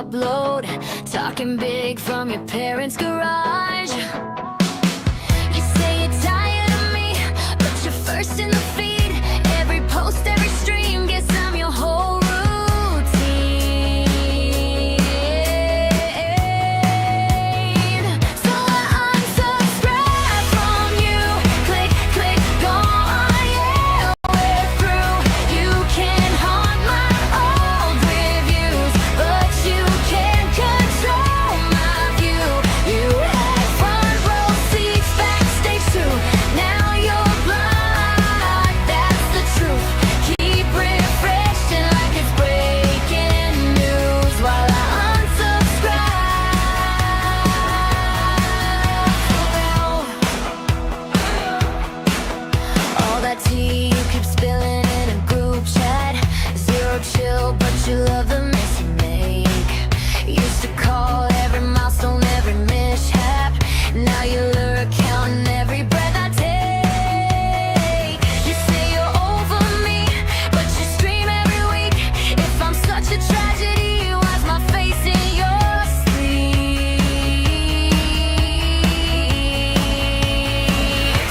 upload, talking big from your parents' garage. You say you're tired of me, but you're first in the feed. Every post, every stream, guess I'm your whole routine. So I unsubscribe from you. Click, click, gone, yeah, we're through. You can haunt my old reviews, but you can't control my view. You had front row seats backstage too. Now you're blind, that's the truth. Keep refreshing like it's breaking news while I unsubscribe. All that tea you keep spilling in a group chat. Zero chill, but you love the mess you make. Used to call every milestone, every mishap. Now you lurk, counting every breath I take. You say you're over me, but you stream every week. If I'm such a tragedy, why's my face in your sleep?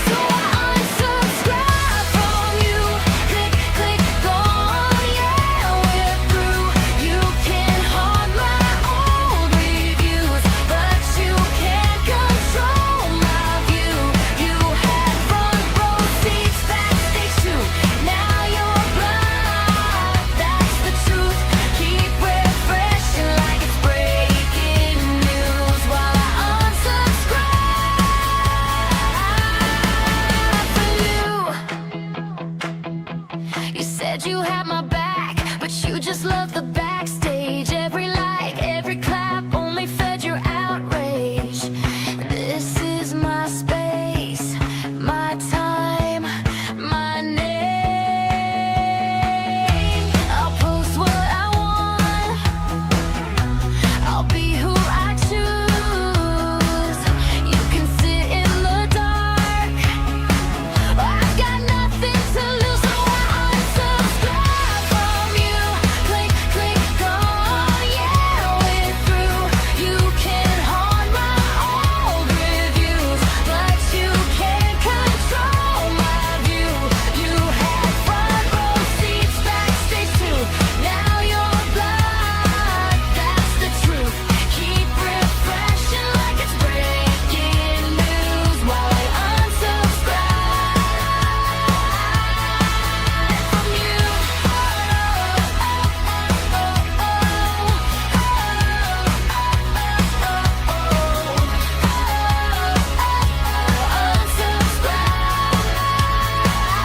So I unsubscribe from you. Click, click, gone, yeah, we're through. You can haunt my old reviews, but you can't control my view. You had front row seats backstage too. Now you're blind, that's the truth. Keep refreshing like it's breaking news while I unsubscribe from you. You said you had my back, but you just love the backstage. Every like, every clap only fed your outrage. This is my space, my time, my name. I'll post what I want, I'll be who I choose. You can sit in the dark, I've got nothing to lose. So I unsubscribe from you. Click, click, gone, yeah, we're through. You can haunt my old reviews, but you can't control my view. You had front row seats backstage too. Now you're blind, that's the truth. Keep refreshing like it's breaking news while I unsubscribe from you.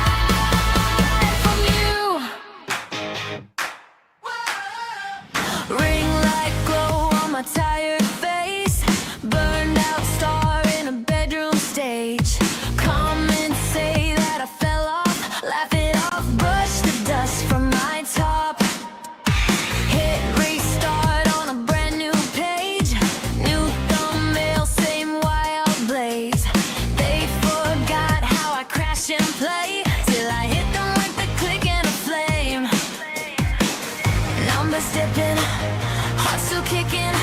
Unsubscribe from you. Ring light glow on my tired face. Burned out star in a bedroom stage. Comments say that I fell off. Laugh it off, brush the dust from my top. Hit restart on a brand new page. New thumbnail, same wild blaze. They forgot how I crash and play till I hit them with the click and a flame. Numbers dipping, heart still kicking.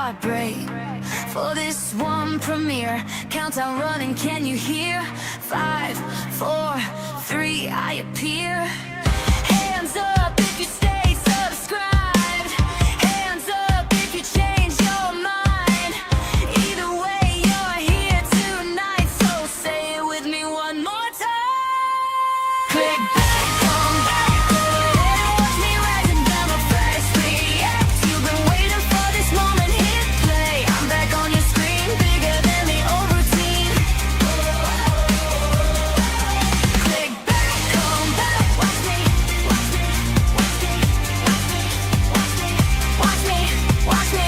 heartbreak for this one premiere. Countdown running, can you hear? 5, 4, 3, I appear. Hands up if you stay subscribed. Hands up if you change your mind. Either way, you're here tonight, so say it with me one more time. Click back, come back, and watch me rising down my first react. You've been waiting for this moment, hit play. I'm back on your screen, bigger than the old routine. Click back, come back, watch me, watch me, watch me, watch me, watch me, watch me, watch me.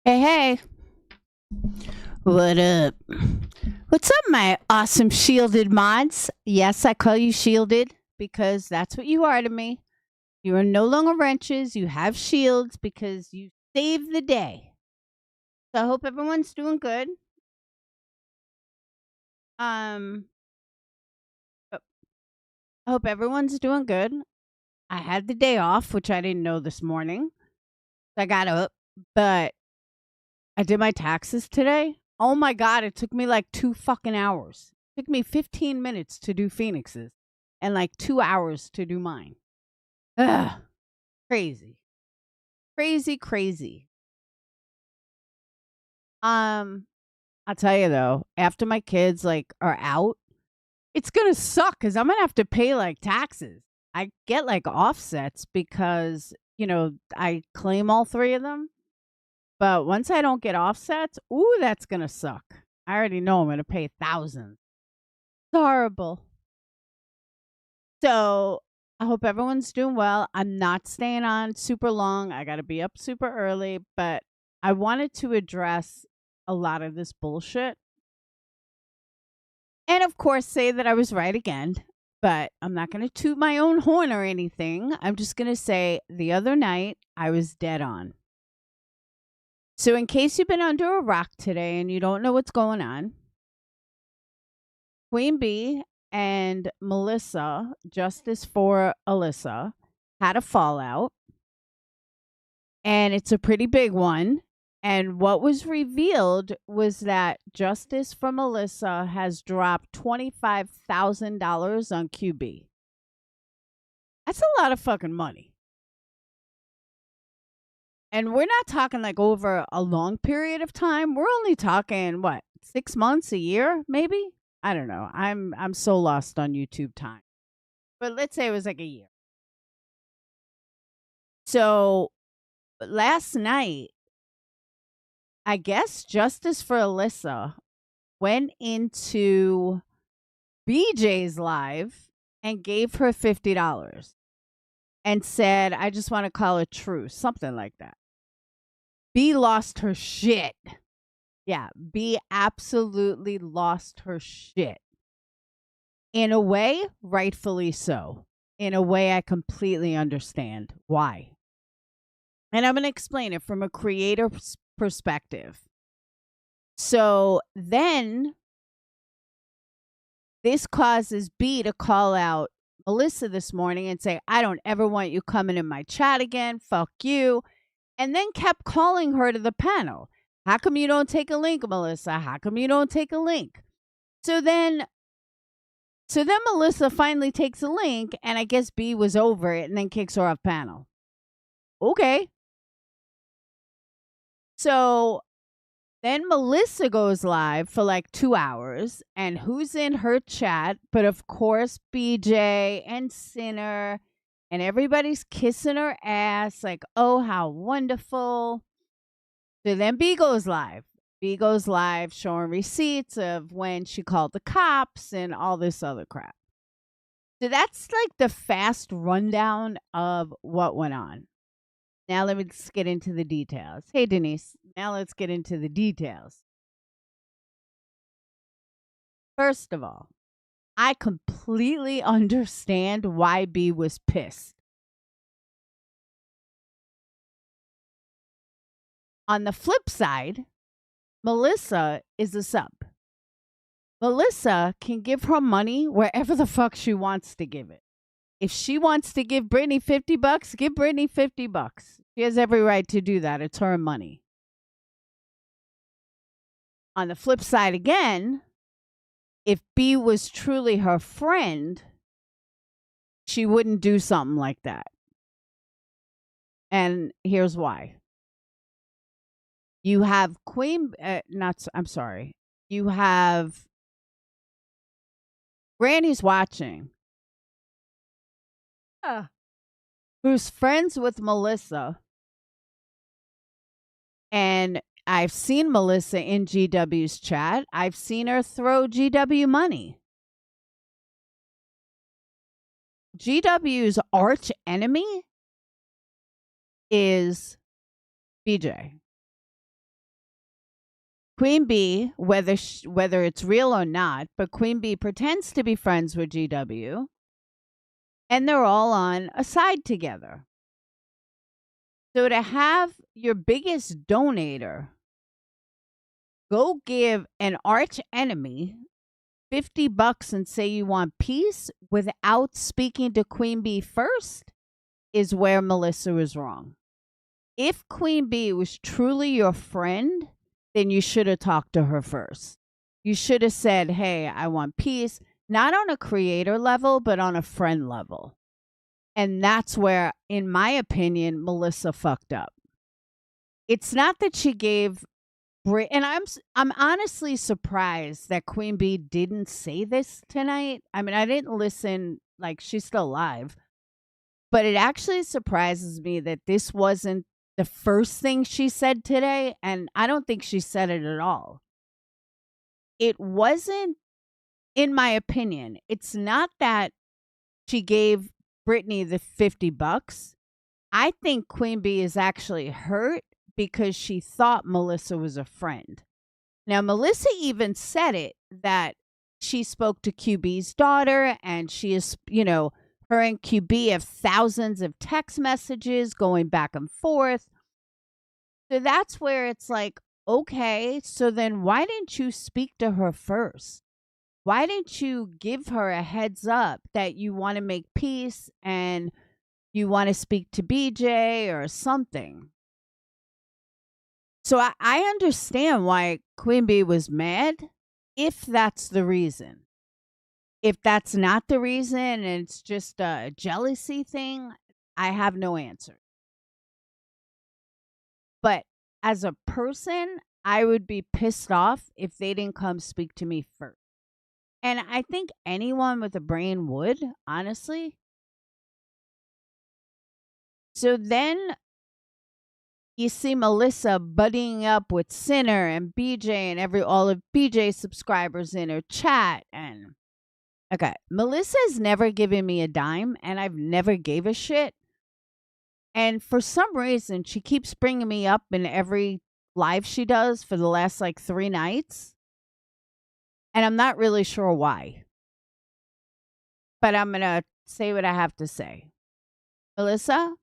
Hey, hey. What up? What's up, my awesome shielded mods? Yes, I call you shielded because that's what you are to me. You are no longer wrenches. You have shields because you saved the day. So I hope everyone's doing good. I hope everyone's doing good. I had the day off, which I didn't know this morning. So I got up, but I did my taxes today. Oh my God, it took me like 2 fucking hours. It took me 15 minutes to do Phoenix's and like 2 hours to do mine. Ugh. Crazy. Crazy, crazy. I'll tell you though, after my kids like are out, it's gonna suck because I'm gonna have to pay like taxes. I get like offsets because, I claim all 3 of them. But once I don't get offsets, ooh, that's going to suck. I already know I'm going to pay thousands. It's horrible. So I hope everyone's doing well. I'm not staying on super long. I got to be up super early. But I wanted to address a lot of this bullshit. And of course, say that I was right again. But I'm not going to toot my own horn or anything. I'm just going to say the other night, I was dead on. So in case you've been under a rock today and you don't know what's going on, Queenbee and Melissa, Justice for Alyssa, had a fallout. And it's a pretty big one. And what was revealed was that Justice for Melissa has dropped $25,000 on QB. That's a lot of fucking money. And we're not talking like over a long period of time. We're only talking, 6 months, a year, maybe? I don't know. I'm so lost on YouTube time. But let's say it was like a year. So last night, I guess Justice for Alyssa went into BJ's live and gave her $50 and said, I just want to call it true. Something like that. B lost her shit. Yeah, B absolutely lost her shit. In a way, rightfully so. In a way, I completely understand why. And I'm going to explain it from a creator's perspective. So then this causes B to call out Melissa this morning and say, I don't ever want you coming in my chat again. Fuck you. And then kept calling her to the panel. How come you don't take a link, Melissa? How come you don't take a link? So then Melissa finally takes a link, and I guess B was over it and then kicks her off panel. Okay. So then Melissa goes live for like 2 hours, and who's in her chat? But of course, BJ and Sinner, and everybody's kissing her ass, like, oh, how wonderful. So then B goes live. B goes live showing receipts of when she called the cops and all this other crap. So that's like the fast rundown of what went on. Now let's get into the details. Hey, Denise. Now let's get into the details. First of all, I completely understand why B was pissed. On the flip side, Melissa is a sub. Melissa can give her money wherever the fuck she wants to give it. If she wants to give Brittany $50, give Brittany $50. She has every right to do that. It's her money. On the flip side again, if B was truly her friend, she wouldn't do something like that. And here's why. You have You have Granny's watching, who's friends with Melissa. And I've seen Melissa in GW's chat. I've seen her throw GW money. GW's arch enemy is BJ. Queenbee, whether it's real or not, but Queenbee pretends to be friends with GW, and they're all on a side together. So to have your biggest donator go give an arch enemy $50 and say you want peace without speaking to Queenbee first is where Melissa was wrong. If Queenbee was truly your friend, then you should have talked to her first. You should have said, hey, I want peace, not on a creator level, but on a friend level. And that's where, in my opinion, Melissa fucked up. It's not that she gave and I'm honestly surprised that Queenbee didn't say this tonight. I mean, I didn't listen, like, she's still live. But it actually surprises me that this wasn't the first thing she said today, and I don't think she said it at all. It wasn't, in my opinion, it's not that she gave Brittany the $50. I think Queenbee is actually hurt because she thought Melissa was a friend. Now, Melissa even said it, that she spoke to QB's daughter, and she is, her and QB have thousands of text messages going back and forth. So that's where it's like, okay, so then why didn't you speak to her first? Why didn't you give her a heads up that you want to make peace and you want to speak to BJ or something? So I understand why Queenbee was mad, if that's the reason. If that's not the reason and it's just a jealousy thing, I have no answer. But as a person, I would be pissed off if they didn't come speak to me first. And I think anyone with a brain would, honestly. So then you see Melissa buddying up with Sinner and BJ and all of BJ's subscribers in her chat. And okay, Melissa's never given me a dime, and I've never gave a shit. And for some reason, she keeps bringing me up in every live she does for the last 3 nights. And I'm not really sure why. But I'm going to say what I have to say. Melissa,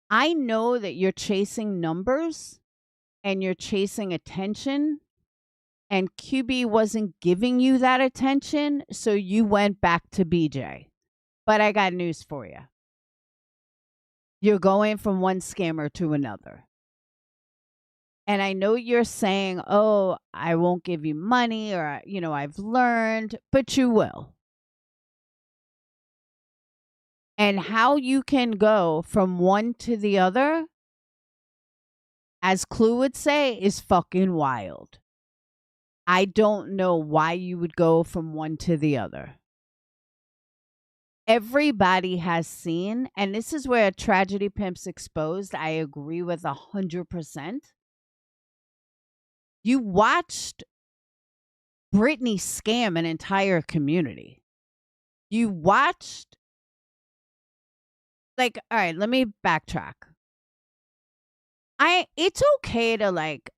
I know that you're chasing numbers and you're chasing attention, and QB wasn't giving you that attention, so you went back to BJ. But I got news for you. You're going from one scammer to another. And I know you're saying, oh, I won't give you money or, I've learned, but you will. And how you can go from one to the other, as Clue would say, is fucking wild. I don't know why you would go from one to the other. Everybody has seen, and this is where Tragedy Pimps Exposed, I agree with 100%. You watched Britney scam an entire community. You watched, all right, let me backtrack. It's okay to like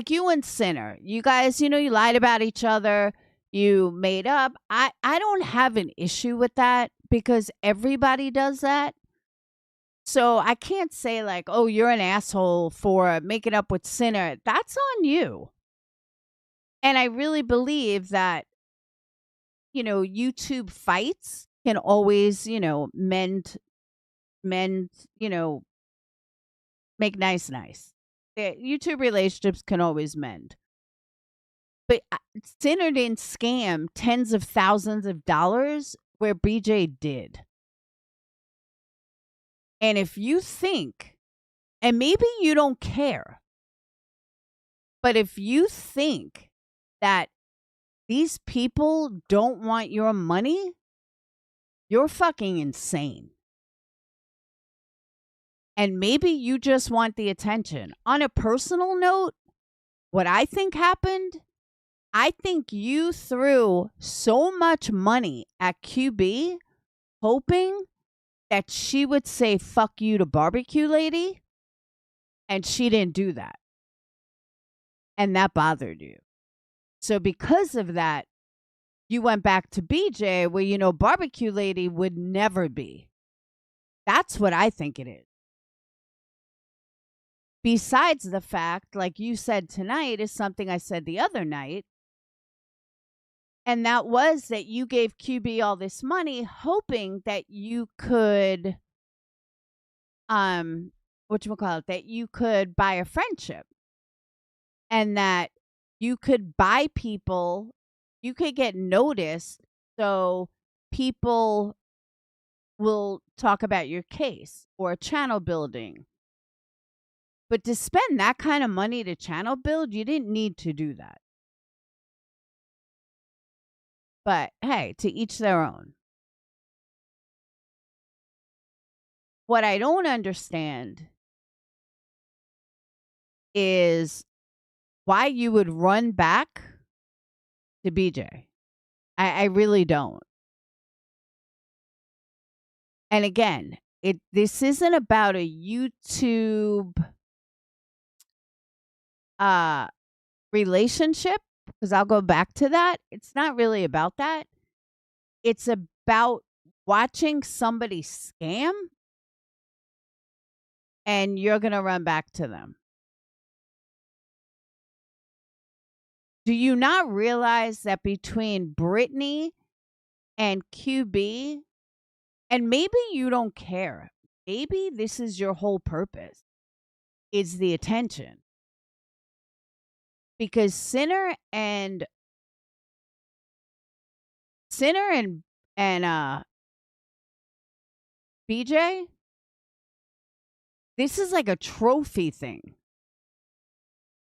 you and Sinner, you guys, you lied about each other, you made up. I don't have an issue with that because everybody does that. So I can't say like, oh, you're an asshole for making up with Sinner. That's on you. And I really believe that, YouTube fights can always, mend, make nice. YouTube relationships can always mend. But Sinner didn't scam tens of thousands of dollars where BJ did. And if you think, and maybe you don't care, but if you think that these people don't want your money, you're fucking insane. And maybe you just want the attention. On a personal note, what I think happened, I think you threw so much money at QB hoping that she would say fuck you to Barbecue Lady, and she didn't do that. And that bothered you. So because of that, you went back to BJ where, Barbecue Lady would never be. That's what I think it is. Besides the fact, like you said tonight, is something I said the other night. And that was that you gave QB all this money hoping that you could, that you could buy a friendship. And that you could buy people, you could get noticed so people will talk about your case or channel building. But to spend that kind of money to channel build, you didn't need to do that. But hey, to each their own. What I don't understand is why you would run back to BJ. I really don't. And again, this isn't about a YouTube relationship, because I'll go back to that. It's not really about that. It's about watching somebody scam and you're going to run back to them. Do you not realize that between Britney and QB, and maybe you don't care, maybe this is your whole purpose, is the attention. Because Sinner and BJ, this is like a trophy thing.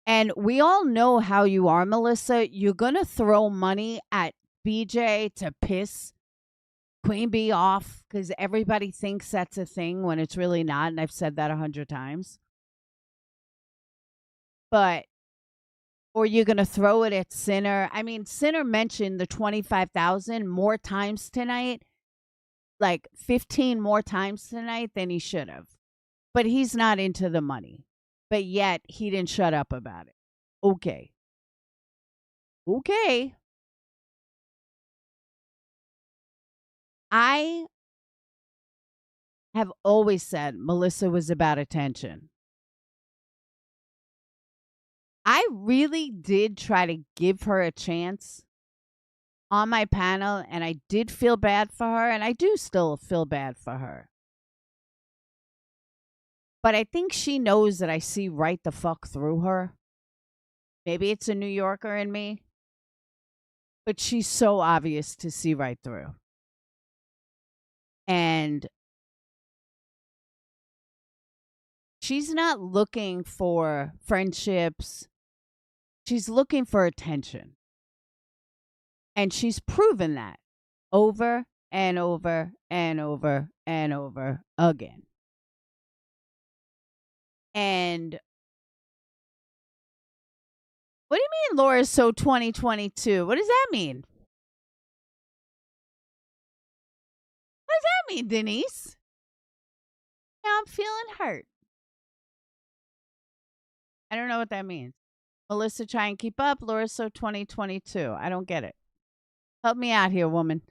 And we all know how you are, Melissa. You're going to throw money at BJ to piss Queenbee off because everybody thinks that's a thing when it's really not. And I've said that 100 times. Or you're going to throw it at Sinner. I mean, Sinner mentioned the 25,000 more times tonight, like 15 more times tonight than he should have. But he's not into the money. But yet he didn't shut up about it. Okay. I have always said Melissa was about attention. I really did try to give her a chance on my panel, and I did feel bad for her, and I do still feel bad for her. But I think she knows that I see right the fuck through her. Maybe it's a New Yorker in me, but she's so obvious to see right through. And she's not looking for friendships. She's looking for attention. And she's proven that over and over and over and over again. And what do you mean Laura's so 2022? What does that mean? What does that mean, Denise? Now I'm feeling hurt. I don't know what that means. Melissa, try and keep up. Laura's so 2022. I don't get it. Help me out here, woman.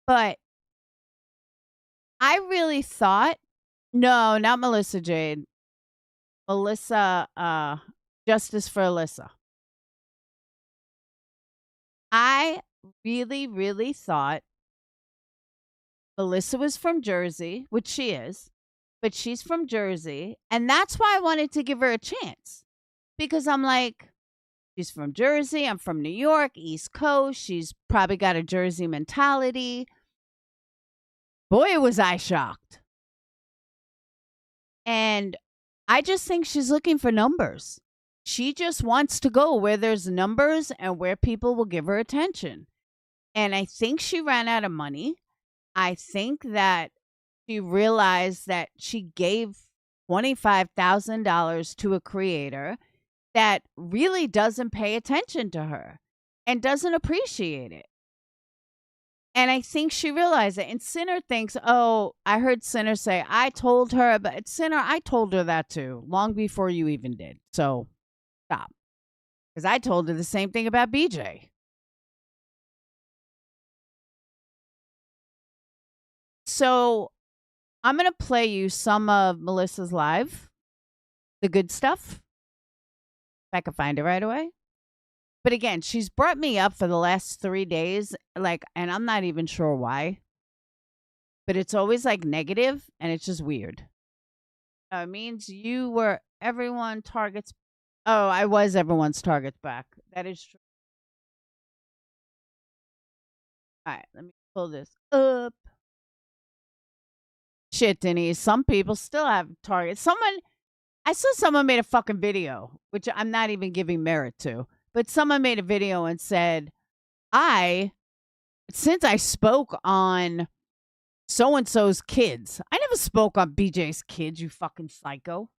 But I really thought, no, not Melissa Jade. Melissa, Justice for Alyssa. I really, really thought Melissa was from Jersey, which she is, but she's from Jersey. And that's why I wanted to give her a chance. Because I'm like, she's from Jersey. I'm from New York, East Coast. She's probably got a Jersey mentality. Boy, was I shocked. And I just think she's looking for numbers. She just wants to go where there's numbers and where people will give her attention. And I think she ran out of money. I think that she realized that she gave $25,000 to a creator that really doesn't pay attention to her and doesn't appreciate it. And I think she realized it. And Sinner thinks, oh, I heard Sinner say, I told her, but Sinner, I told her that too, long before you even did. So stop. Because I told her the same thing about BJ. So I'm going to play you some of Melissa's live, the good stuff, if I can find it right away. But again, she's brought me up for the last 3 days, like, and I'm not even sure why. But it's always like negative, and it's just weird. It means you were everyone targets. Oh, I was everyone's target back. That is true. All right, let me pull this up. Shit, Denise. Some people still have targets. I saw someone made a fucking video, which I'm not even giving merit to, but someone made a video and said, since I spoke on so and so's kids, I never spoke on BJ's kids, you fucking psycho.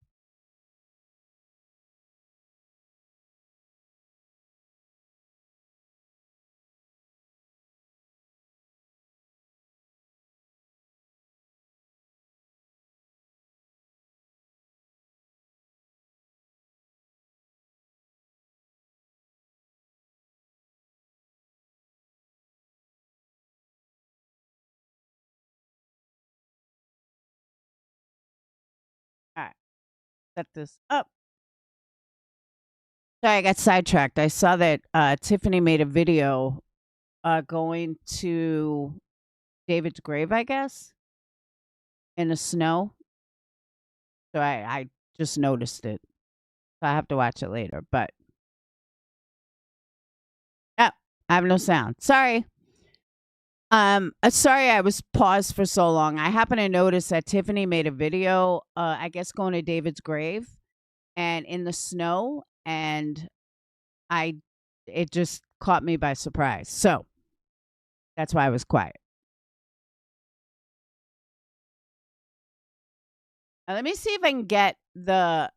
All right, set this up. Sorry, I got sidetracked. I saw that Tiffany made a video going to David's grave, I guess, in the snow. So I just noticed it. So I have to watch it later. But I have no sound. Sorry. Sorry I was paused for so long. I happened to notice that Tiffany made a video, I guess going to David's grave and in the snow, and it just caught me by surprise. So that's why I was quiet. Now, let me see if I can get the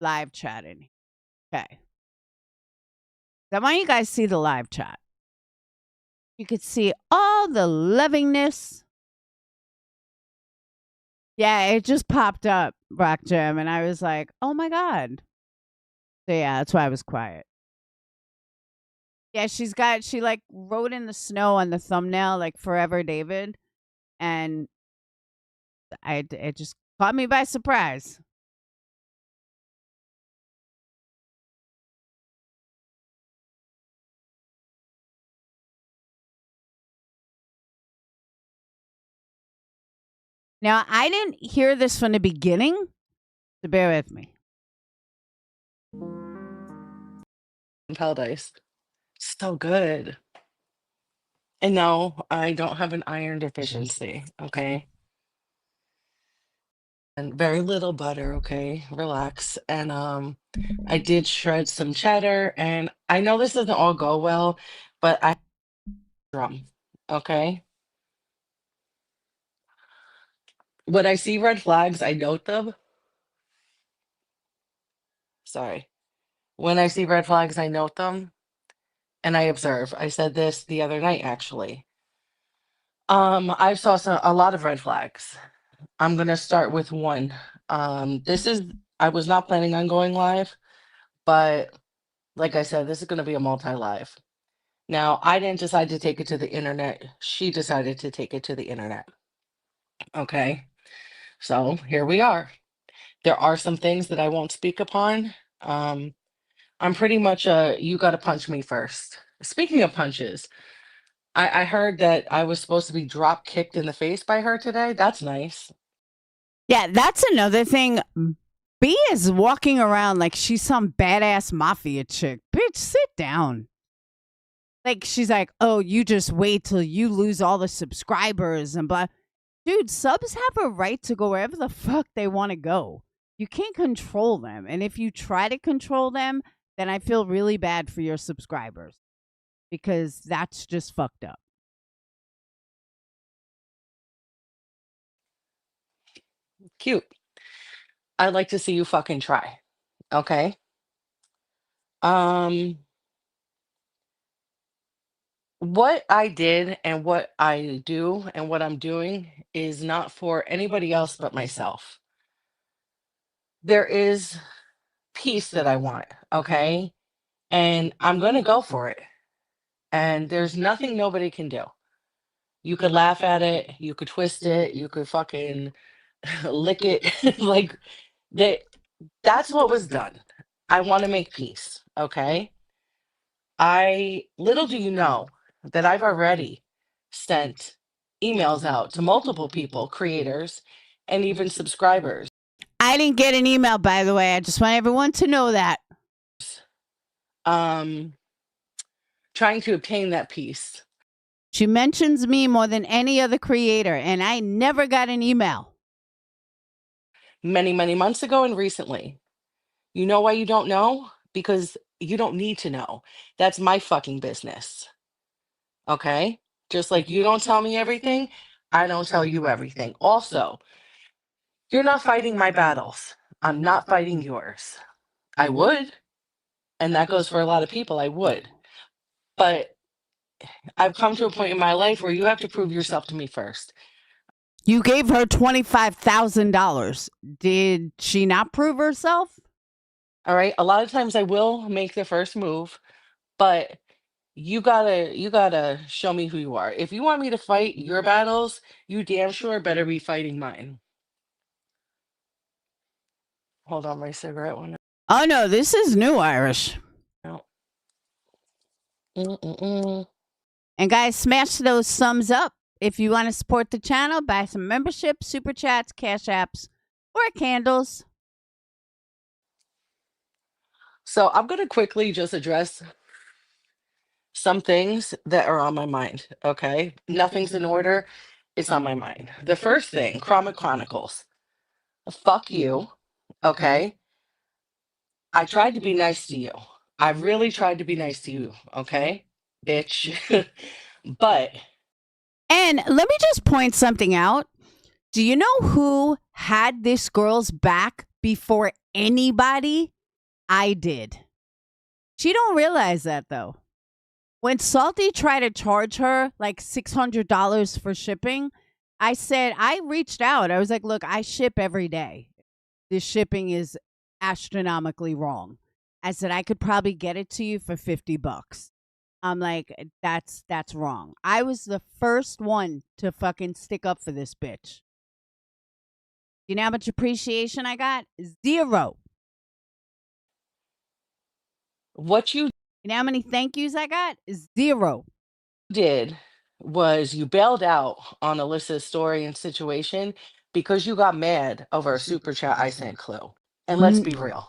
live chat in. Okay. I want you guys to see the live chat. You could see all the lovingness. Yeah, it just popped up, Rock Jam, and I was like, oh my God. So yeah, that's why I was quiet. Yeah, she like wrote in the snow on the thumbnail, like Forever David. And it just caught me by surprise. Now, I didn't hear this from the beginning, So bear with me. Paradise. So good. And no, I don't have an iron deficiency, okay? And very little butter, okay? Relax. And I did shred some cheddar, and I know this doesn't all go well, but I drum, okay? When I see red flags, I note them. Sorry. When I see red flags, I note them and I observe. I said this the other night, actually. I saw a lot of red flags. I'm gonna start with one. This is I was not planning on going live, but like I said, this is gonna be a multi-live. Now, I didn't decide to take it to the internet. She decided to take it to the internet. Okay. So here we are. There are some things that I won't speak upon. Um, I'm pretty much you gotta punch me first. Speaking of punches, I heard that I was supposed to be drop kicked in the face by her today. That's nice. Yeah, that's another thing. B is walking around like she's some badass mafia chick. Bitch, sit down. Like she's like, oh, you just wait till you lose all the subscribers and blah. Dude, subs have a right to go wherever the fuck they want to go. You can't control them. And if you try to control them, then I feel really bad for your subscribers because that's just fucked up. Cute. I'd like to see you fucking try. Okay. Um, what I did and what I do and what I'm doing is not for anybody else but myself. There is peace that I want, okay? And I'm going to go for it. And there's nothing nobody can do. You could laugh at it, you could twist it, you could fucking lick it. Like that that's what was done. I want to make peace, okay? I little do you know that I've already sent emails out to multiple people, creators, and even subscribers. I didn't get an email, by the way. I just want everyone to know that. Um, trying to obtain that peace. She mentions me more than any other creator, and I never got an email. Many, many months ago and recently. You know why you don't know? Because you don't need to know. That's my fucking business. Okay? Just like you don't tell me everything, I don't tell you everything. Also, you're not fighting my battles. I'm not fighting yours. I would, and that goes for a lot of people, I would. But I've come to a point in my life where you have to prove yourself to me first. You gave her $25,000. Did she not prove herself? All right? A lot of times I will make the first move, but you gotta show me who you are. If you want me to fight your battles, you damn sure better be fighting mine. Hold on, my cigarette went Oh no, this is new Irish. out. Mm-mm-mm. And guys, smash those thumbs up if you want to support the channel. Buy some membership, super chats, cash apps, or candles. So I'm gonna quickly just address some things that are on my mind. Okay, nothing's in order. It's on my mind. The first thing, Chroma Chronicles. Fuck you. Okay. I tried to be nice to you. I really tried to be nice to you. Okay, bitch. But And let me just point something out. Do you know who had this girl's back before anybody? I did. She don't realize that though. When Salty tried to charge her like $600 for shipping, I said, I reached out. I was like, look, I ship every day. This shipping is astronomically wrong. I said, I could probably get it to you for $50. I'm like, that's wrong. I was the first one to fucking stick up for this bitch. You know how much appreciation I got? Zero. what you You know how many thank yous I got? Zero. did was you bailed out on Alyssa's story and situation because you got mad over a super chat I sent Clue. And let's be real.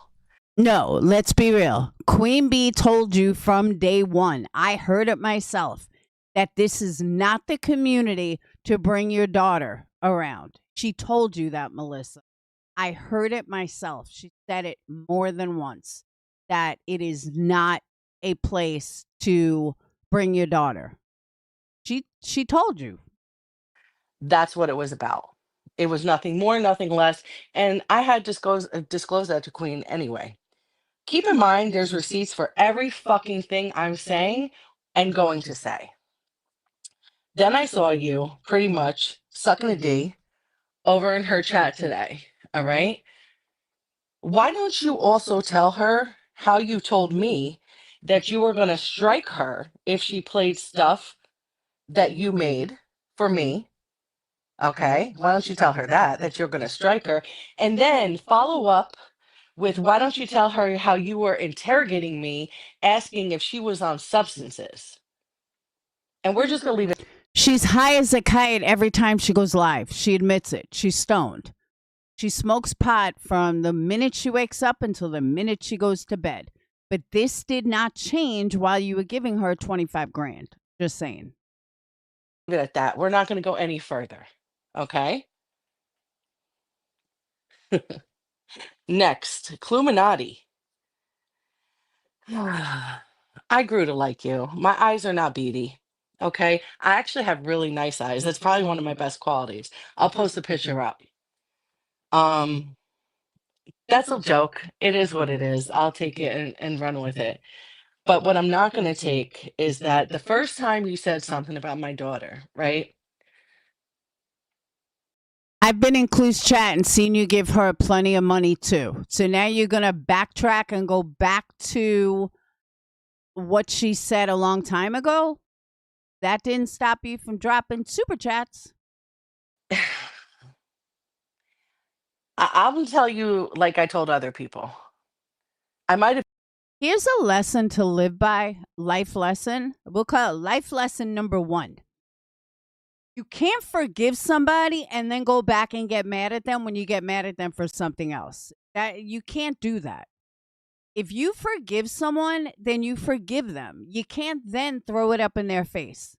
No, let's be real. Queenbee told you from day one, I heard it myself, that this is not the community to bring your daughter around. She told you that, Melissa. I heard it myself. She said it more than once, that it is not a place to bring your daughter. She told you. That's what it was about. It was nothing more, nothing less. And I had disclosed that to Queen anyway. Keep in mind, there's receipts for every fucking thing I'm saying and going to say. Then I saw you pretty much sucking a D over in her chat today. All right. Why don't you also tell her how you told me that you were going to strike her if she played stuff that you made for me? Okay. Why don't you tell her that you're going to strike her? And then follow up with why don't you tell her how you were interrogating me, asking if she was on substances? And we're just going to leave it. She's high as a kite every time she goes live. She admits it. She's stoned. She smokes pot from the minute she wakes up until the minute she goes to bed. But this did not change while you were giving her 25 grand. Just saying. Leave it at that. We're not going to go any further. Okay. Next, Cluminati. I grew to like you. My eyes are not beady. Okay. I actually have really nice eyes. That's probably one of my best qualities. I'll post a picture up. Um, that's a joke. It is what it is. I'll take it and run with it. But what I'm not going to take is that the first time you said something about my daughter, right? I've been in Clue's chat and seen you give her plenty of money too. So now you're going to backtrack and go back to what she said a long time ago? That didn't stop you from dropping super chats. I will tell you, like I told other people, I might have. Here's a lesson to live by, life lesson. We'll call it life lesson number 1. You can't forgive somebody and then go back and get mad at them when you get mad at them for something else. That you can't do that. If you forgive someone, then you forgive them. You can't then throw it up in their face.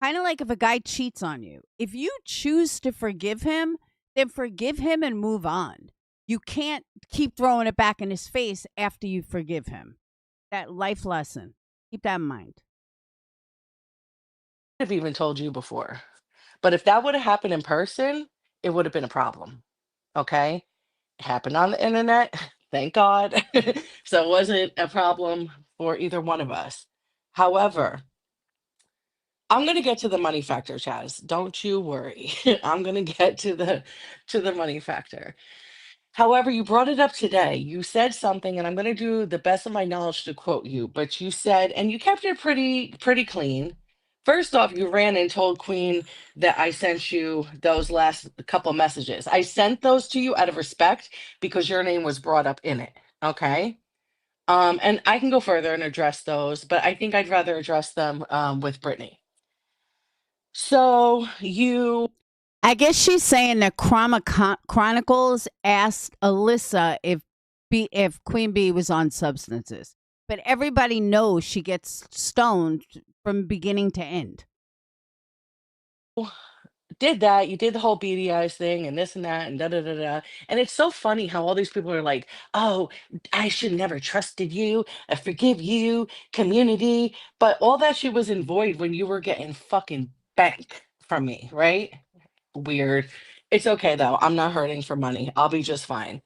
Kind of like if a guy cheats on you. If you choose to forgive him, then forgive him and move on. You can't keep throwing it back in his face after you forgive him. That life lesson. Keep that in mind. Have even told you before. But if that would have happened in person, it would have been a problem. Okay? It happened on the internet. Thank God. So it wasn't a problem for either one of us. However, I'm gonna get to the money factor, Chaz. Don't you worry. I'm gonna get to the money factor. However, you brought it up today. You said something, and I'm going to do the best of my knowledge to quote you, but you said, and you kept it pretty clean. First off, you ran and told Queen that I sent you those last couple messages. I sent those to you out of respect because your name was brought up in it. Okay. And I can go further and address those, but I think I'd rather address them with Brittany. So you I guess she's saying that Chronicles asked Alyssa if Queen Bee was on substances, but everybody knows she gets stoned from beginning to end. did that, you did the whole beady eyes thing and this and that and da da da da. And it's so funny how all these people are like, oh, I should never trusted you, I forgive you, community. But all that shit was in void when you were getting fucking bank from me, right? Weird. It's okay though. I'm not hurting for money. I'll be just fine.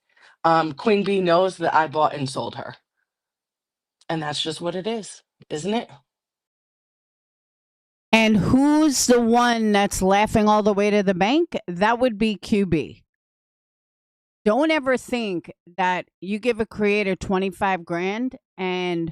Queen Bee knows that I bought and sold her. And that's just what it is, isn't it? And who's the one that's laughing all the way to the bank? That would be QB. Don't ever think that you give a creator 25 grand and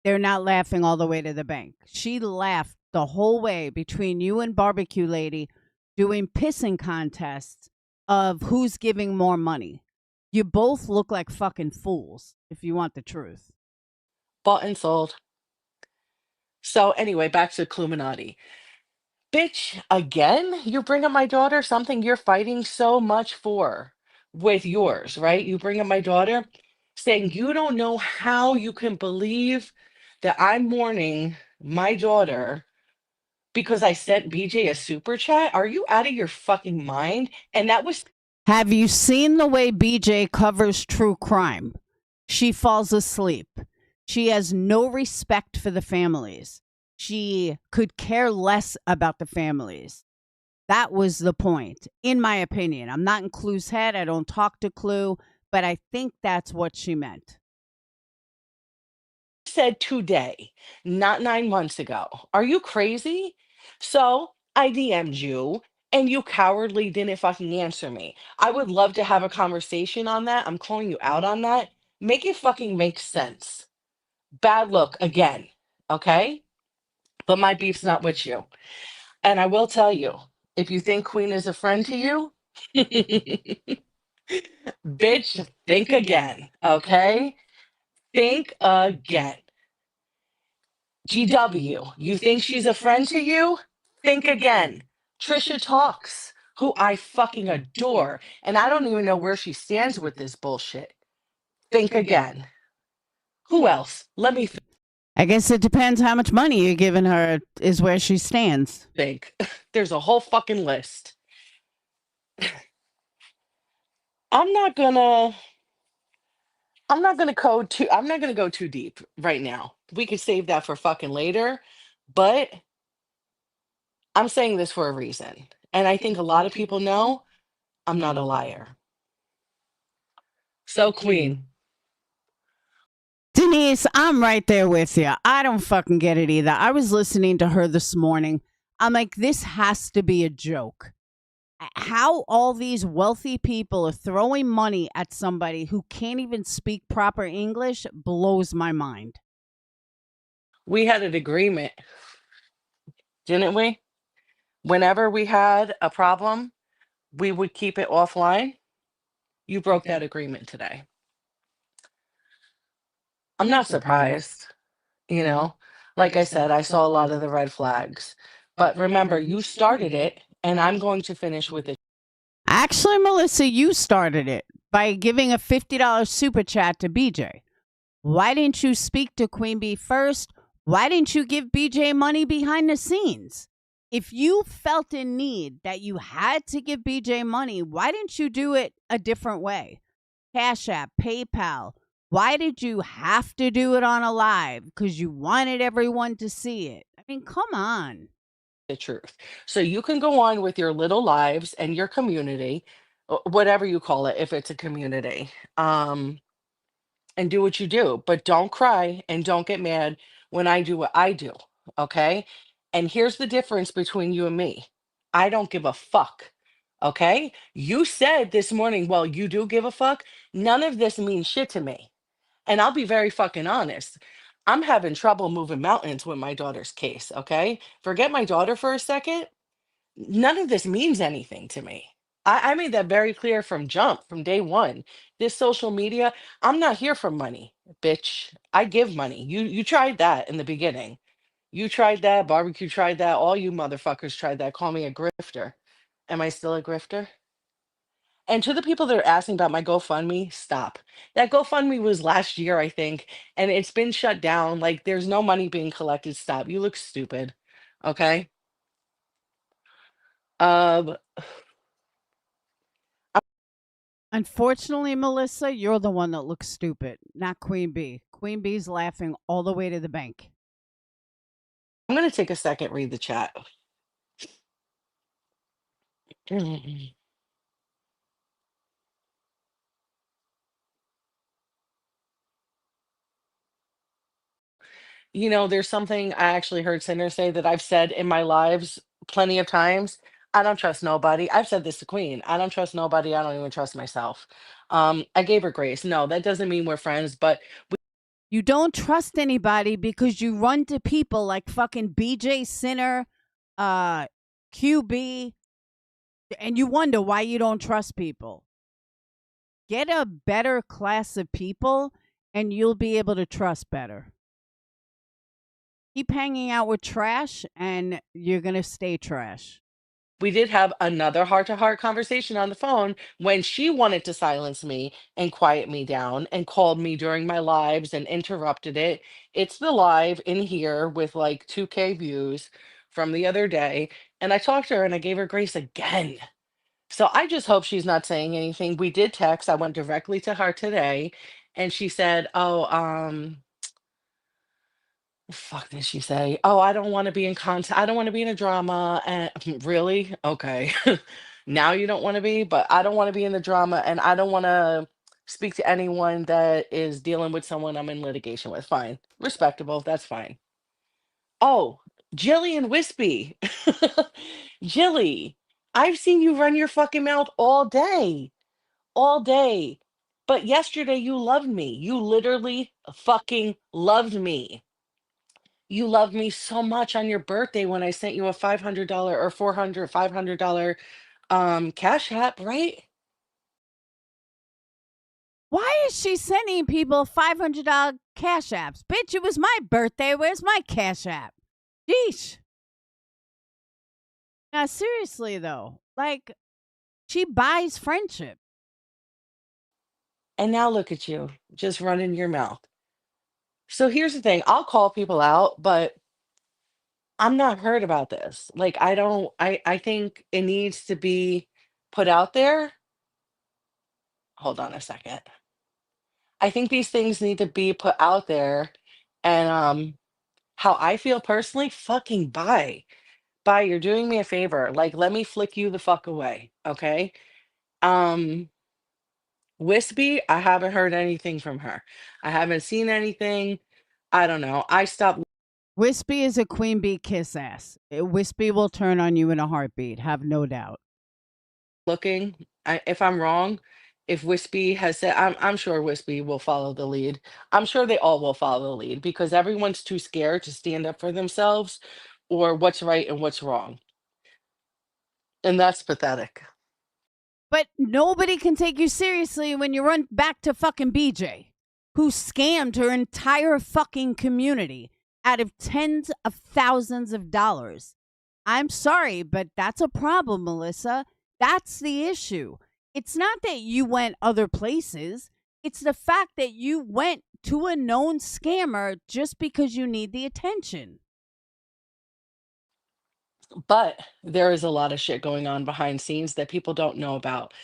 they're not laughing all the way to the bank. She laughed the whole way between you and Barbecue Lady doing pissing contests of who's giving more money. You both look like fucking fools, if you want the truth. Bought and sold. So anyway, back to Cluminati. Bitch, again? You bring up my daughter, something you're fighting so much for. with yours, right? You bring up my daughter saying, you don't know how you can believe that I'm mourning my daughter because I sent BJ a super chat. Are you out of your fucking mind? And that was Have you seen the way BJ covers true crime? She falls asleep. She has no respect for the families. She could care less about the families. That was the point, in my opinion. I'm not in Clue's head. I don't talk to Clue, but I think that's what she meant. said today, not 9 months ago. Are you crazy? So I DM'd you and you cowardly didn't fucking answer me. I would love to have a conversation on that. I'm calling you out on that. Make it fucking make sense. Bad look again. Okay? But my beef's not with you. And I will tell you, if you think Queen is a friend to you, bitch, think again. Okay? Think again. GW, you think she's a friend to you? Think again. Trisha Talks, who I fucking adore, and I don't even know where she stands with this bullshit. Think again. Who else? Let me I guess it depends how much money you're giving her, is where she stands. think. There's a whole fucking list. I'm not gonna I'm not gonna go too deep right now. We could save that for fucking later, but I'm saying this for a reason. And I think a lot of people know I'm not a liar. So, Queen, Denise, I'm right there with you. I don't fucking get it either. I was listening to her this morning. I'm like, this has to be a joke. How all these wealthy people are throwing money at somebody who can't even speak proper English blows my mind. we had an agreement, didn't we? Whenever we had a problem, we would keep it offline. You broke that agreement today. I'm not surprised, you know. Like I said, I saw a lot of the red flags. But remember, you started it, and I'm going to finish with it. Actually, Melissa, you started it by giving a $50 super chat to BJ. Why didn't you speak to Queenbee first? Why didn't you give BJ money behind the scenes? If you felt in need that you had to give BJ money, why didn't you do it a different way? Cash App, PayPal. Why did you have to do it on a live? Because you wanted everyone to see it. I mean, come on. The truth. So you can go on with your little lives and your community, whatever you call it, if it's a community, and do what you do. But don't cry and don't get mad when I do what I do. Okay. And here's the difference between you and me. I don't give a fuck. Okay. You said this morning, well, you do give a fuck. None of this means shit to me. And I'll be very fucking honest. I'm having trouble moving mountains with my daughter's case. Okay. Forget my daughter for a second. None of this means anything to me. I made that very clear from day one. This social media, I'm not here for money, bitch. I give money. You tried that in the beginning. You tried that. Barbecue tried that. All you motherfuckers tried that. Call me a grifter. Am I still a grifter? And to the people that are asking about my GoFundMe, stop. That GoFundMe was last year, I think, and it's been shut down. Like, there's no money being collected. Stop. You look stupid. Okay. Um, Unfortunately, Melissa, you're the one that looks stupid, not Queenbee. Queen Bee's laughing all the way to the bank. I'm gonna take a second, read the chat. You know, there's something I actually heard Cinder say that I've said in my lives plenty of times. I don't trust nobody. I've said this to Queen. I don't trust nobody. I don't even trust myself. I gave her grace. No, that doesn't mean we're friends, but You don't trust anybody because you run to people like fucking BJ Sinner, QB, and you wonder why you don't trust people. Get a better class of people and you'll be able to trust better. Keep hanging out with trash and you're going to stay trash. we did have another heart to heart conversation on the phone when she wanted to silence me and quiet me down and called me during my lives and interrupted it. It's the live in here with like 2K views from the other day. And I talked to her and I gave her grace again. So I just hope she's not saying anything. We did text. I went directly to her today and she said, "Oh, fuck did she say? Oh, I don't want to be in contact. I don't want to be in a drama." And really? Okay. Now you don't want to be, but I don't want to be in the drama and I don't want to speak to anyone that is dealing with someone I'm in litigation with. Fine. Respectable. That's fine. Oh, Jillian Wispy. Jilly, I've seen you run your fucking mouth all day. All day. But yesterday you loved me. You literally fucking loved me. You loved me so much on your birthday when I sent you a $500 or $500 cash app, right? Why is she sending people $500 cash apps? Bitch, it was my birthday. Where's my cash app? Sheesh. Now, seriously, though, like, she buys friendship. And now look at you, just running your mouth. So here's the thing, I'll call people out, but I'm not hurt about this. Like I don't I think it needs to be put out there. Hold on a second. I think these things need to be put out there and how I feel personally, fucking bye. Bye, you're doing me a favor. Like let me flick you the fuck away, okay? Um Wispy, I haven't heard anything from her. I haven't seen anything. I don't know. I stopped Wispy is a Queenbee kiss ass. Wispy will turn on you in a heartbeat, have no doubt. looking. If I'm wrong, if Wispy has said, I'm sure Wispy will follow the lead. I'm sure they all will follow the lead because everyone's too scared to stand up for themselves or what's right and what's wrong. And that's pathetic. But nobody can take you seriously when you run back to fucking BJ, who scammed her entire fucking community out of tens of thousands of dollars. I'm sorry, but that's a problem, Melissa. That's the issue. It's not that you went other places. It's the fact that you went to a known scammer just because you need the attention. But there is a lot of shit going on behind scenes that people don't know about.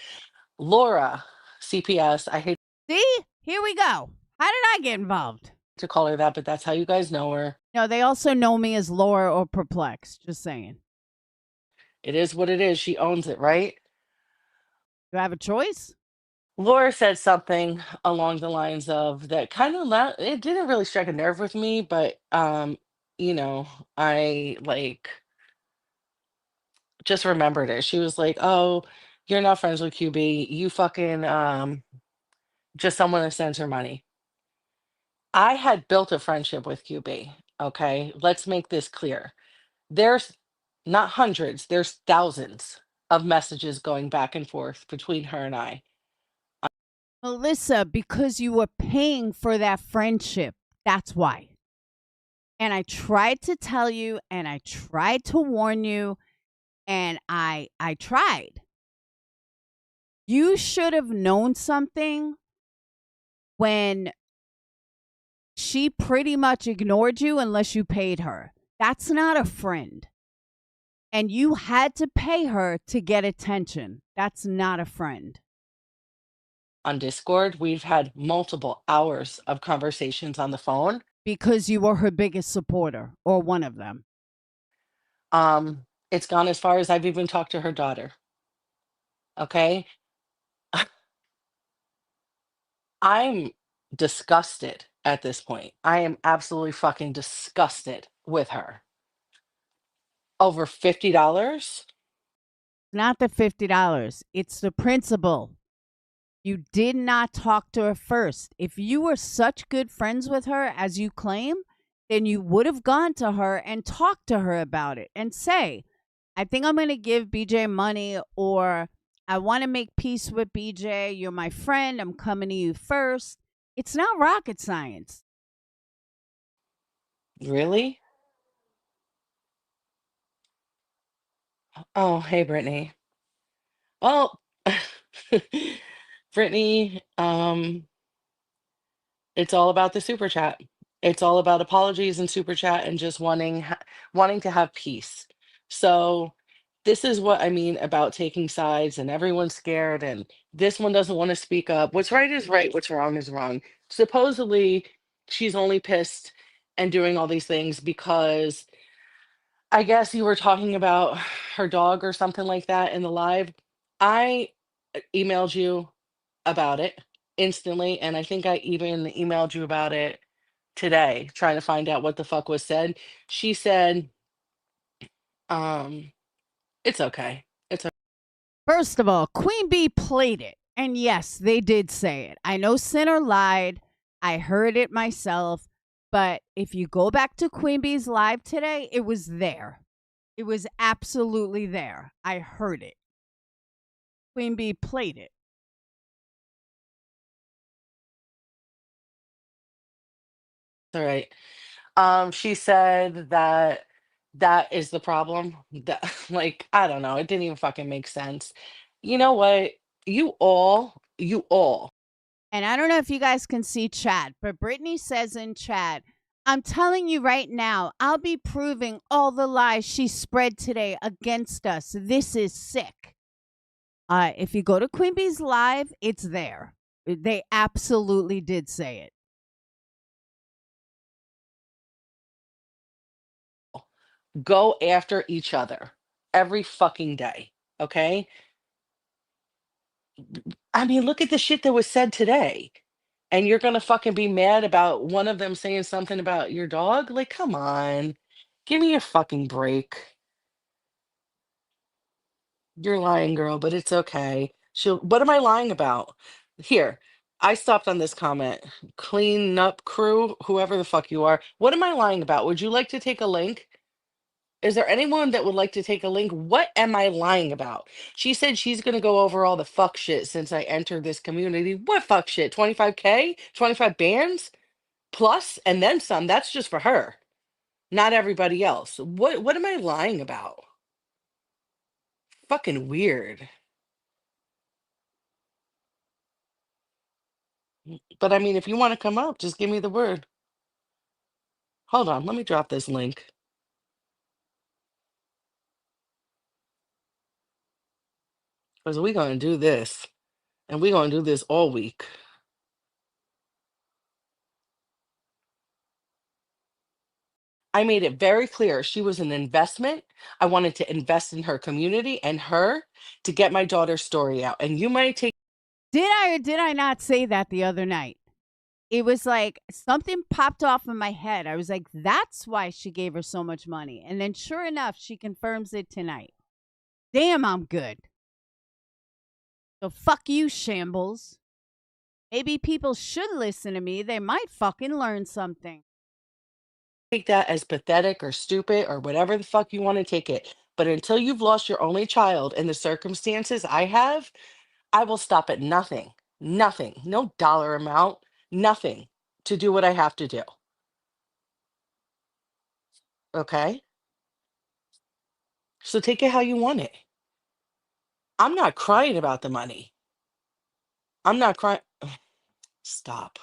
Laura, CPS, I hate See? Here we go. How did I get involved? to call her that, but that's how you guys know her. No, they also know me as Laura or Perplexed. Just saying. It is what it is. She owns it, right? Do I have a choice? Laura said something along the lines of that kind of it didn't really strike a nerve with me, but you know, I like just remembered it. She was like, "Oh, you're not friends with QB. You fucking just someone that sends her money." I had built a friendship with QB. Okay, let's make this clear. There's not hundreds, there's thousands of messages going back and forth between her and I. Melissa, because you were paying for that friendship. That's why. And I tried to tell you and I tried to warn you and I tried. You should have known something when she pretty much ignored you unless you paid her. That's not a friend. And you had to pay her to get attention. That's not a friend. On Discord, we've had multiple hours of conversations on the phone. Because you were her biggest supporter or one of them. It's gone as far as I've even talked to her daughter. Okay? I'm disgusted at this point. I am absolutely fucking disgusted with her. Over $50? Not the $50. It's the principle. You did not talk to her first. If you were such good friends with her as you claim, then you would have gone to her and talked to her about it and say, I think I'm going to give BJ money, or I want to make peace with BJ. You're my friend. I'm coming to you first. It's not rocket science. Really? Oh, hey, Brittany. Well, Brittany, it's all about the super chat. It's all about apologies and super chat and just wanting to have peace. So this is what I mean about taking sides and everyone's scared and this one doesn't want to speak up. What's right is right, what's wrong is wrong. Supposedly she's only pissed and doing all these things because I guess you were talking about her dog or something like that in the live. I emailed you about it instantly, and I think I even emailed you about it today, trying to find out what the fuck was said. She said, um, "It's okay. It's okay." First of all, Queenbee played it. And yes, they did say it. I know Sinner lied. I heard it myself. But if you go back to Queenbee's live today, it was there. It was absolutely there. I heard it. Queenbee played it. All right. She said that that is the problem. That like I don't know. It didn't even fucking make sense. You know what? You all And I don't know if you guys can see chat, but Brittany says in chat, I'm telling you right now, I'll be proving all the lies she spread today against us. This is sick. If you go to Queenbee's live, it's there. They absolutely did say it. go after each other every fucking day. Okay. I mean, look at the shit that was said today. And you're gonna fucking be mad about one of them saying something about your dog? Like, come on. Give me a fucking break. You're lying, girl, but it's okay. She'll what am I lying about? Here, I stopped on this comment. Clean up crew, whoever the fuck you are. What am I lying about? Would you like to take a link? Is there anyone that would like to take a link? What am I lying about? She said she's going to go over all the fuck shit since I entered this community. What fuck shit? 25K? 25 bands? Plus and then some. That's just for her, not everybody else. What am I lying about? Fucking weird. But I mean, if you want to come up, just give me the word. Hold on, let me drop this link. Because we're going to do this. And we're going to do this all week. I made it very clear she was an investment. I wanted to invest in her community and her to get my daughter's story out. And you might take Did I or did I not say that the other night? It was like something popped off in my head. I was like, that's why she gave her so much money. And then sure enough, she confirms it tonight. Damn, I'm good. So fuck you, shambles. Maybe people should listen to me. They might fucking learn something. that as pathetic or stupid or whatever the fuck you want to take it. But until you've lost your only child in the circumstances I have, I will stop at nothing, nothing, no dollar amount, nothing to do what I have to do. Okay? So take it how you want it. I'm not crying about the money. I'm not crying. Stop.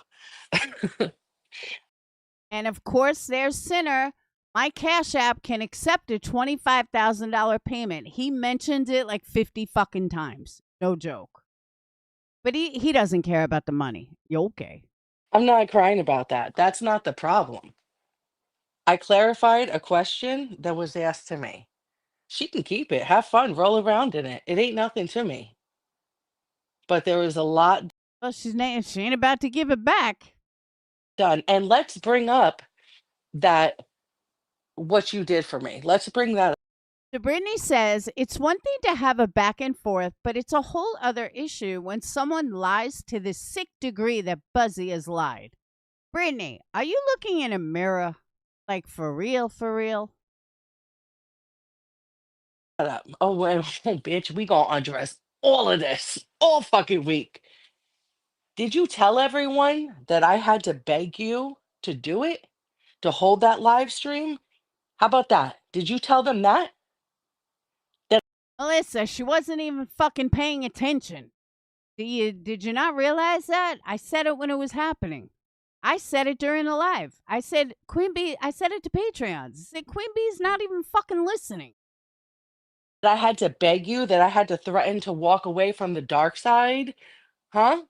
And of course, there's Sinner. My Cash App can accept a $25,000 payment. He mentioned it like 50 fucking times. No joke. But he doesn't care about the money. You okay? I'm not crying about that. That's not the problem. I clarified a question that was asked to me. She can keep it. Have fun. Roll around in it. It ain't nothing to me. But there was a lot Well, she ain't about to give it back. done. And let's bring up that what you did for me. Let's bring that up. So Brittany says it's one thing to have a back and forth, but it's a whole other issue when someone lies to the sick degree that Buzzy has lied. Brittany, are you looking in a mirror? Like for real, for real? Oh, well, bitch, we gonna undress all of this all fucking week. Did you tell everyone that I had to beg you to do it? To hold that live stream? How about that? Did you tell them that? Melissa, she wasn't even fucking paying attention. Did you not realize that? I said it when it was happening. I said it during the live. I said, Queenbee, I said it to Patreons. I said, Queenbee's not even fucking listening. That I had to beg you, that I had to threaten to walk away from the dark side? Huh?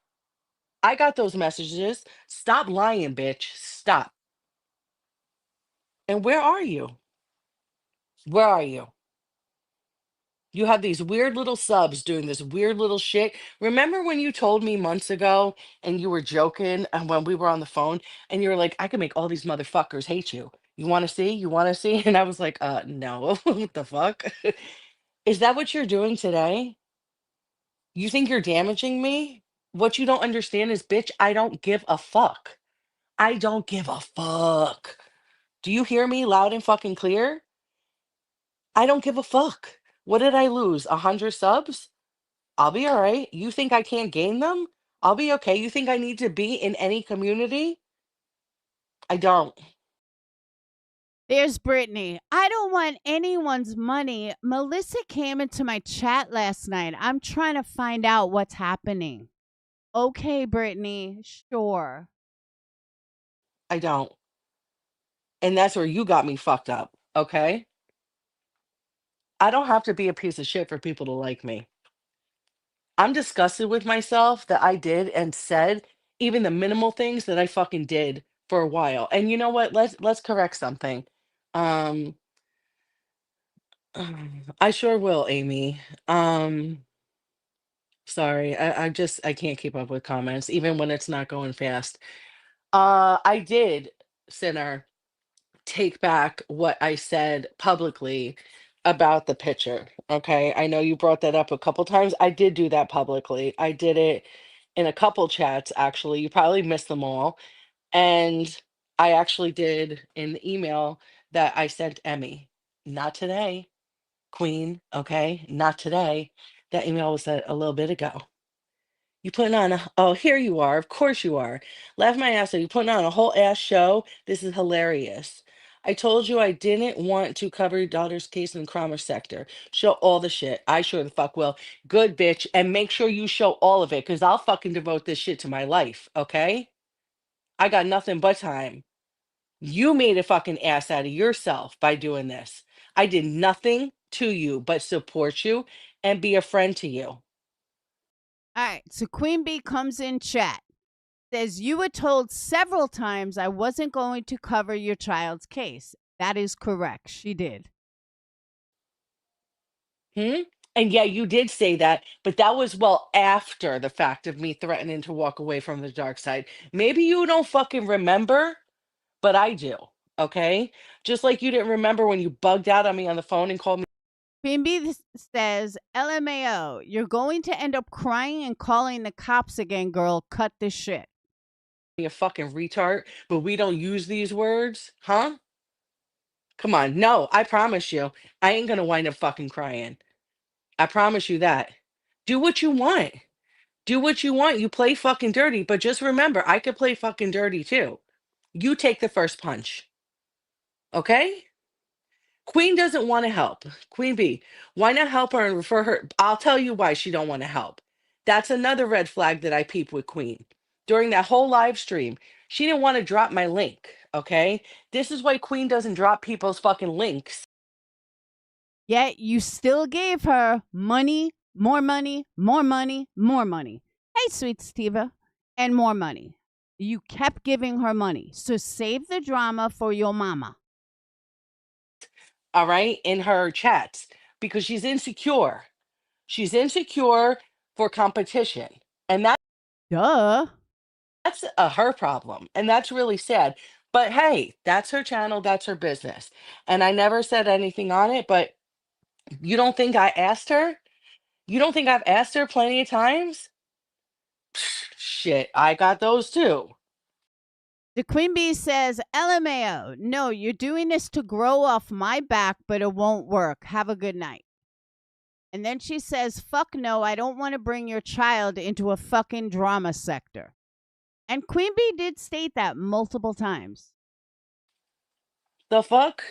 I got those messages. Stop lying, bitch. Stop. And where are you? Where are you? You have these weird little subs doing this weird little shit. Remember when you told me months ago and you were joking and when we were on the phone and you were like, I can make all these motherfuckers hate you. You want to see? You want to see? And I was like, no. What the fuck? Is that what you're doing today? You think you're damaging me? What you don't understand is, bitch, I don't give a fuck. I don't give a fuck. Do you hear me loud and fucking clear? I don't give a fuck. What did I lose? 100 subs? I'll be all right. You think I can't gain them? I'll be okay. You think I need to be in any community? I don't. There's Brittany. I don't want anyone's money. Melissa came into my chat last night. I'm trying to find out what's happening. Okay, Brittany, sure. I don't. And that's where you got me fucked up. Okay? I don't have to be a piece of shit for people to like me. I'm disgusted with myself that I did and said even the minimal things that I fucking did for a while. And you know what? Let's correct something. Um I sure will, Amy. Sorry. I can't keep up with comments even when it's not going fast. I did, Sinner, take back what I said publicly about the picture. Okay. I know you brought that up a couple times. I did do that publicly. I did it in a couple chats, actually. You probably missed them all. And I actually did in the email that I sent Emmy. Not today, Queen. Okay. Not today. That email was a little bit ago. You putting on a oh, here you are. Of course you are. Laugh my ass off. You putting on a whole ass show. This is hilarious. I told you I didn't want to cover your daughter's case in the Cromer sector. Show all the shit. I sure the fuck will. Good bitch. And make sure you show all of it because I'll fucking devote this shit to my life. Okay? I got nothing but time. You made a fucking ass out of yourself by doing this. I did nothing to you but support you and be a friend to you. All right, so Queenbee comes in chat. Says, you were told several times I wasn't going to cover your child's case. That is correct. She did. Hmm? And yeah, you did say that, but that was well after the fact of me threatening to walk away from the dark side. Maybe you don't fucking remember, but I do. Okay? Just like you didn't remember when you bugged out on me on the phone and called me Queenbee says, LMAO, you're going to end up crying and calling the cops again, girl. Cut this shit. a fucking retard, but we don't use these words, huh? Come on. No, I promise you, I ain't gonna wind up fucking crying. I promise you that. Do what you want. Do what you want. You play fucking dirty, but just remember, I could play fucking dirty too. You take the first punch. Okay? Queen doesn't want to help. Queen Bee, why not help her and refer her? I'll tell you why she don't want to help. That's another red flag that I peep with Queen. During that whole live stream, she didn't want to drop my link. Okay? This is why Queen doesn't drop people's fucking links. Yet you still gave her money, more money, more money, more money. Hey, sweet Steva, and more money. You kept giving her money. So save the drama for your mama. All right? In her chats, because she's insecure. She's insecure for competition. And Duh. that's her problem. And that's really sad. But hey, that's her channel, that's her business. And I never said anything on it, but you don't think I asked her? You don't think I've asked her plenty of times? Shit, I got those too. The Queen Bee says, LMAO, no, you're doing this to grow off my back, but it won't work. Have a good night. And then she says, fuck no, I don't want to bring your child into a fucking drama sector. And Queen Bee did state that multiple times. The fuck?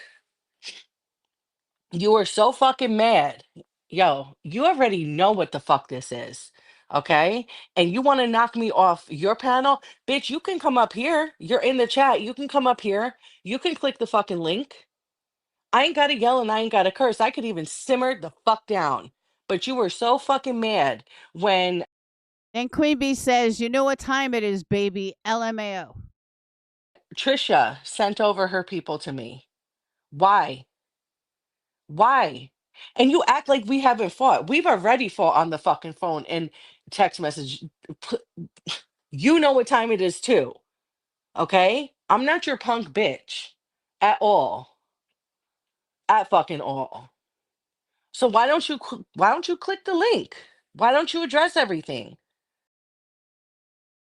You were so fucking mad. yo, you already know what the fuck this is. Okay? And you want to knock me off your panel? Bitch, you can come up here. You're in the chat. You can come up here. You can click the fucking link. I ain't gotta yell and I ain't gotta curse. I could even simmer the fuck down. But you were so fucking mad when Then Queenbee says, "You know what time it is, baby? LMAO." Trisha sent over her people to me. Why? Why? And you act like we haven't fought. We've already fought on the fucking phone and text message. P- You know what time it is too. Okay? I'm not your punk bitch at all. At fucking all. So why don't you click the link? Why don't you address everything?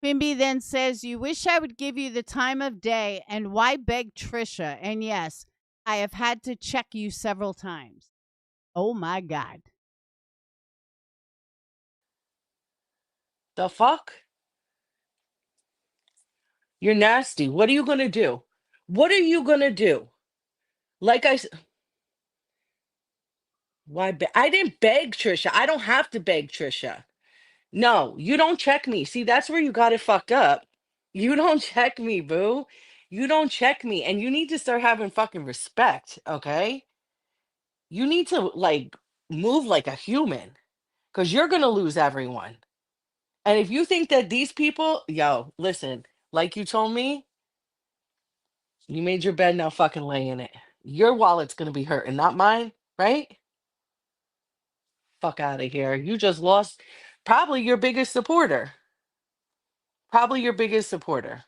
Queenbee then says, "You wish I would give you the time of day, and why beg Trisha? And yes, I have had to check you several times." Oh my God. The fuck? You're nasty. What are you going to do? What are you going to do? Like I s- why I didn't beg Trisha. I don't have to beg Trisha. No, you don't check me. See, that's where you got it fucked up. You don't check me, boo. You don't check me and you need to start having fucking respect, okay? You need to like move like a human cuz you're going to lose everyone. And if you think that these people, yo, listen, like you told me, you made your bed, now fucking lay in it. Your wallet's gonna be hurting, not mine, right? Fuck out of here. You just lost probably your biggest supporter. Probably your biggest supporter.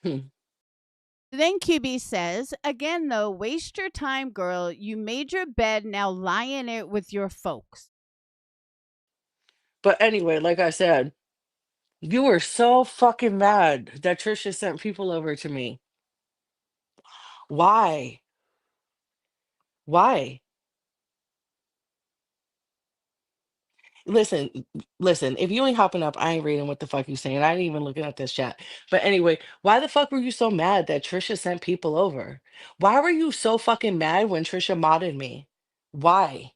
Hmm. Then QB says, "Again, though, waste your time, girl. You made your bed, now lie in it with your folks." But anyway, like I said, you were so fucking mad that Trisha sent people over to me. Why? Why? Listen, listen, if you ain't hopping up, I ain't reading what the fuck you saying. I ain't even looking at this chat. But anyway, why the fuck were you so mad that Trisha sent people over? Why were you so fucking mad when Trisha modded me? Why?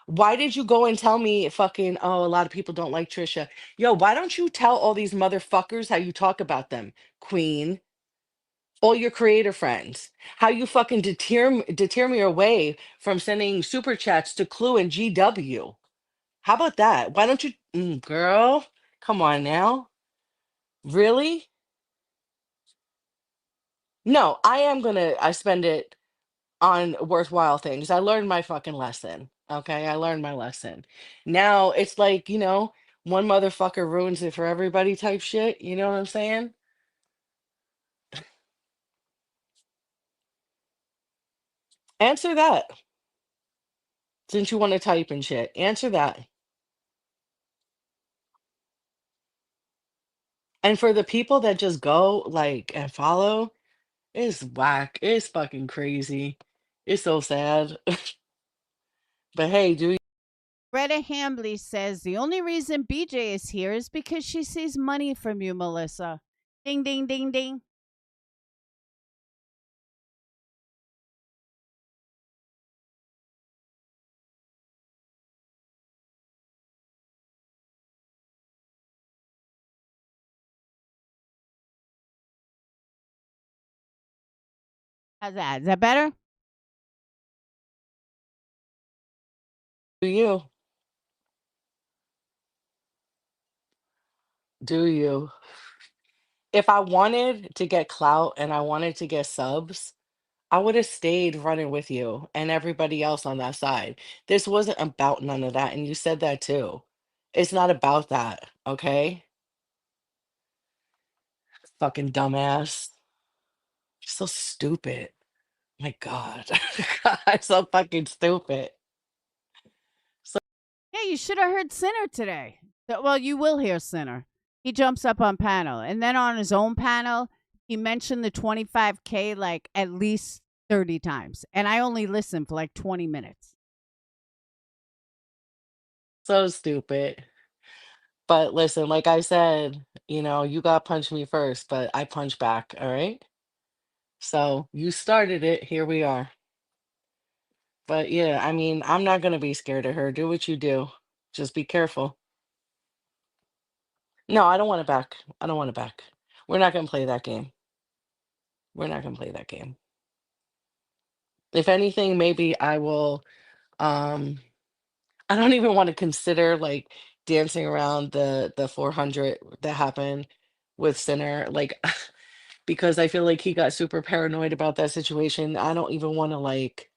Why did you go and tell me fucking, oh, a lot of people don't like Trisha? Yo, why don't you tell all these motherfuckers how you talk about them, Queen? All your creator friends, how you fucking deter me away from sending super chats to Clue and GW. How about that? Why don't you, girl? Come on now. Really? No, I spend it on worthwhile things. I learned my fucking lesson. Okay. I learned my lesson. Now it's like, one motherfucker ruins it for everybody type shit. You know what I'm saying? Answer that since you want to type and shit. Answer that. And for the people that just go like and follow, it's whack. It's fucking crazy. It's so sad. But hey, do Greta Hambley says, "The only reason BJ is here is because she sees money from you, Melissa." Ding, ding, ding, ding. How's that? Is that better? you. Do you? If I wanted to get clout and I wanted to get subs, I would have stayed running with you and everybody else on that side. This wasn't about none of that. And you said that too. It's not about that. Okay. Fucking dumbass. So stupid. My God. God, so fucking stupid. So Yeah, you should have heard Sinner today. Well, you will hear Sinner. He jumps up on panel. And then on his own panel, he mentioned the 25K like at least 30 times. And I only listened for like 20 minutes. so stupid. But listen, like I said, you got punched me first, but I punched back. All right. So you started it. Here we are. But yeah, I mean, I'm not gonna be scared of her. Do what you do. Just be careful. No, I don't want it back. I don't want it back. We're not gonna play that game. We're not gonna play that game. If anything, maybe I will, um I don't even want to consider like dancing around the 400 that happened with Sinner, like because I feel like he got super paranoid about that situation. I don't even want to like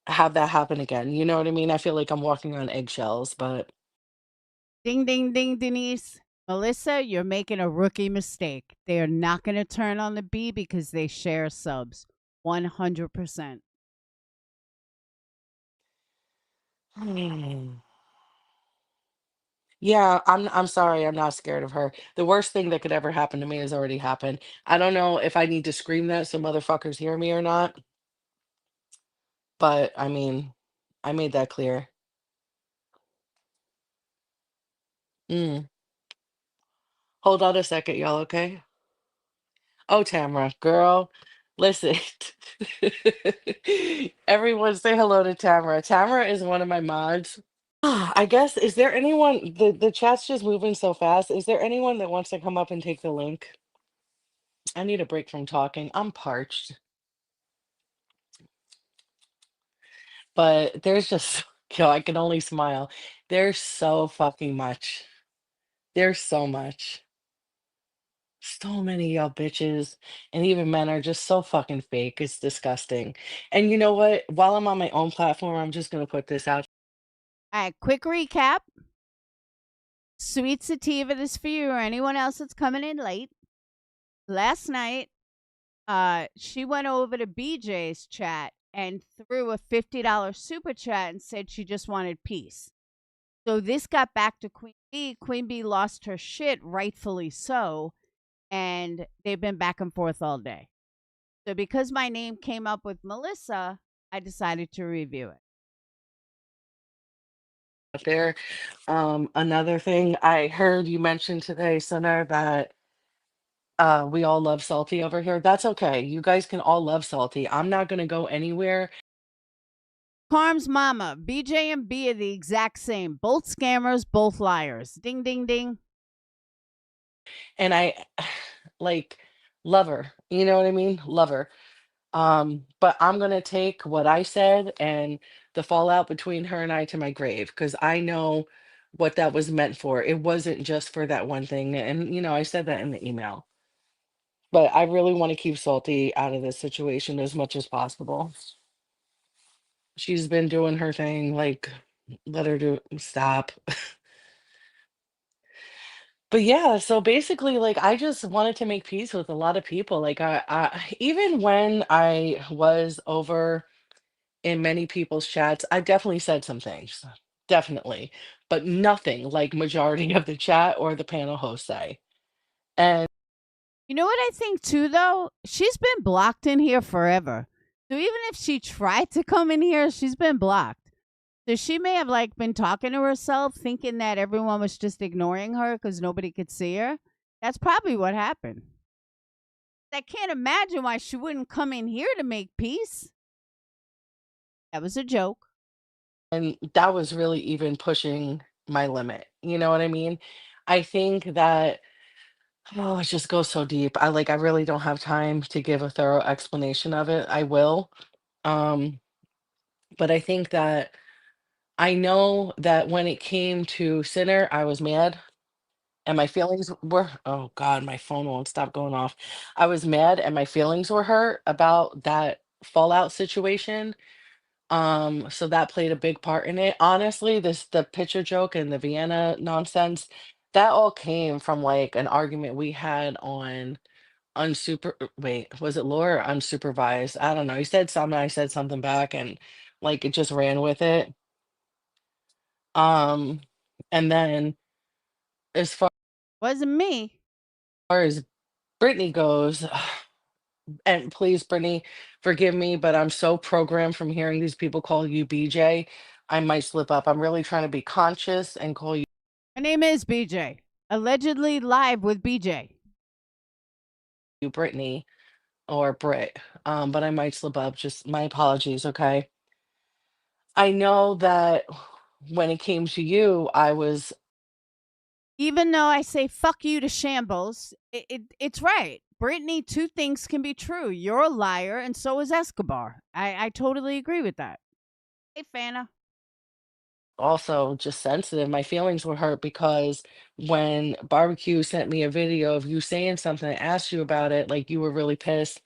have that happen again. You know what I mean? I feel like I'm walking on eggshells, but Ding, ding, ding, Denise. Melissa, you're making a rookie mistake. They are not going to turn on the B because they share subs. 100%. hmm. Yeah, I'm sorry, I'm not scared of her. The worst thing that could ever happen to me has already happened. I don't know if I need to scream that so motherfuckers hear me or not, but I mean, I made that clear. Mm. Hold on a second, y'all, okay? Oh, Tamara, girl, listen. Everyone say hello to Tamara. Tamara is one of my mods. I guess, is there anyone, the chat's just moving so fast. Is there anyone that wants to come up and take the link? I need a break from talking. I'm parched. But there's just, yo, I can only smile. There's so fucking much. There's so much. So many y'all bitches and even men are just so fucking fake. It's disgusting. And you know what? While I'm on my own platform, I'm just gonna put this out. All right, quick recap. Sweet Sativa, this for you or anyone else that's coming in late. Last night, she went over to BJ's chat and threw a $50 super chat and said she just wanted peace. So this got back to Queen Bee. Queen Bee lost her shit, rightfully so, and they've been back and forth all day. So because my name came up with Melissa, I decided to review it. There. Another thing I heard you mention today, Sonner, that we all love salty over here. That's okay. You guys can all love salty. I'm not gonna go anywhere. Carm's mama, BJ and B are the exact same. Both scammers, both liars. Ding, ding, ding. And I like love her. You know what I mean? Love her. But I'm gonna take what I said and the fallout between her and I to my grave because I know what that was meant for. It wasn't just for that one thing. And I said that in the email. But I really want to keep Salty out of this situation as much as possible. She's been doing her thing, like let her do stop. But yeah, so basically, like I just wanted to make peace with a lot of people. Like I even when I was over in many people's chats, I definitely said some things, definitely, but nothing like majority of the chat or the panel hosts say. And You know what I think too, though? She's been blocked in here forever. So even if she tried to come in here, she's been blocked. So she may have like been talking to herself, thinking that everyone was just ignoring her because nobody could see her. That's probably what happened. I can't imagine why she wouldn't come in here to make peace. That was a joke. and that was really even pushing my limit. You know what I mean? I think that oh, it just goes so deep. I really don't have time to give a thorough explanation of it. I will. Um, but I think that I know that when it came to Sinner, I was mad. And my feelings were oh god, my phone won't stop going off. I was mad and my feelings were hurt about that fallout situation. So that played a big part in it. Honestly, the picture joke and the Vienna nonsense, that all came from like an argument we had on wait, was it Laura or unsupervised? I don't know. He said something, I said something back, and like it just ran with it. Um, and then as Wasn't me. far as Brittany goes, and please, Brittany, forgive me, but I'm so programmed from hearing these people call you BJ. I might slip up. I'm really trying to be conscious and call My name is BJ. Allegedly live with BJ. you Brittany or Brit. But I might slip up. Just my apologies, okay? I know that when it came to you, I was Even though I say fuck you to Shambles, it's right. Brittany, two things can be true. You're a liar, and so is Escobar. I totally agree with that. Hey, Fana. also just sensitive. My feelings were hurt because when Barbecue sent me a video of you saying something, I asked you about it, like you were really pissed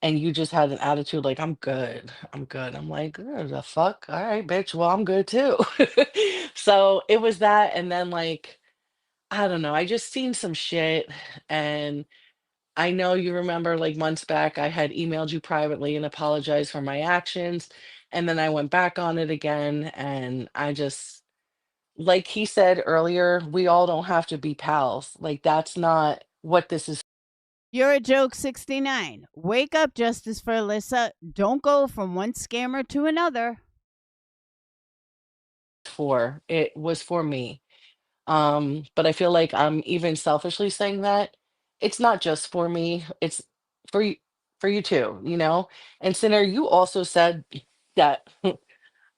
and you just had an attitude like, I'm good. I'm good. I'm like, the fuck? All right, bitch. Well, I'm good too. So it was that. And then, like, I don't know. I just seen some shit. And I know you remember, like, months back, I had emailed you privately and apologized for my actions. And then I went back on it again. And I just, like he said earlier, we all don't have to be pals. Like, that's not what this is You're a joke 69. Wake up, Justice for Alyssa. Don't go from one scammer to another. for. It was for me. But I feel like I'm even selfishly saying that it's not just for me, it's for you, for you too, you know? And Sinner, you also said that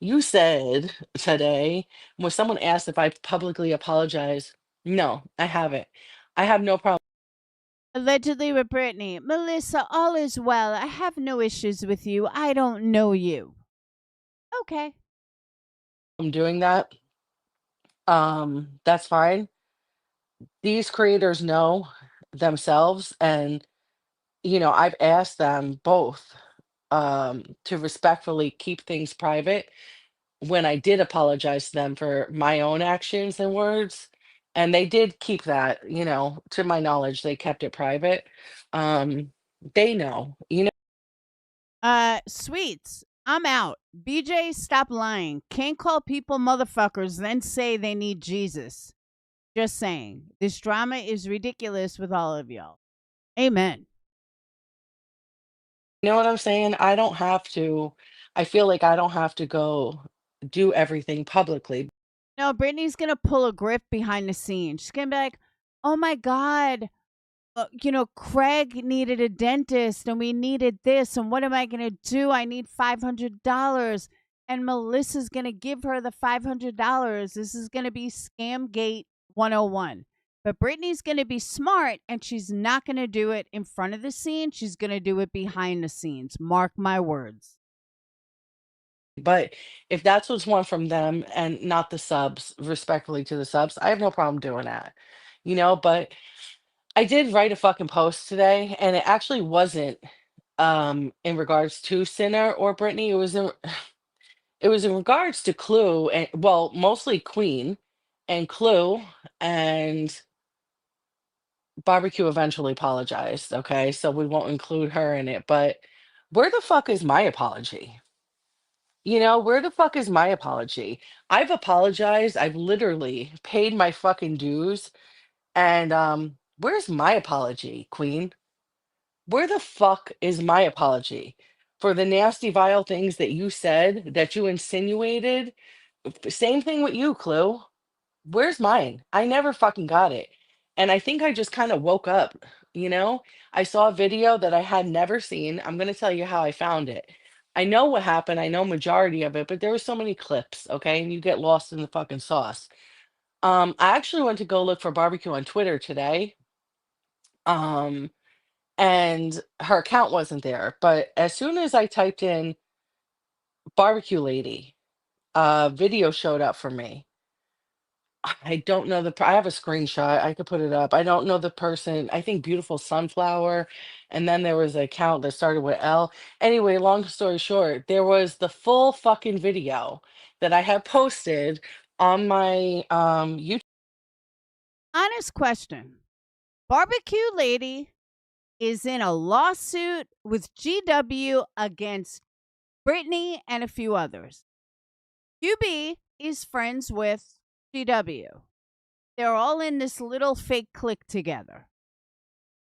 you said today when someone asked if I publicly apologize, no, I haven't. I have no problem Allegedly with Brittany. Melissa, all is well. I have no issues with you. I don't know you. Okay. doing that. That's fine. These creators know themselves, and I've asked them both to respectfully keep things private when I did apologize to them for my own actions and words. And they did keep that, to my knowledge, they kept it private. They know. Sweets. I'm out. BJ, stop lying. Can't call people motherfuckers, then say they need Jesus. Just saying. This drama is ridiculous with all of y'all. Amen. You know what I'm saying? I feel like I don't have to go do everything publicly. No, Brittany's gonna pull a grip behind the scenes. She's gonna be like, oh my God, Craig needed a dentist and we needed this. And what am I going to do? I need $500. And Melissa's going to give her the $500. This is going to be Scamgate 101. But Brittany's going to be smart and she's not going to do it in front of the scene. She's going to do it behind the scenes. Mark my words. But if that's what's one from them and not the subs, respectfully to the subs, I have no problem doing that. But I did write a fucking post today and it actually wasn't in regards to Sinner or Brittany. It was in regards to Clue and, well, mostly Queen and Clue, and Barbecue eventually apologized, okay? So we won't include her in it, but where the fuck is my apology? Where the fuck is my apology? I've apologized. I've literally paid my fucking dues. And where's my apology, Queen? Where the fuck is my apology for the nasty, vile things that you said, that you insinuated? Same thing with you, Clue. Where's mine? I never fucking got it. And I think I just kind of woke up, you know? I saw a video that I had never seen. I'm going to tell you how I found it. I know what happened. I know majority of it, but there were so many clips, okay? And you get lost in the fucking sauce. I actually went to go look for Barbecue on Twitter today. Um, and her account wasn't there. But as soon as I typed in Barbecue Lady, a video showed up for me. I don't know I have a screenshot. I could put it up. I don't know the person. I think Beautiful Sunflower. And then there was an account that started with L. Anyway, long story short, there was the full fucking video that I had posted on my YouTube. Honest question. Barbecue Lady is in a lawsuit with GW against Brittany and a few others. QB is friends with GW. They're all in this little fake clique together.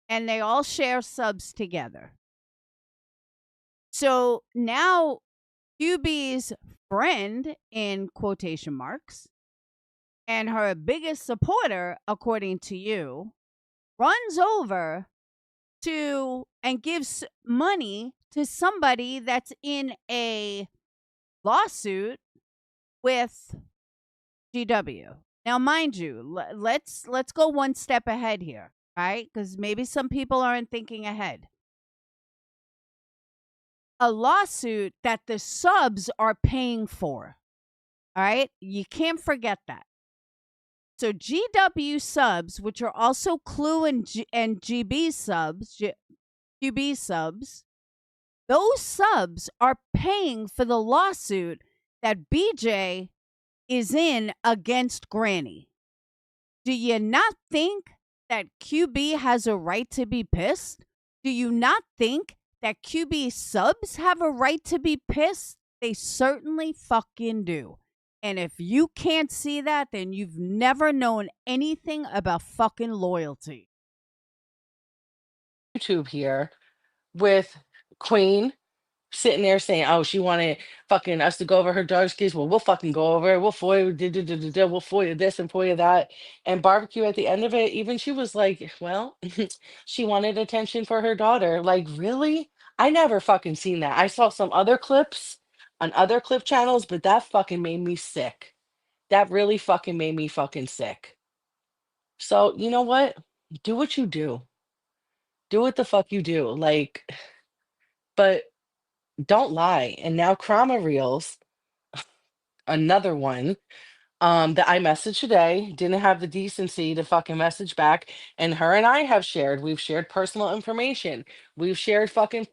And they all share subs together. So now QB's friend, in quotation marks, and her biggest supporter, according to you, runs over to and gives money to somebody that's in a lawsuit with GW. Now, mind you, let's go one step ahead here, right? Because maybe some people aren't thinking ahead. A lawsuit that the subs are paying for. All right, you can't forget that. So GW subs, which are also Clue and GB subs, QB subs, those subs are paying for the lawsuit that BJ is in against Granny. Do you not think that QB has a right to be pissed? Do you not think that QB subs have a right to be pissed? They certainly fucking do. And if you can't see that, then you've never known anything about fucking loyalty. YouTube here with Queen sitting there saying, "Oh, she wanted fucking us to go over her daughter's case. Well, we'll fucking go over it. We'll FOIA, we'll FOIA this and FOIA that." And barbecue at the end of it, even she was like, "Well, she wanted attention for her daughter." Like, really? I never fucking seen that. I saw some other clips on other clip channels, but that fucking made me sick. That really fucking made me fucking sick. So, you know what? Do what you do. Do what the fuck you do. Like, but don't lie. And now Krama Reels, another one, that I messaged today, didn't have the decency to fucking message back. And her and I have shared, we've shared personal information. We've shared fucking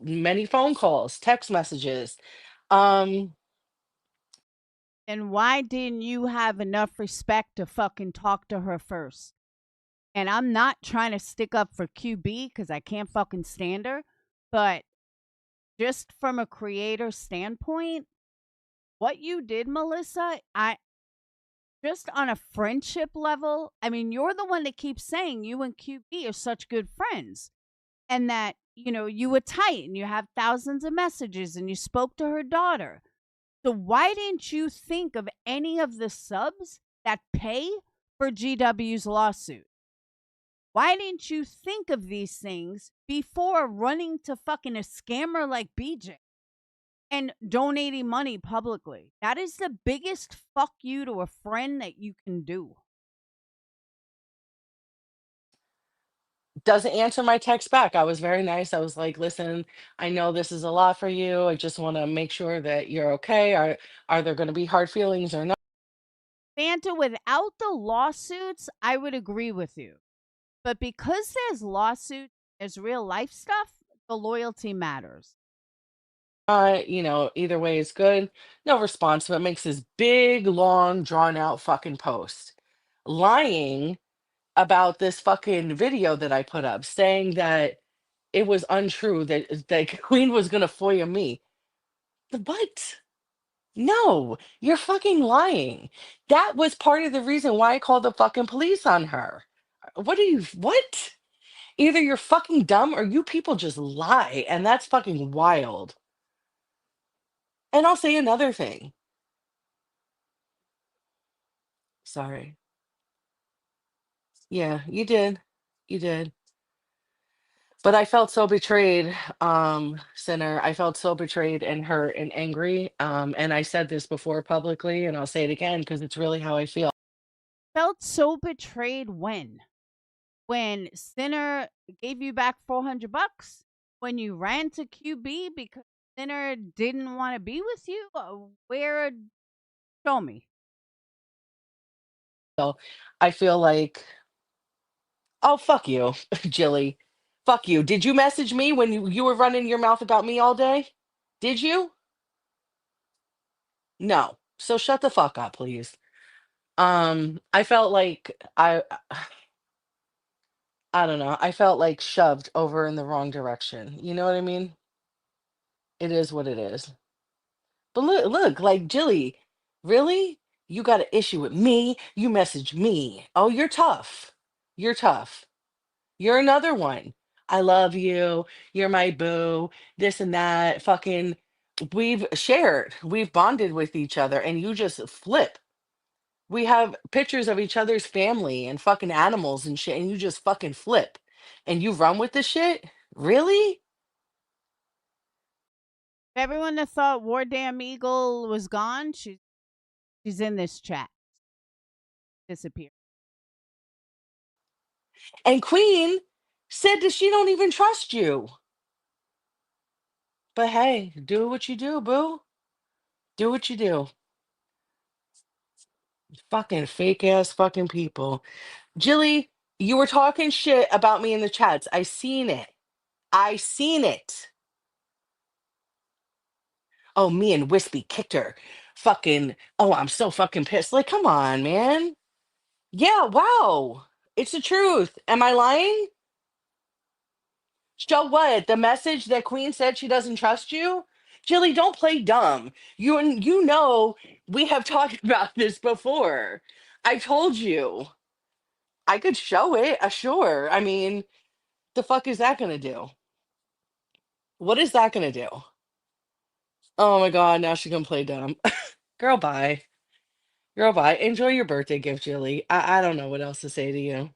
many phone calls, text messages. Um, And why didn't you have enough respect to fucking talk to her first? And I'm not trying to stick up for QB because I can't fucking stand her. But just from a creator standpoint, what you did, Melissa, I just on a friendship level, I mean, you're the one that keeps saying you and QB are such good friends and that, you know, you were tight and you have thousands of messages and you spoke to her daughter. So why didn't you think of any of the subs that pay for GW's lawsuit? Why didn't you think of these things before running to fucking a scammer like BJ and donating money publicly? That is the biggest fuck you to a friend that you can do. doesn't answer my text back. I was very nice. I was like, "Listen, I know this is a lot for you. I just want to make sure that you're okay. Are there going to be hard feelings or not?" Fanta, without the lawsuits, I would agree with you. But because there's lawsuits, there's real life stuff, the loyalty matters. Either way is good. No response, but makes this big, long, drawn out fucking post lying about this fucking video that I put up, saying that it was untrue that Queen was gonna FOIA me. What? No, you're fucking lying. That was part of the reason why I called the fucking police on her. What? Either you're fucking dumb or you people just lie, and that's fucking wild. And I'll say another thing. Sorry. Yeah, you did. You did. But I felt so betrayed, Sinner. I felt so betrayed and hurt and angry. And I said this before publicly, and I'll say it again because it's really how I feel. Felt so betrayed when Sinner gave you back $400, when you ran to QB because Sinner didn't want to be with you. Where? Show me. I feel like, oh, fuck you, Jilly. Fuck you. Did you message me when you were running your mouth about me all day? Did you? No. So shut the fuck up, please. I felt like I don't know. I felt like shoved over in the wrong direction. You know what I mean? It is what it is. But look, like Jilly, really? You got an issue with me? You message me. Oh, you're tough. You're tough. You're another one. I love you. You're my boo. This and that. Fucking, we've shared, we've bonded with each other, and you just flip. We have pictures of each other's family and fucking animals and shit, and you just fucking flip. And you run with this shit? Really? Everyone that thought War Damn Eagle was gone, she's She's in this chat. Disappear. And Queen said that she don't even trust you. But hey, do what you do, boo. Do what you do. Fucking fake ass fucking people. Jilly, you were talking shit about me in the chats. I seen it. I seen it. Oh, me and Wispy kicked her. Fucking, oh, I'm so fucking pissed. Like, come on, man. Yeah, wow. It's the truth. Am I lying? So what? The message that Queen said she doesn't trust you? Jilly, don't play dumb. You know we have talked about this before. I told you. I could show it, sure. I mean, the fuck is that gonna do? What is that gonna do? Oh my god, now she can play dumb. Girl, bye. Girl, bye. Enjoy your birthday gift, Jilly. I don't know what else to say to you.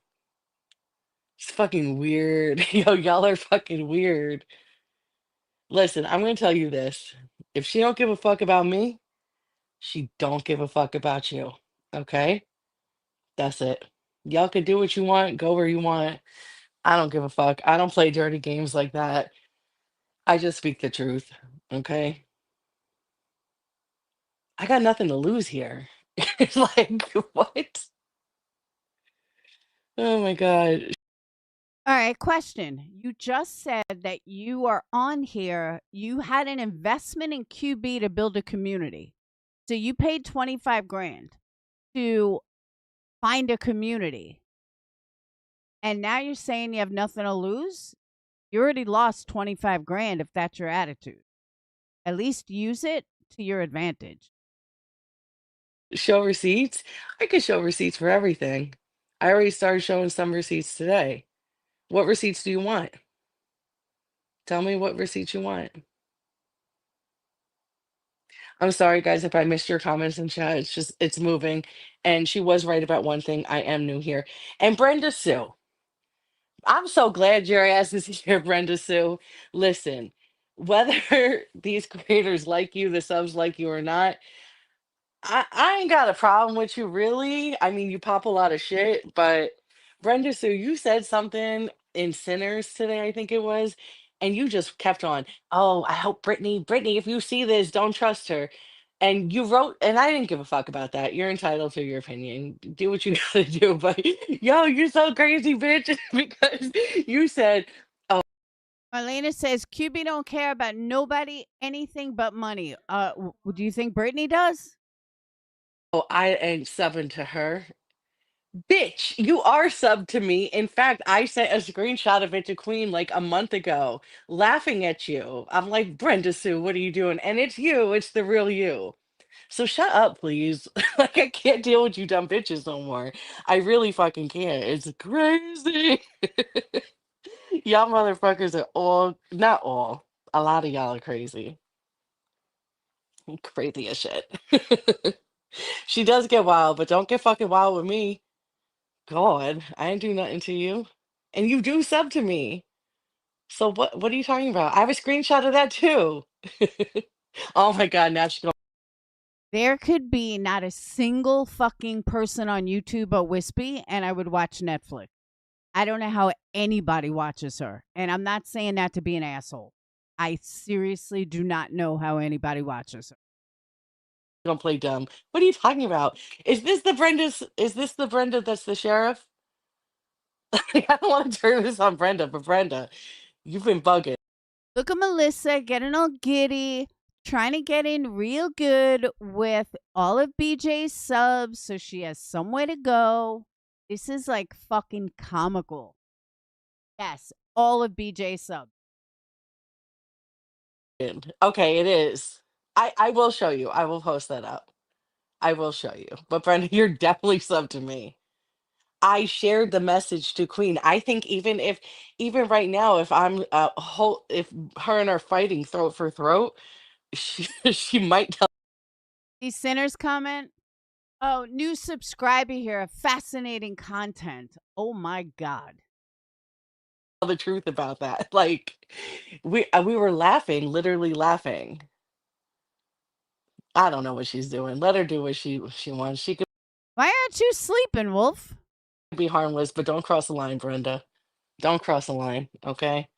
It's fucking weird. Yo, y'all are fucking weird. Listen, I'm gonna tell you this. If she don't give a fuck about me, she don't give a fuck about you. Okay? That's it. Y'all can do what you want, go where you want. I don't give a fuck. I don't play dirty games like that. I just speak the truth. Okay? I got nothing to lose here. It's like, what? Oh my god. All right, question. You just said that you are on here. You had an investment in QB to build a community. So you paid 25 grand to find a community. And now you're saying you have nothing to lose? You already lost 25 grand if that's your attitude. At least use it to your advantage. Show receipts? I could show receipts for everything. I already started showing some receipts today. What receipts do you want? Tell me what receipts you want. I'm sorry, guys, if I missed your comments in chat. It's just, it's moving. And she was right about one thing. I am new here. And Brenda Sue, I'm so glad your ass is here, Brenda Sue. Listen, whether these creators like you, the subs like you or not, I ain't got a problem with you, really. I mean, you pop a lot of shit, but Brenda Sue, you said something in Sinners today, I think it was, and you just kept on. Oh, I hope Brittany, if you see this, don't trust her. And you wrote, and I didn't give a fuck about that. You're entitled to your opinion. Do what you gotta do. But yo, you're so crazy, bitch, because you said, Marlena says QB don't care about nobody, anything but money. Do you think Brittany does? oh, I ain't subbing to her. Bitch, you are sub to me. In fact, I sent a screenshot of it to Queen like a month ago, laughing at you. I'm like, Brenda Sue, what are you doing? And it's you, it's the real you. So shut up, please. Like, I can't deal with you dumb bitches no more. I really fucking can't. It's crazy. Y'all motherfuckers are all, not all, a lot of y'all are crazy. Crazy as shit. She does get wild, but don't get fucking wild with me. God, I ain't do nothing to you. And you do sub to me. So what are you talking about? I have a screenshot of that too. Oh my god, now she's going There could be not a single fucking person on YouTube but Wispy, and I would watch Netflix. I don't know how anybody watches her. And I'm not saying that to be an asshole. I seriously do not know how anybody watches her. to play dumb. What are you talking about? Is this the Brenda that's the sheriff? I don't want to turn this on Brenda, but Brenda, you've been bugging. Look at Melissa getting all giddy, trying to get in real good with all of BJ's subs so she has somewhere to go. This is like fucking comical. Yes, all of BJ's subs. Okay, it is. I will show you. I will post that up. I will show you. But Brenda, you're definitely sub to me. I shared the message to Queen. I think even right now, if I'm whole if her and her fighting throat for throat, she might tell These sinners comment. Oh, new subscriber here. Fascinating content. Oh my God. the truth about that. Like we were laughing, literally laughing. I don't know what she's doing. Let her do what she wants. She could Why aren't you sleeping, Wolf? be harmless, but don't cross the line, Brenda. Don't cross the line, okay?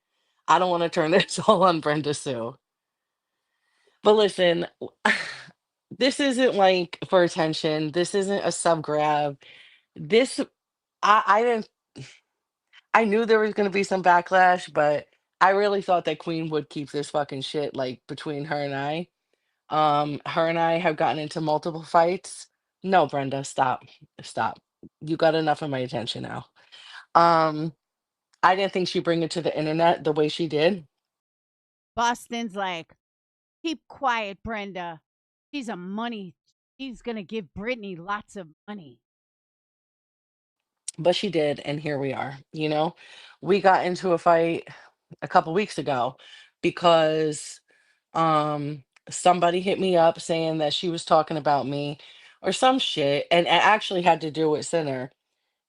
I don't want to turn this all on Brenda Sue. But listen, this isn't like for attention. This isn't a sub grab. This I didn't I knew there was gonna be some backlash, but I really thought that Queen would keep this fucking shit like between her and I. Her and I have gotten into multiple fights. No, Brenda, stop. Stop. You got enough of my attention now. Um, I didn't think she'd bring it to the internet the way she did, Boston's like, keep quiet, Brenda. She's a money. She's gonna give Brittany lots of money. but she did, and here we are, you know? We got into a fight a couple weeks ago because somebody hit me up saying that she was talking about me or some shit, and it actually had to do with Sinner.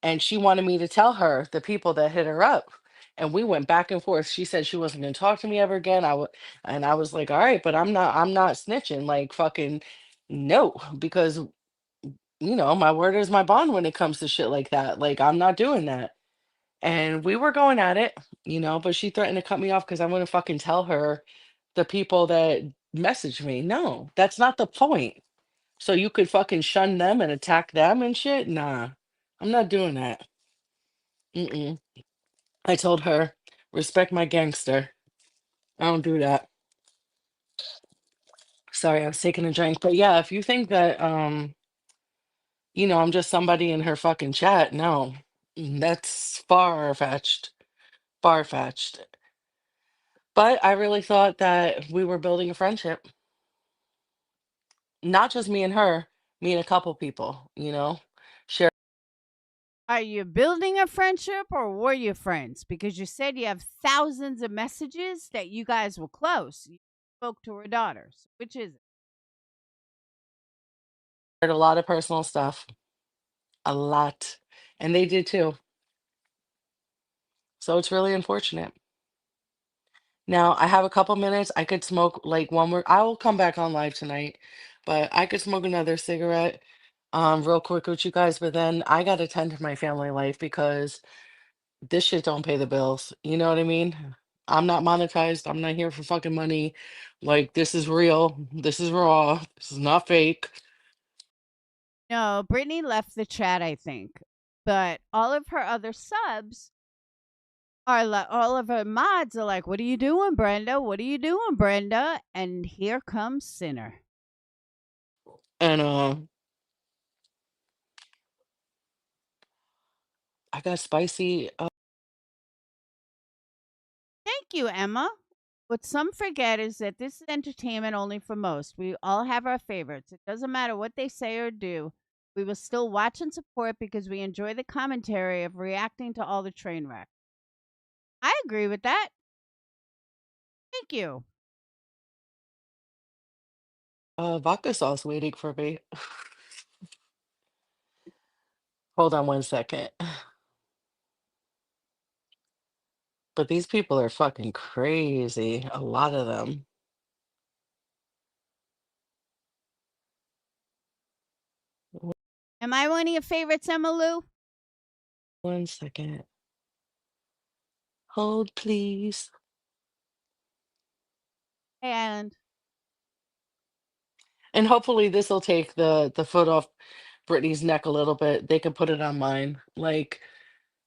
And she wanted me to tell her the people that hit her up. And we went back and forth. She said she wasn't going to talk to me ever again. And I was like, all right, but I'm not snitching. Like fucking no, because my word is my bond when it comes to shit like that. Like I'm not doing that. And we were going at it, but she threatened to cut me off because I wouldn't fucking tell her the people that messaged me. No, that's not the point. So you could fucking shun them and attack them and shit? Nah, I'm not doing that. Mm-mm. I told her, respect my gangster. I don't do that. Sorry, I was taking a drink. But yeah, if you think that I'm just somebody in her fucking chat, no. That's far-fetched. Far-fetched. But I really thought that we were building a friendship. Not just me and her, me and a couple people, share Are you building a friendship or were you friends? Because you said you have thousands of messages that you guys were close. You spoke to her daughters. Which is it? a lot of personal stuff. A lot. And they did too. So it's really unfortunate. Now, I have a couple minutes. I could smoke like one more. I will come back on live tonight, but I could smoke another cigarette real quick with you guys, but then I got to tend to my family life because this shit don't pay the bills. You know what I mean? I'm not monetized. I'm not here for fucking money. Like this is real. This is raw. This is not fake. No, Brittany left the chat, I think. But all of her other subs are like, all of her mods are like, what are you doing, Brenda? What are you doing, Brenda? And here comes Sinner. And I got spicy Thank you, Emma. What some forget is that this is entertainment only for most. We all have our favorites. It doesn't matter what they say or do. We will still watch and support because we enjoy the commentary of reacting to all the train wreck. I agree with that. Thank you. vodka sauce waiting for me. Hold on one second. But these people are fucking crazy. A lot of them. Am I one of your favorites, Emma Lou? One second. Hold, please. And And hopefully this will take the foot off Brittany's neck a little bit. They can put it on mine. Like,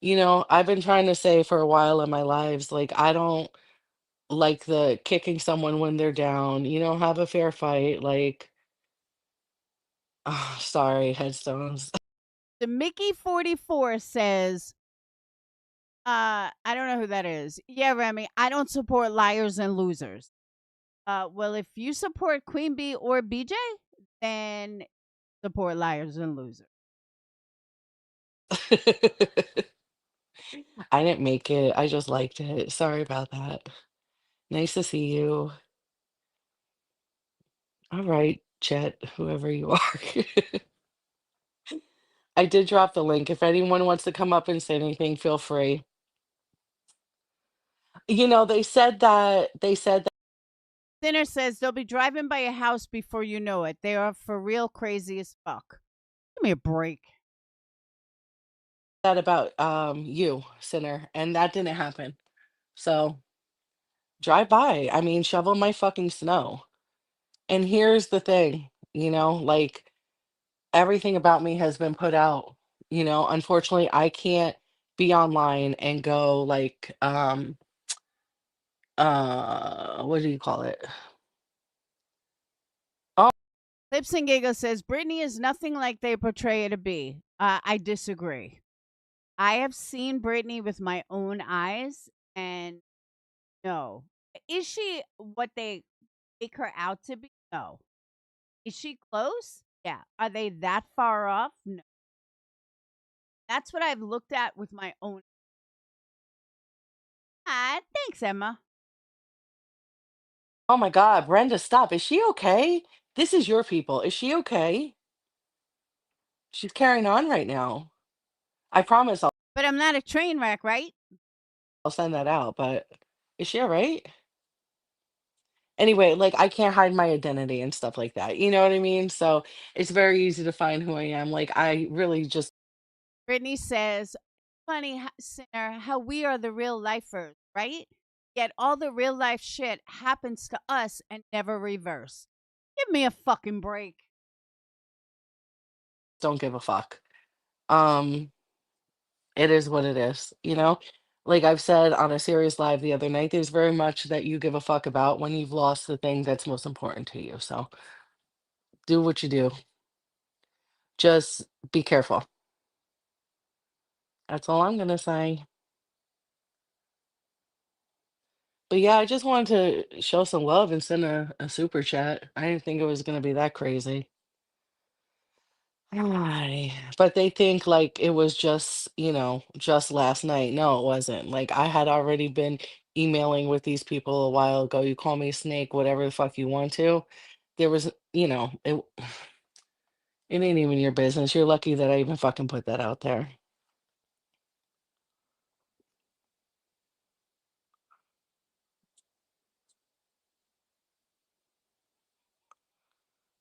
I've been trying to say for a while in my lives, like, I don't like the kicking someone when they're down, have a fair fight. Like, sorry, headstones. the Mickey 44 says, I don't know who that is. Yeah, Remy, I don't support liars and losers. Well, if you support Queenbee or BJ, then support liars and losers. I didn't make it. I just liked it. Sorry about that. Nice to see you. All right, Chet, whoever you are. I did drop the link. If anyone wants to come up and say anything, feel free. They said that Sinner says they'll be driving by your house before you know it. They are for real crazy as fuck. Give me a break. That about you, sinner, and that didn't happen. So drive by. I mean, shovel my fucking snow. And here's the thing, like everything about me has been put out. Unfortunately, I can't be online and go like what do you call it? Oh, Lips and Giggle says Britney is nothing like they portray her to be. I disagree. I have seen Britney with my own eyes, and no. Is she what they make her out to be? No. Is she close? Yeah. Are they that far off? No. That's what I've looked at with my own. Thanks, Emma. oh my God, Brenda, stop. Is she okay? This is your people. Is she okay? She's carrying on right now. I promise But I'm not a train wreck, right? I'll send that out, but is she all right? Anyway, like I can't hide my identity and stuff like that. You know what I mean? So it's very easy to find who I am. Like I really just Brittany says, funny, Sinner, how we are the real lifers, right? Yet all the real life shit happens to us and never reverse. Give me a fucking break. don't give a fuck. Um, it is what it is. Like I've said on a serious live the other night, there's very much that you give a fuck about when you've lost the thing that's most important to you. So do what you do. Just be careful. That's all I'm gonna say. But yeah, I just wanted to show some love and send a super chat. I didn't think it was gonna be that crazy. Ay, but they think like it was just last night. No, it wasn't. Like I had already been emailing with these people a while ago. You call me a snake, whatever the fuck you want to. There was, it ain't even your business. You're lucky that I even fucking put that out there.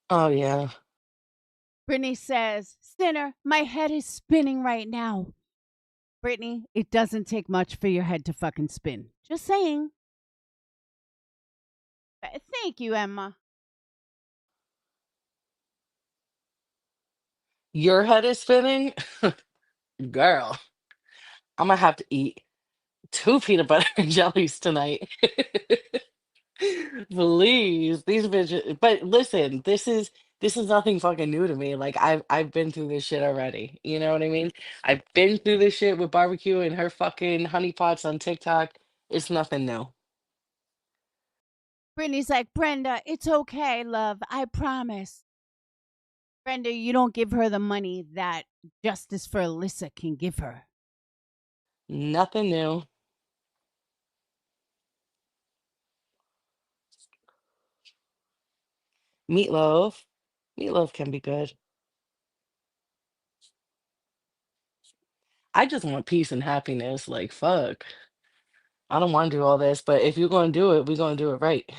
Oh yeah. Brittany says, Sinner, my head is spinning right now. Brittany, it doesn't take much for your head to fucking spin. Just saying. Thank you, Emma. Your head is spinning? Girl, I'm gonna have to eat two peanut butter and jellies tonight. Please, these bitches. But listen, this is nothing fucking new to me. Like I've been through this shit already. You know what I mean? I've been through this shit with barbecue and her fucking honeypots on TikTok. It's nothing new. Brittany's like, Brenda, it's okay, love. I promise. Brenda, you don't give her the money that Justice for Alyssa can give her. Nothing new. Meatloaf. Meatloaf can be good. I just want peace and happiness. Like fuck. I don't want to do all this, but if you're gonna do it, we're gonna do it right.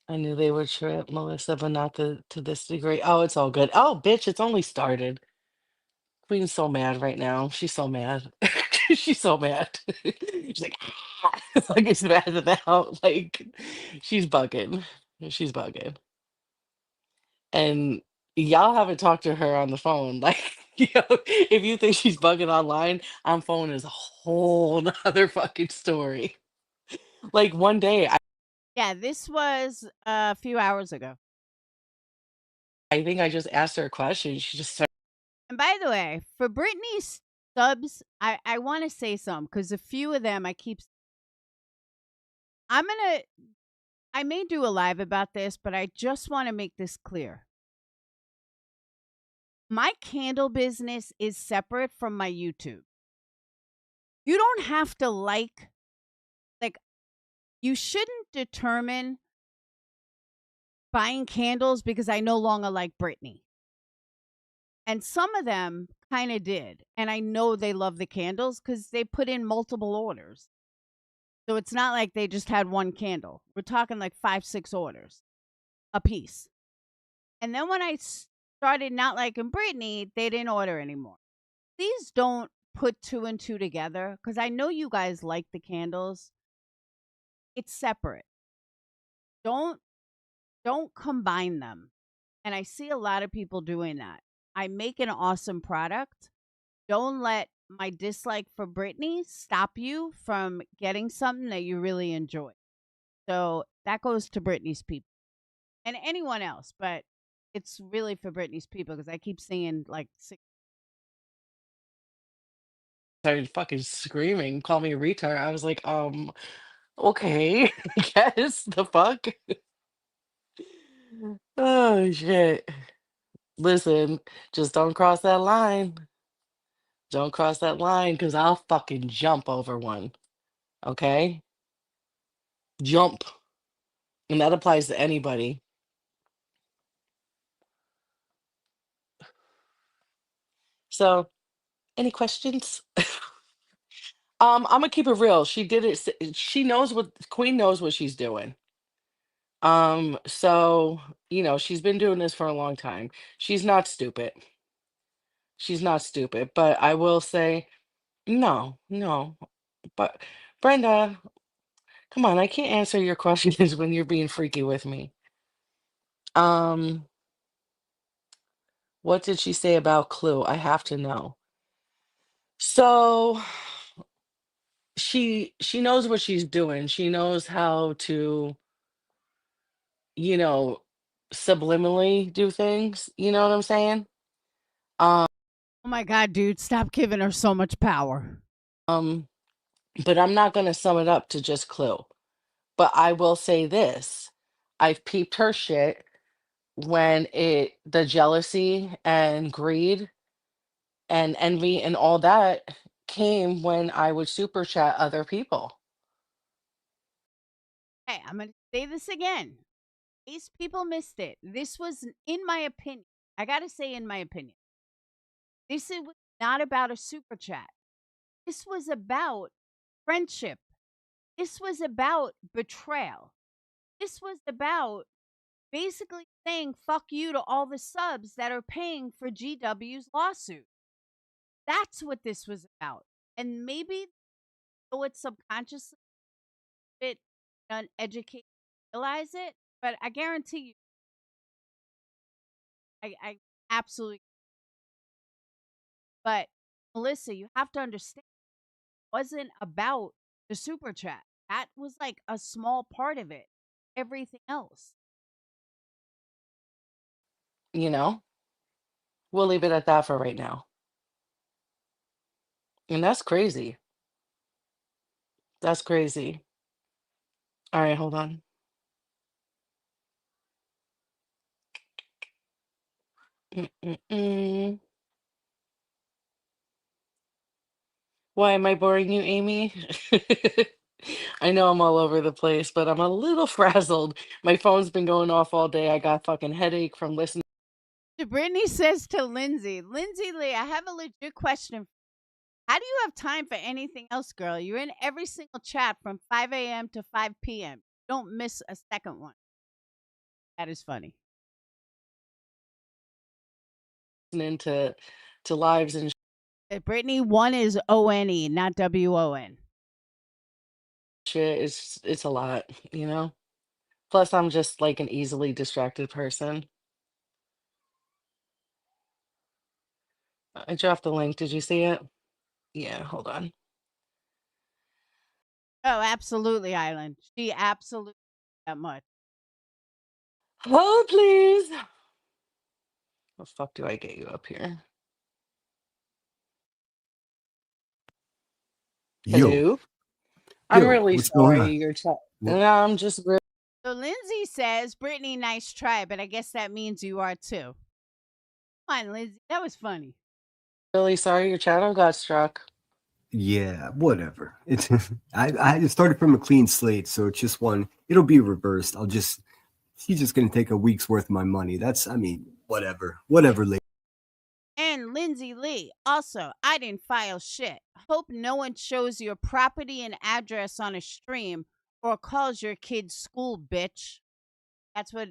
I knew they would trip, Melissa, but not to this degree. Oh, it's all good. Oh, bitch, it's only started. Queen's so mad right now. She's so mad. She's so mad. She's like, "Ah." Like it's mad now. Like she's bugging. She's bugging. And y'all haven't talked to her on the phone. Like, if you think she's bugging online, on phone is a whole nother fucking story. Like one day, Yeah, this was a few hours ago. I think I just asked her a question. She just started. And by the way, for Britney's subs, I want to say some because a few of them I keep. I may do a live about this, but I just want to make this clear. My candle business is separate from my YouTube. You don't have to like, you shouldn't determine buying candles because I no longer like Britney. And some of them kind of did. And I know they love the candles because they put in multiple orders. So it's not like they just had one candle. We're talking like 5, 6 orders a piece. And then when I started not liking Britney, they didn't order anymore. Please don't put 2 and 2 together because I know you guys like the candles. It's separate. Don't combine them. And I see a lot of people doing that. I make an awesome product. Don't let my dislike for Britney stop you from getting something that you really enjoy. So that goes to Britney's people and anyone else, but it's really for Britney's people because I keep seeing like 6. Started fucking screaming, call me a retard. I was like, okay, I guess the fuck. Oh shit. Listen, just don't cross that line. Don't cross that line because I'll fucking jump over one. Okay? Jump. And that applies to anybody. So, any questions? I'm gonna keep it real. She did it. She knows what Queen knows what she's doing. So she's been doing this for a long time. She's not stupid. She's not stupid. But I will say, no, no. But Brenda, come on, I can't answer your questions when you're being freaky with me. Um, what did she say about Clue? I have to know. So she knows what she's doing. She knows how to, you know, subliminally do things. You know what I'm saying? Um, Oh my God, dude, stop giving her so much power. but I'm not gonna sum it up to just Clue. But I will say this. I've peeped her shit when the jealousy and greed and envy and all that came when I would super chat other people. Hey, I'm going to say this again. These people missed it. This was, in my opinion, I got to say, in my opinion, this was not about a super chat. This was about friendship. This was about betrayal. This was about basically saying fuck you to all the subs that are paying for GW's lawsuit. That's what this was about. And maybe though it's subconsciously a bit uneducated realize it, but I guarantee you I absolutely, but Melissa, you have to understand it wasn't about the super chat. That was like a small part of it. Everything else. You know, we'll leave it at that for right now. And that's crazy. That's crazy. All right, hold on. Mm-mm-mm. Why am I boring you, Amy? I know I'm all over the place, but I'm a little frazzled. My phone's been going off all day. I got fucking headache from listening. Brittany says to Lindsay, Lindsay Lee, I have a legit question. How do you have time for anything else, girl? You're in every single chat from 5 a.m. to 5 p.m. Don't miss a second one. That is funny. To lives and Brittany, one is O-N-E, not W-O-N. shit. It's a lot, you know? Plus, I'm just like an easily distracted person. I dropped the link. Did you see it? Yeah, hold on. Oh, absolutely, Island. She absolutely that much. Hold, please. The fuck do I get you up here? Yo, Hello? I'm yo, really what's going sorry. on? You're What? no, I'm just really So Lindsay says, Brittany, nice try, but I guess that means you are too. Come on, Lindsay. That was funny. really sorry your channel got struck. Yeah, whatever. It's I started from a clean slate, so it's just one. It'll be reversed. She's just gonna take a week's worth of my money. I mean, whatever, lady. And Lindsay Lee, also, I didn't file shit. Hope no one shows your property and address on a stream or calls your kid school, bitch. That's what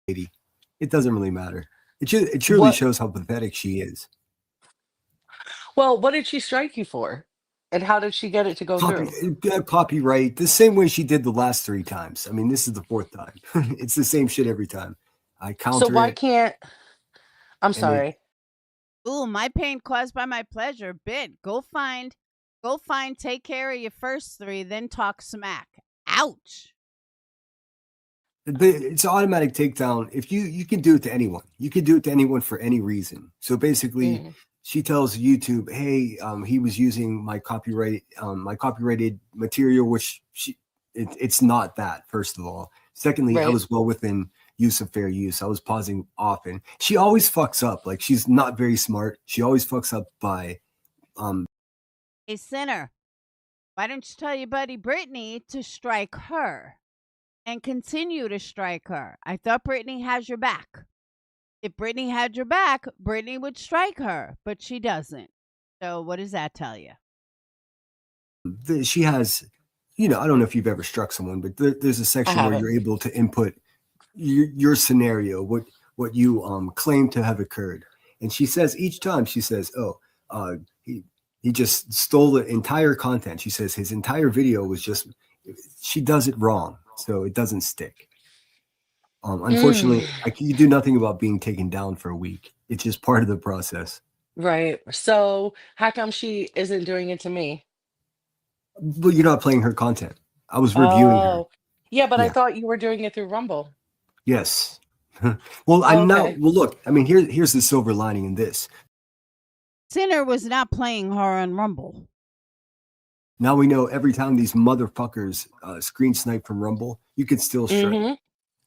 lady. It doesn't really matter. It truly What? shows how pathetic she is. Well, what did she strike you for? And how did she get it to go through? Copyright the same way she did the last 3 times. I mean, this is the 4th time. It's the same shit every time. I So counter why it, can't I'm and it sorry. Ooh, my pain caused by my pleasure. Bit. Go find, take care of your first 3, then talk smack. Ouch. it's automatic takedown. If you can do it to anyone, you can do it to anyone for any reason. So basically, Mm, she tells YouTube, "Hey, he was using my copyrighted material," which it's not that. First of all, secondly, I right. was well within use of fair use. I was pausing often. She always fucks up. Like she's not very smart. She always fucks up by Hey, sinner, why don't you tell your buddy Brittany to strike her and continue to strike her? I thought Brittany has your back. If Brittany had your back, Brittany would strike her, but she doesn't. So what does that tell you? she has. I don't know if you've ever struck someone, but there's a I section where haven't. you're able to input your scenario, what you claim to have occurred. And she says each time, she says, "Oh, he just stole the entire content." She says his entire video was just. She does it wrong, so it doesn't stick. Mm, Unfortunately, you do nothing about being taken down for a week. It's just part of the process. right. So how come she isn't doing it to me? But you're not playing her content. I was reviewing her. Oh, yeah, but I Yeah. thought you were doing it through Rumble. Yes. Well, Oh, I'm now. okay. Well, look. I mean, here's the silver lining in this. Sinner was not playing her on Rumble. Now we know every time these motherfuckers screen snipe from Rumble, you could still strike. Mm-hmm. You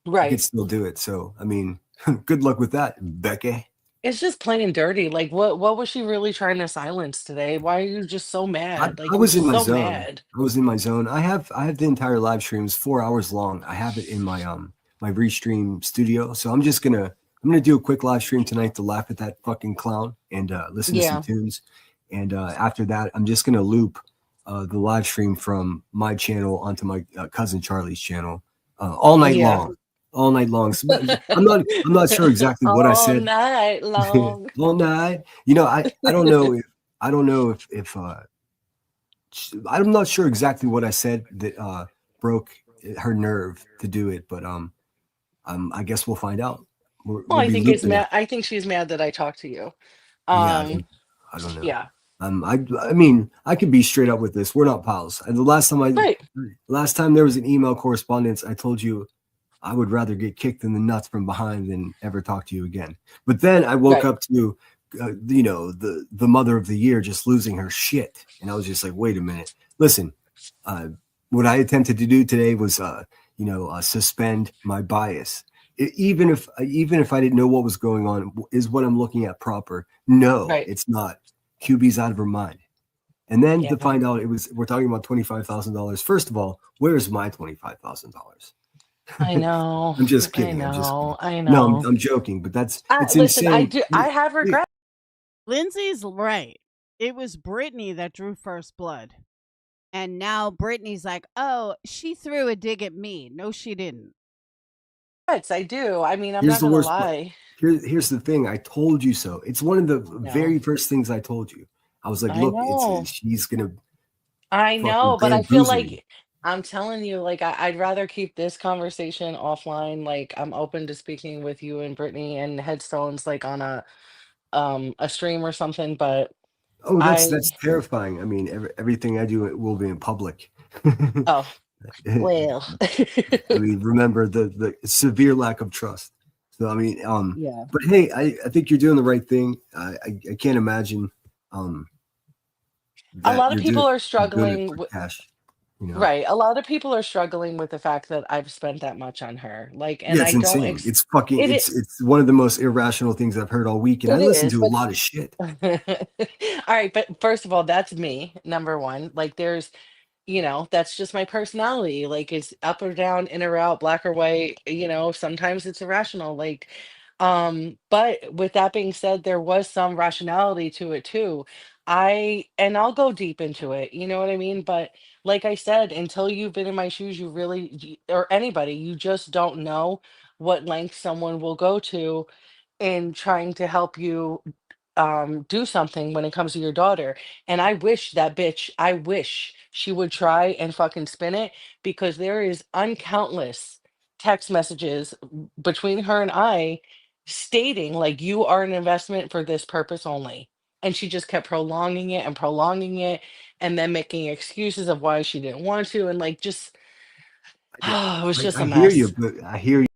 could Right. still do it. So, I mean, good luck with that, Becky. It's just plain and dirty. Like what was she really trying to silence today? Why are you just so I, mad? Like I you're was in just my so zone. mad. I was in my zone. I have the entire live streams 4 hours long. I have it in my restream studio. So I'm gonna do a quick live stream tonight to laugh at that fucking clown and listen to some Yeah. tunes. And after that, I'm just gonna loop the live stream from my channel onto my cousin Charlie's channel all night Yeah. long. All night long. So, I'm not sure exactly what I All said night long. all night. I don't know if I'm not sure exactly what I said that broke her nerve to do it, but I guess we'll find out. Well, We'll be looping it. I think she's mad that I talked to you. Yeah, Um, I don't know. yeah. I mean, I could be straight up with this. We're not pals. And Right. last time there was an email correspondence, I told you I would rather get kicked in the nuts from behind than ever talk to you again. But then I woke Right. up to, the mother of the year just losing her shit, and I was just like, wait a minute, listen. Uh, what I attempted to do today was, suspend my bias. Even if I didn't know what was going on, is what I'm looking at proper? No, Right. it's not. QB's out of her mind. And then Yeah. to find out we're talking about $25,000. First of all, where's my $25,000? I know. I'm just I kidding. I'm just know. kidding. I No, know. I'm joking, but it's Listen, insane. I have Wait, regret. Lindsay's right. It was Brittany that drew first blood. And now Brittany's like, oh, she threw a dig at me. No, she didn't. I do. I mean, I'm here's not the gonna worst part. lie. Here's the thing. I told you so. It's one of the No. very first things I told you. I was like, I look, know. she's gonna I fucking know, but I feel bamboozle me. like I'm telling you, like I'd rather keep this conversation offline. Like I'm open to speaking with you and Brittany and Headstones like on a stream or something, but Oh, I that's terrifying. I mean, everything I do will be in public. oh well. I mean, remember the severe lack of trust. So I mean, Yeah. but hey, I think you're doing the right thing. I can't imagine um A that lot of people are you're doing it struggling for cash. right. A lot of people are struggling with the fact that I've spent that much on her. Like, and Yeah, I it's don't insane. ex It's fucking. it It's it, it's one of the most irrational things I've heard all week, and I it listen is, to a but lot of shit. all right, but first of all, that's me, number one. Like there's that's just my personality. Like it's up or down, in or out, black or white, sometimes it's irrational. Like But with that being said, there was some rationality to it too. And I'll go deep into it, you know what I mean? But like I said, until you've been in my shoes, or anybody, you just don't know what length someone will go to in trying to help you do something when it comes to your daughter. And I wish she would try and fucking spin it, because there is uncountless text messages between her and I stating like, you are an investment for this purpose only. And she just kept prolonging it and then making excuses of why she didn't want to, and like just it was just I a hear you, mess. but I hear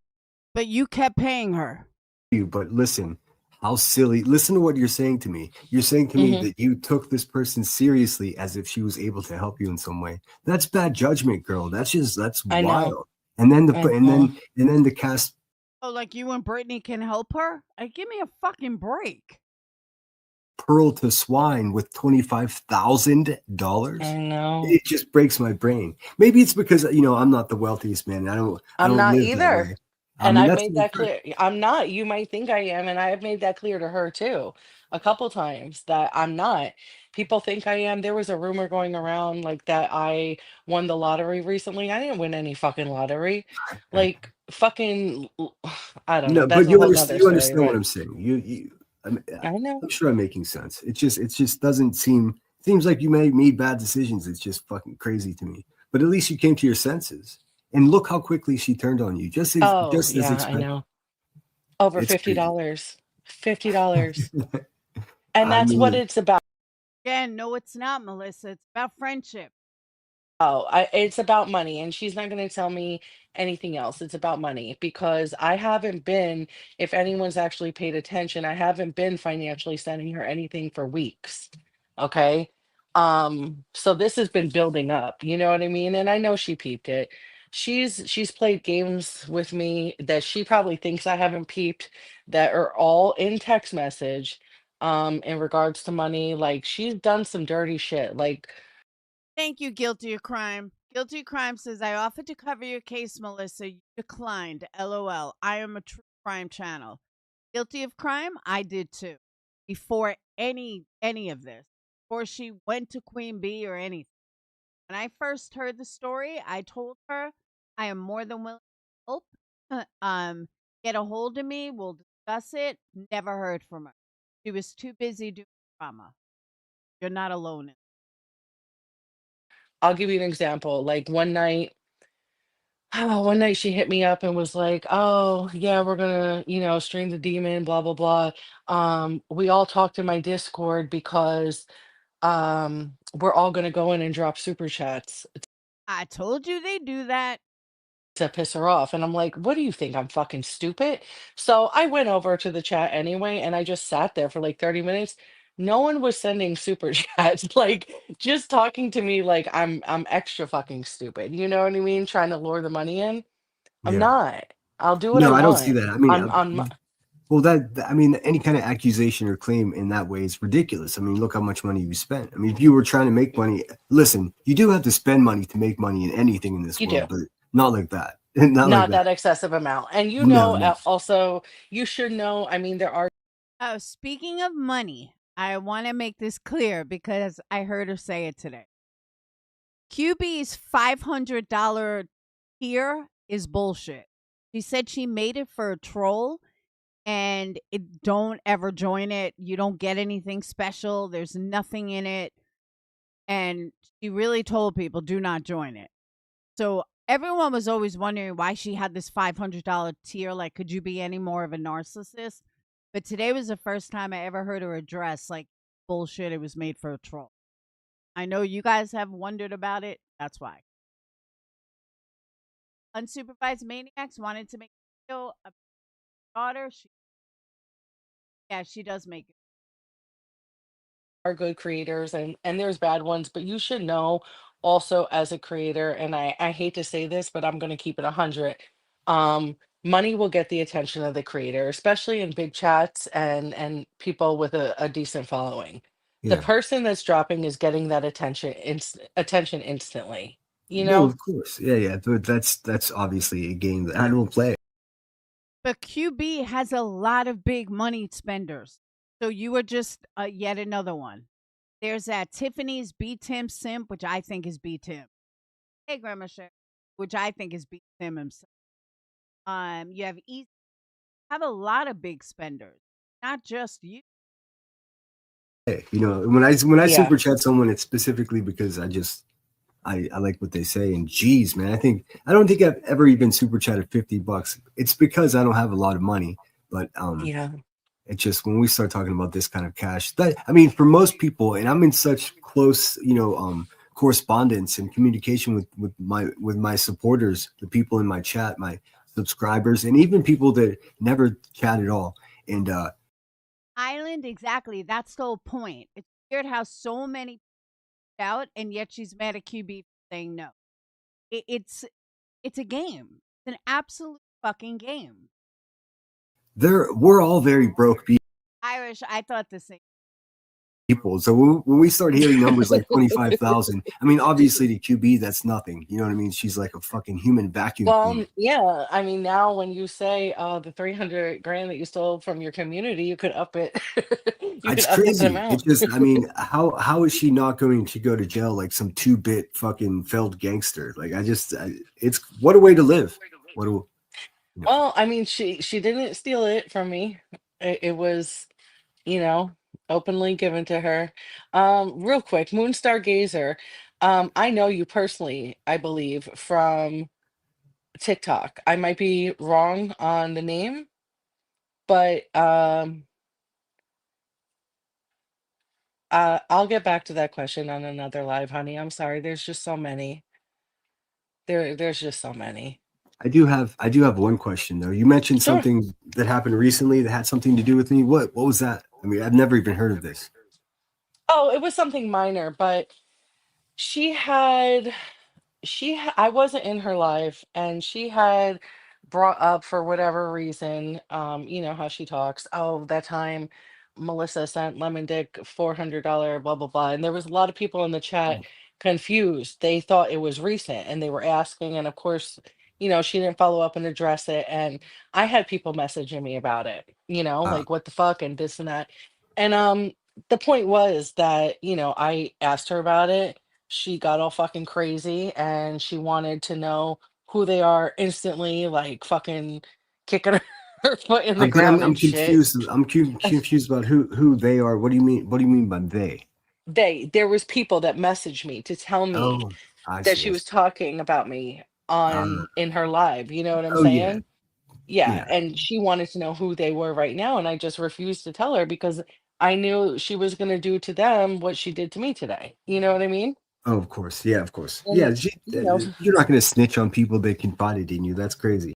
But you kept paying her. you, but listen, how silly. Listen to what you're saying to me. You're saying to me Hmm. that you took this person seriously as if she was able to help you in some way. That's bad judgment, girl. That's I know. wild. And then I know. the cast Oh, like you and Brittany can help her? Give me a fucking break. pearl to swine with I $25,000. know. It just breaks my brain. Maybe it's because I'm not the wealthiest man. I I'm don't not live that either. way. I And mean, I've that's made that clear. I'm not. You might think I am, and I have made that clear to her too, a couple times, that I'm not. People think I am. There was a rumor going around like that I won the lottery recently. I didn't win any fucking lottery. Like fucking, I don't know. no, That's but a whole nother you story, understand what but I'm saying. I know. I'm sure I'm making sense. It just doesn't seems like you made bad decisions. It's just fucking crazy to me. But at least you came to your senses. And look how quickly she turned on you. Oh, Just as yeah, I expected. know. Over It's crazy. $50. $50. And I that's what mean, it's about. Again, no, it's not, Melissa. It's about friendship. Oh, it's about money, and she's not going to tell me anything else. It's about money, because I haven't been, if anyone's actually paid attention, I haven't been financially sending her anything for weeks. Okay. So this has been building up, you know what I mean? And I know she peeped it. She's played games with me that she probably thinks I haven't peeped, that are all in text message, in regards to money. Like, she's done some dirty shit. Like, Thank you, Guilty of Crime. Guilty of Crime says, I offered to cover your case, Melissa. You declined. LOL. I am a true crime channel. Guilty of Crime? I did too. Before any of this. Before she went to Queen Bee or anything. When I first heard the story, I told her I am more than willing to help. Get a hold of me. We'll discuss it. Never heard from her. She was too busy doing drama. You're not alone. I'll give you an example. Like one night, one night she hit me up and was like, "Oh, yeah, we're gonna, stream the demon, blah blah blah. We all talked in my Discord because we're all gonna go in and drop super chats I told you they do that. to piss her off." And I'm like, "What do you think? I'm fucking stupid?" So I went over to the chat anyway, and I just sat there for like 30 minutes. No one was sending super chats, like just talking to me like I'm extra fucking stupid. You know what I mean? Trying to lure the money in. I'm yeah. not. I'll do what I No, I don't see want. that. I mean, On my, well, I mean, any kind of accusation or claim in that way is ridiculous. I mean, look how much money you spent. I mean, if you were trying to make money, listen, you do have to spend money to make money in anything in this you do. world, but not like that. Not like Not that. that excessive amount. And No, no. also, you should know, I mean, there are Oh, speaking of money, I want to make this clear because I heard her say it today. QB's $500 tier is bullshit. She said she made it for a troll and don't ever join it. You don't get anything special. There's nothing in it. And she really told people, do not join it. So everyone was always wondering why she had this $500 tier. Like, could you be any more of a narcissist? But today was the first time I ever heard her address like bullshit. It was made for a troll. I know you guys have wondered about it. That's why. Unsupervised maniacs wanted to make a video about her daughter. Yeah, she does make it. good creators, and there's bad ones, but you should know also as a creator, and I hate to say this, but I'm going to keep it 100. Money will get the attention of the creator, especially in big chats and people with a decent following. The Yeah. person that's dropping is getting that attention instantly, you No, know? of course. Yeah, yeah. But that's obviously a game that I don't play. But QB has a lot of big money spenders. So you were just yet another one. There's that Tiffany's B Tim Simp, which I think is B Tim. Hey, Grandma Sher, which I think is B Tim himself. You have have a lot of big spenders, not just you. Hey, you know, when I Yeah. super chat someone, it's specifically because I like what they say. And geez, man, I don't think I've ever even super chatted $50. It's because I don't have a lot of money. But Yeah. it's just when we start talking about this kind of cash, that I mean, for most people, and I'm in such close, correspondence and communication with my supporters, the people in my chat, my subscribers, and even people that never chat at all. And Island, exactly. That's the whole point. It's weird how so many out, and yet she's mad at QB for saying no. It's a game. It's an absolute fucking game. we're all very broke Irish, I thought the same. people. So when we start hearing numbers like 25,000, I mean, obviously to QB, that's nothing. You know what I mean? She's like a fucking human vacuum cleaner. Well, yeah. I mean, now when you say the 300 grand that you stole from your community, you could up it. You could It's up it the crazy. It's amount. just, I mean, how is she not going to go to jail like some 2-bit fucking failed gangster? Like, it's what a way to live. What a, you know. Well, I mean, she didn't steal it from me. It was, you know, openly given to her. Real quick, Moonstar Gazer. I know you personally, I believe, from TikTok. I might be wrong on the name, but I'll get back to that question on another live, honey. I'm sorry. There's just so many. There's just so many. I do have one question though. You mentioned Sure. something that happened recently that had something to do with me. What was that? I mean, I've never even heard of this. Oh, it was something minor, but she had I wasn't in her life, and she had brought up, for whatever reason, you know how she talks, oh, that time Melissa sent Lemon Dick $400 blah blah blah, and there was a lot of people in the chat confused. They thought it was recent, and they were asking, and of course, she didn't follow up and address it, and I had people messaging me about it, Uh, like what the fuck and this and that. And the point was that, I asked her about it. She got all fucking crazy, and she wanted to know who they are instantly, like fucking kicking her foot in the but ground I'm and shit. confused. Confused about who they are. What do you mean? What do you mean by they? There was people that messaged me to tell me Oh, I that see. she I was see. talking about me on in her live, you know what I'm Oh yeah, saying? Yeah, yeah. and she wanted to know who they were right now, and I just refused to tell her because I knew she was going to do to them what she did to me today. You know what I mean? Oh, of course. Yeah, of course. And Yeah, you know, you're not going to snitch on people that confided in you. That's crazy.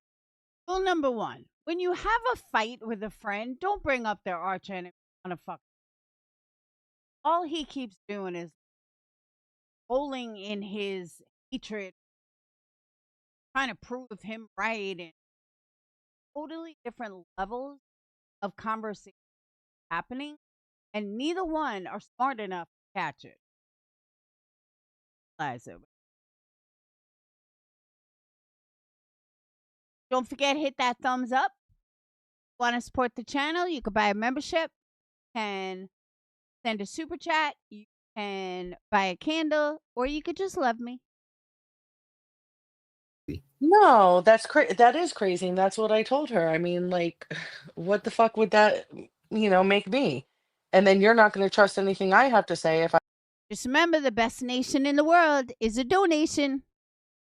Rule number one: when you have a fight with a friend, don't bring up their arch enemy on a fuck. All he keeps doing is rolling in his hatred, trying to prove him right, and totally different levels of conversation happening, and neither one are smart enough to catch it. Realize it. Don't forget, hit that thumbs up. Want to support the channel? You could buy a membership, can send a super chat, you can buy a candle, or you could just love me. no, that is crazy, and that's what I told her. I mean, like, what the fuck would that, make me? And then you're not going to trust anything I have to say if Just remember, the best nation in the world is a donation.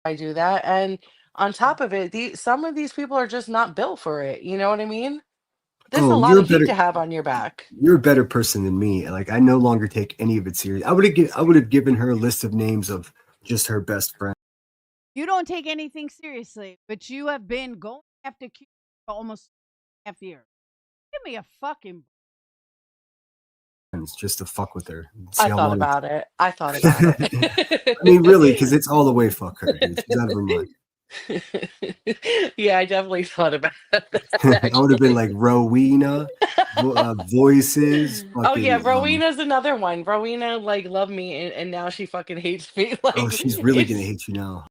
I do that. And on top of it, some of these people are just not built for it. You know what I mean? This is a Oh, lot of heat to have on your back. you're a better person than me. Like I no longer take any of it serious. I would have given her a list of names of just her best friends. You don't take anything seriously, but you have been going after Q for almost half year. Give me a fucking. Just to fuck with her. See I how thought long. about it. I thought about I mean, really, because it. it's all the way fuck her, dude. She's out of her mind. Yeah, I definitely thought about that I would have been like actually. Rowena, voices, Oh yeah, fucking. Rowena's another one. Rowena like loved me, and now she fucking hates me. Oh, Like she's really gonna it's hate you now.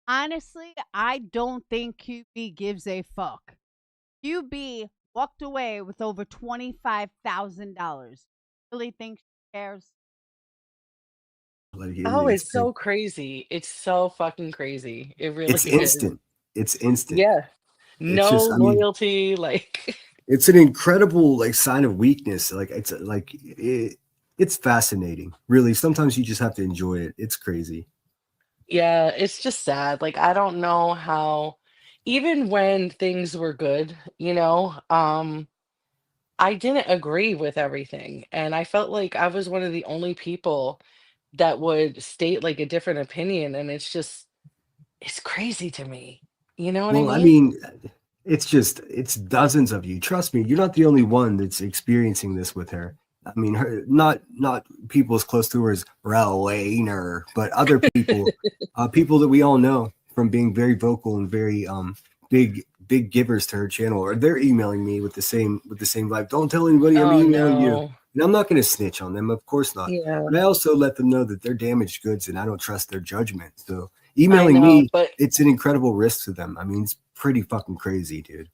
Honestly, I don't think QB gives a fuck. QB walked away with over $25,000. Really think she cares? Like Oh, it's it's so crazy. It's so fucking crazy. It really it's is. instant. It's instant. Yeah. It's No just, I mean, loyalty, like it's an incredible like sign of weakness. Like it's fascinating. Really, sometimes you just have to enjoy it. It's crazy. yeah, it's just sad. Like I don't know how even when things were good, I didn't agree with everything. And I felt like I was one of the only people that would state like a different opinion. And it's crazy to me. You know what I Well, I mean? mean, it's dozens of you. Trust me, you're not the only one that's experiencing this with her. I mean, her not people as close to her as Rel Wayner, but other people, people that we all know from being very vocal and very big givers to her channel, or they're emailing me with the same vibe. Don't tell anybody I'm Oh emailing you. no. And I'm not going to snitch on them, of course not. Yeah, But I also let them know that they're damaged goods, and I don't trust their judgment. So I emailing know, me, but it's an incredible risk to them. I mean, it's pretty fucking crazy, dude.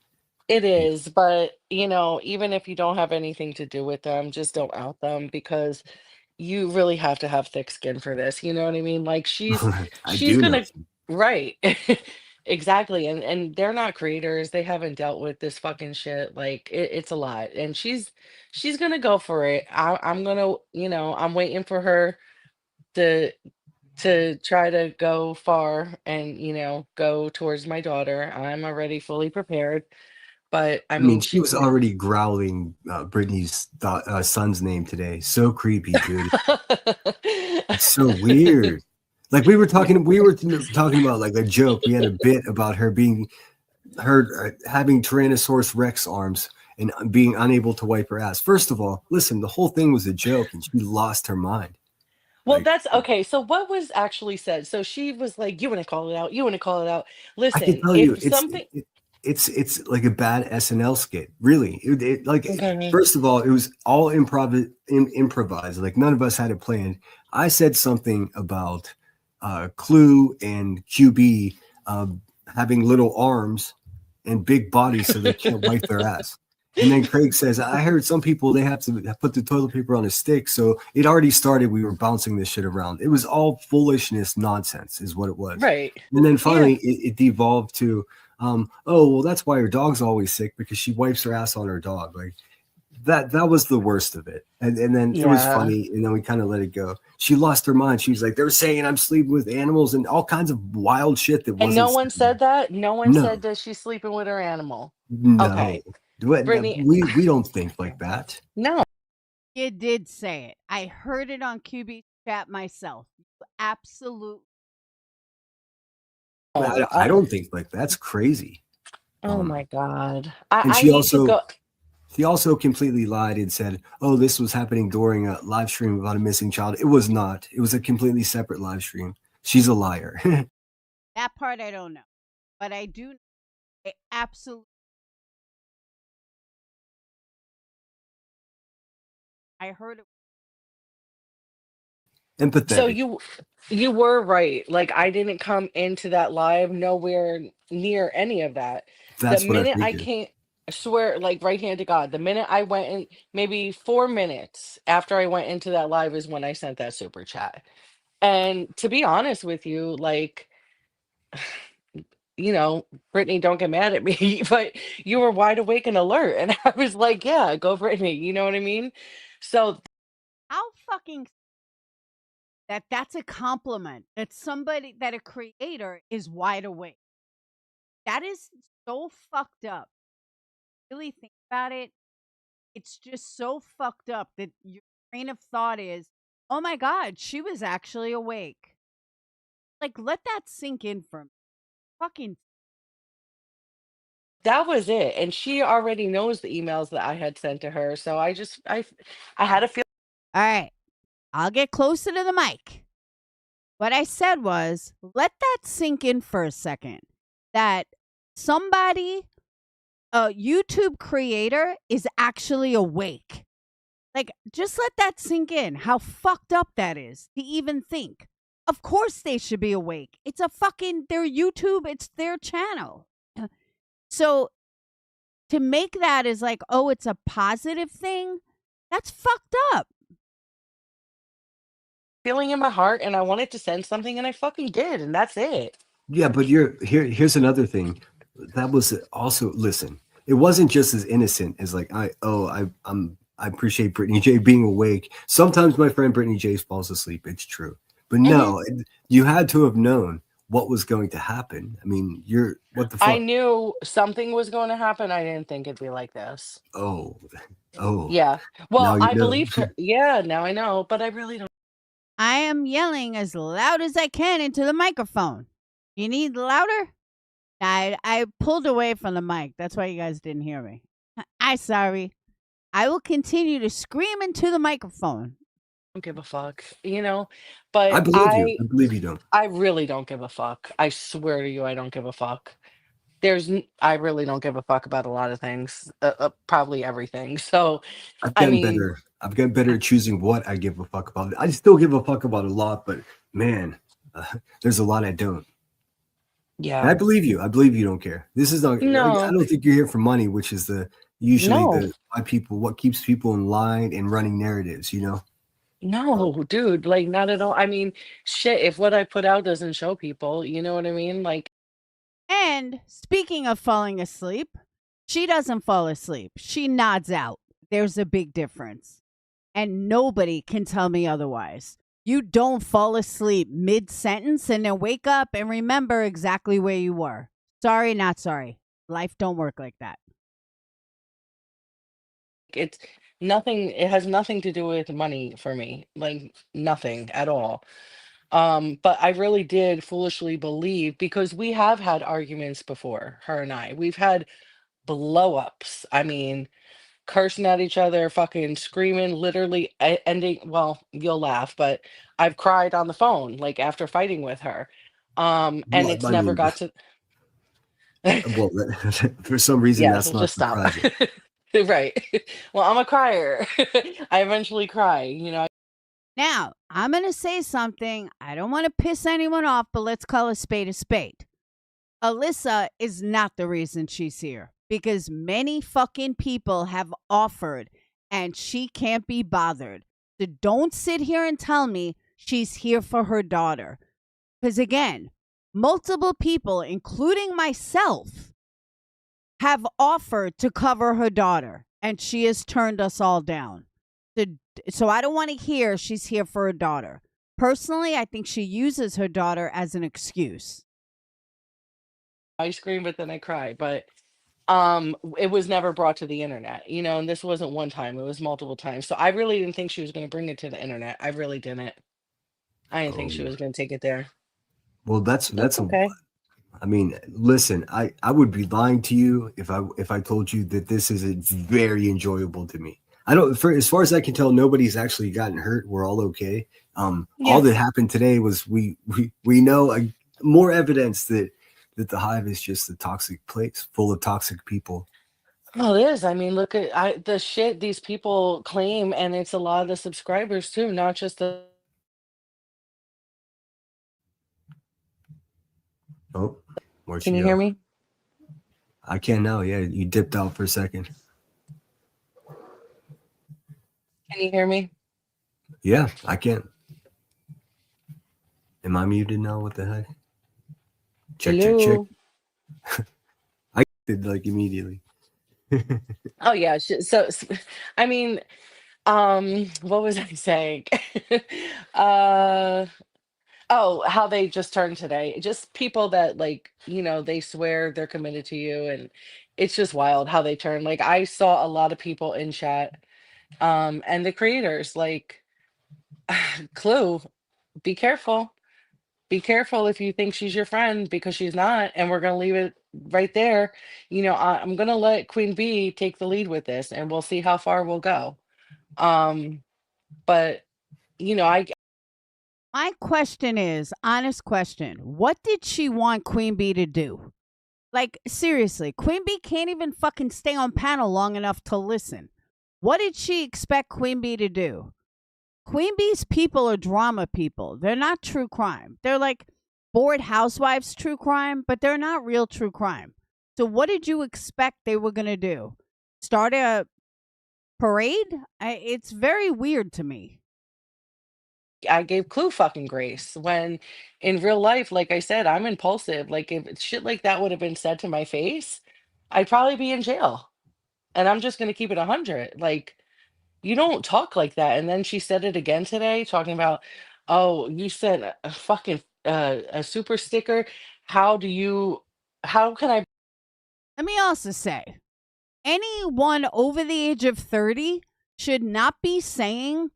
it is. But even if you don't have anything to do with them, just don't out them because you really have to have thick skin for this, you know what I mean? Like I she's do know. gonna right. Exactly. And they're not creators. They haven't dealt with this fucking shit. Like it's a lot. And she's gonna go for it. I'm gonna, I'm waiting for her to try to go far and, go towards my daughter. I'm already fully prepared. But I I mean, mean, she was already growling Brittany's son's name today. So creepy, dude. It's so weird. Like we were talking about like a joke. We had a bit about her having Tyrannosaurus Rex arms and being unable to wipe her ass. First of all, listen, the whole thing was a joke, and she lost her mind. Well, Like that's okay. So what was actually said? So she was like, "You want to call it out? You want to call it out? I can Listen, tell you, if something." it's like a bad SNL skit. Really, like Okay. first of all, it was all improvised. Like none of us had it planned. I said something about Clue and QB having little arms and big bodies, so they can't wipe their ass. And then Craig says, I heard some people they have to put the toilet paper on a stick. So it already started. We were bouncing this shit around. It was all foolishness, nonsense, is what it was. Right. And then Yeah. finally, it devolved to, oh, well, that's why her dog's always sick because she wipes her ass on her dog. Like that was the worst of it. And then it was Yeah. funny. And then we kind of let it go. She lost her mind. She was like, they're saying I'm sleeping with animals and all kinds of wild shit that And wasn't no one said. said that. No one said No, that she's sleeping with her animal. no. Okay, Brittany. We don't think like that. No. You did say it. I heard it on QB chat myself. Absolute. I don't think like that's crazy. Oh my God. And I need to go. she also completely lied and said, "Oh, this was happening during a live stream about a missing child." It was not. It was a completely separate live stream. She's a liar. That part I don't know. But I do absolutely. I heard it. So Empathetic. you were right. Like I didn't come into that live nowhere near any of that. The That's what I minute I figured. came, I swear, like right hand to God, the minute I went in, maybe 4 minutes after I went into that live is when I sent that super chat. And to be honest with you, like, Brittany, don't get mad at me, but you were wide awake and alert. And I was like, yeah, go Brittany. You know what I mean? So How fucking that's a compliment. That somebody that a creator is wide awake. That is so fucked up. Really think about it. It's just so fucked up that your train of thought is, oh my God, she was actually awake. Like, let that sink in for me. Fucking. that was it. And she already knows the emails that I had sent to her. So I had a feel. All right. I'll get closer to the mic. What I said was, let that sink in for a second. That somebody, a YouTube creator, is actually awake. Like, just let that sink in. How fucked up that is to even think. Of course they should be awake. It's their YouTube, it's their channel. So to make that as like, oh, it's a positive thing, that's fucked up. Feeling in my heart, and I wanted to send something, and I fucking did, and that's it. Yeah, but here's another thing. That was also, listen, it wasn't just as innocent as like I appreciate Brittany J being awake. Sometimes my friend Brittany J falls asleep. It's true. But no, you had to have known what was going to happen. I mean, what the I fuck? knew something was going to happen. I didn't think it'd be like this. Oh, Yeah. now Well, you I know. believed her. Yeah, now I know, but I really don't. I am yelling as loud as I can into the microphone. You need louder? I pulled away from the mic. That's why you guys didn't hear me. I'm sorry. I will continue to scream into the microphone. Give a fuck, you know, I but believe you. I believe you don't. I really don't give a fuck. I swear to you, I don't give a fuck. I really don't give a fuck about a lot of things, probably everything. So, I've I gotten mean, better. I've gotten better at choosing what I give a fuck about. I still give a fuck about a lot, but man, there's a lot I don't. And yeah, I believe you. I believe you don't care. This is not. I no, don't think you're here for money, which is usually no, what keeps people in line and running narratives. no, dude, like not at all. I mean, shit, if what I put out doesn't show people, you know what I mean? Like, And speaking of falling asleep, she doesn't fall asleep. She nods out. There's a big difference. And nobody can tell me otherwise. You don't fall asleep mid-sentence and then wake up and remember exactly where you were. Sorry, not sorry. Life don't work like that. it's nothing, it has nothing to do with money for me, like nothing at all. But I really did foolishly believe, because we have had arguments before, her and I. We've had blow ups. I mean, cursing at each other, fucking screaming, literally ending. Well, you'll laugh, but I've cried on the phone, like after fighting with her. And Well, it's I never mean, got to. well, for some reason, Yeah, that's so not just stop. surprising. Right. Well, I'm a crier. I eventually cry, you know. Now, I'm going to say something. I don't want to piss anyone off, but let's call a spade a spade. Alyssa is not the reason she's here because many fucking people have offered and she can't be bothered. So don't sit here and tell me she's here for her daughter. Because again, multiple people, including myself, have offered to cover her daughter and she has turned us all down. So I don't want to hear she's here for her daughter. Personally, I think she uses her daughter as an excuse. I scream, but then I cry. But it was never brought to the internet, you know, and this wasn't one time, it was multiple times. So I really didn't think she was going to bring it to the internet. I really didn't. I didn't think she Oh, was going to take it there. well, That's that's a. okay. I mean, listen, I would be lying to you if I told you that this isn't very enjoyable to me. I don't, for as far as I can tell, nobody's actually gotten hurt. We're all okay. All Yeah. that happened today was we know more evidence that the hive is just a toxic place full of toxic people. Well, it is. I mean, look at the shit these people claim, and it's a lot of the subscribers too, not just the. Oh, where'd Can she you hear go? me? I can now. Yeah, you dipped out for a second. Can you hear me? Yeah, I can. Am I muted now? What the heck? Check, check, check. Hello. I did like immediately. Oh yeah. I mean, what was I saying? uh, oh, how they just turned today. Just people that, like, you know, they swear they're committed to you, and it's just wild how they turn. Like, I saw a lot of people in chat, and the creators, like, Clue, be careful. Be careful if you think she's your friend, because she's not, and we're gonna leave it right there. You know, I'm gonna let Queen Bee take the lead with this, and we'll see how far we'll go. Um, but you know, My question is, honest question, what did she want Queen Bee to do? Like, seriously, Queen Bee can't even fucking stay on panel long enough to listen. What did she expect Queen Bee to do? Queen Bee's people are drama people. They're not true crime. They're like bored housewives true crime, but they're not real true crime. So what did you expect they were going to do? Start a parade? It's very weird to me. I gave Clue fucking grace when in real life, like I said, I'm impulsive. Like if shit like that would have been said to my face, I'd probably be in jail. And I'm just gonna keep it 100. Like you don't talk like that. And then she said it again today, talking about, oh, you sent a fucking a super sticker. How do you? How can I? Let me also say, anyone over the age of 30 should not be saying,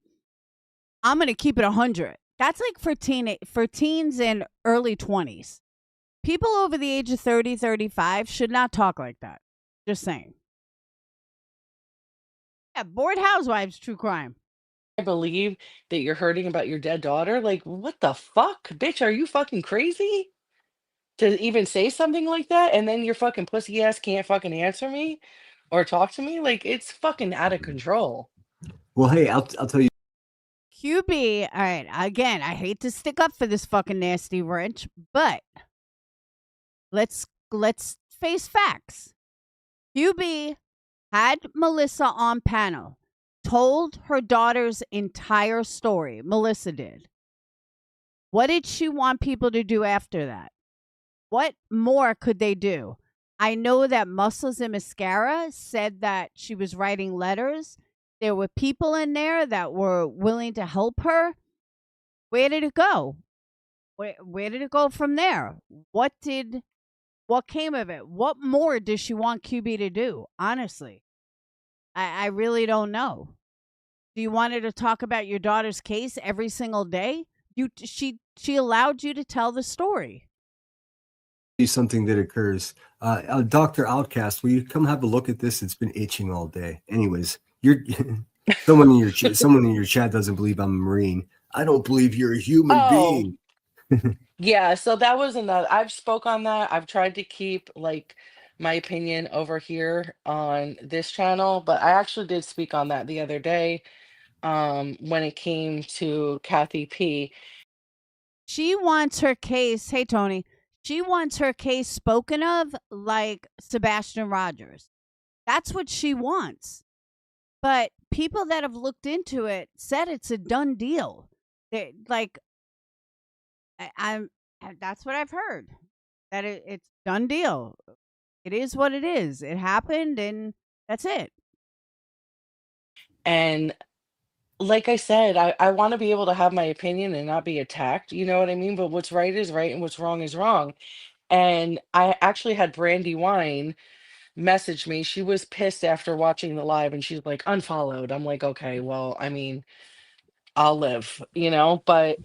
I'm going to keep it 100. That's like for teens and early 20s. People over the age of 30, 35 should not talk like that. Just saying. Yeah, Bored Housewives, true crime. Believe that you're hurting about your dead daughter? Like, what the fuck? Bitch, are you fucking crazy? To even say something like that, and then your fucking pussy ass can't fucking answer me or talk to me? Like, it's fucking out of control. Well, hey, I'll tell you. QB, all right, again, I hate to stick up for this fucking nasty wrench, but let's face facts. QB had Melissa on panel, told her daughter's entire story. Melissa did. What did she want people to do after that? What more could they do? I know that Muscles and Mascara said that she was writing letters. There were people in there that were willing to help her. Where did it go? Where did it go from there? What came of it? What more does she want QB to do? Honestly, I really don't know. Do you want her to talk about your daughter's case every single day? She allowed you to tell the story. Something that occurs. Dr. Outcast, will you come have a look at this? It's been itching all day. Anyways, you're someone in your chat doesn't believe I'm a Marine. I don't believe you're a human being. Yeah, so that was another. I've spoke on that. I've tried to keep like my opinion over here on this channel, but I actually did speak on that the other day when it came to Kathy P. She wants her case. Hey, Tony. She wants her case spoken of like Sebastian Rogers. That's what she wants. But people that have looked into it said it's a done deal. Like, I'm. That's what I've heard. That it's done deal. It is what it is. It happened, and that's it. And like I said, I want to be able to have my opinion and not be attacked. You know what I mean? But what's right is right and what's wrong is wrong. And I actually had Brandy Wine message me. She was pissed after watching the live and she's like, unfollowed. I'm like, okay, well, I mean, I'll live, you know, but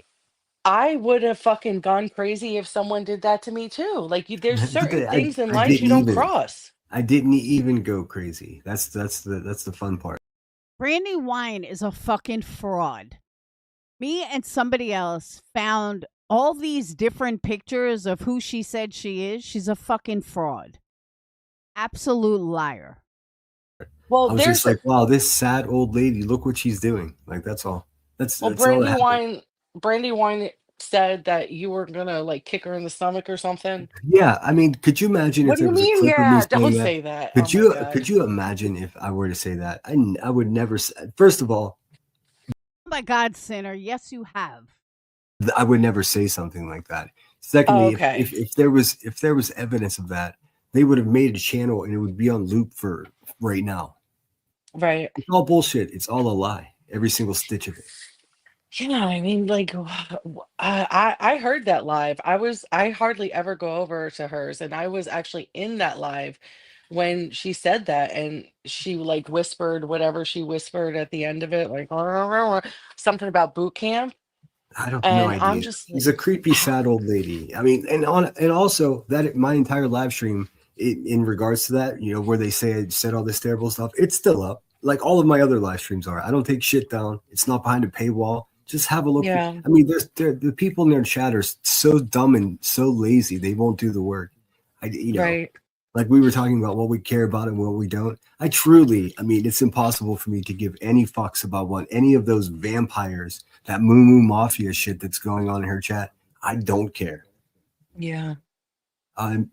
I would have fucking gone crazy if someone did that to me too. Like, there's certain things in life you don't cross. I didn't even go crazy. That's the fun part. Brandy Wine is a fucking fraud. Me and somebody else found all these different pictures of who she said she is. She's a fucking fraud. Absolute liar. Well, I was just like, wow, this sad old lady, look what she's doing. Like, that's all. That's Brandy all Wine, Brandy Wine said that you were gonna like kick her in the stomach or something. Yeah, I mean, could you imagine What if do there you was a mean? clip of me Yeah, saying don't that? say that. Could Oh you my God. could you imagine if I were to say that? I would never. First of all, Oh my God, Sinner. Yes, you have. I would never say something like that. Secondly, Okay. if there was evidence of that, they would have made a channel and it would be on loop for right now. Right. It's all bullshit. It's all a lie. Every single stitch of it. Yeah, I mean, like, I heard that live. I hardly ever go over to hers, and I was actually in that live when she said that, and she like whispered whatever she whispered at the end of it, like something about boot camp, I have no and I'm idea. just She's a creepy, sad old lady. I mean, and also that my entire live stream in regards to that, you know, where they say I said all this terrible stuff, it's still up. Like all of my other live streams are. I don't take shit down. It's not behind a paywall. Just have a look. yeah, I mean, the people in their chat are so dumb and so lazy. They won't do the work. right. Like we were talking about what we care about and what we don't. I mean, it's impossible for me to give any fucks about what any of those vampires, that Moo Mafia shit that's going on in her chat. I don't care. Yeah.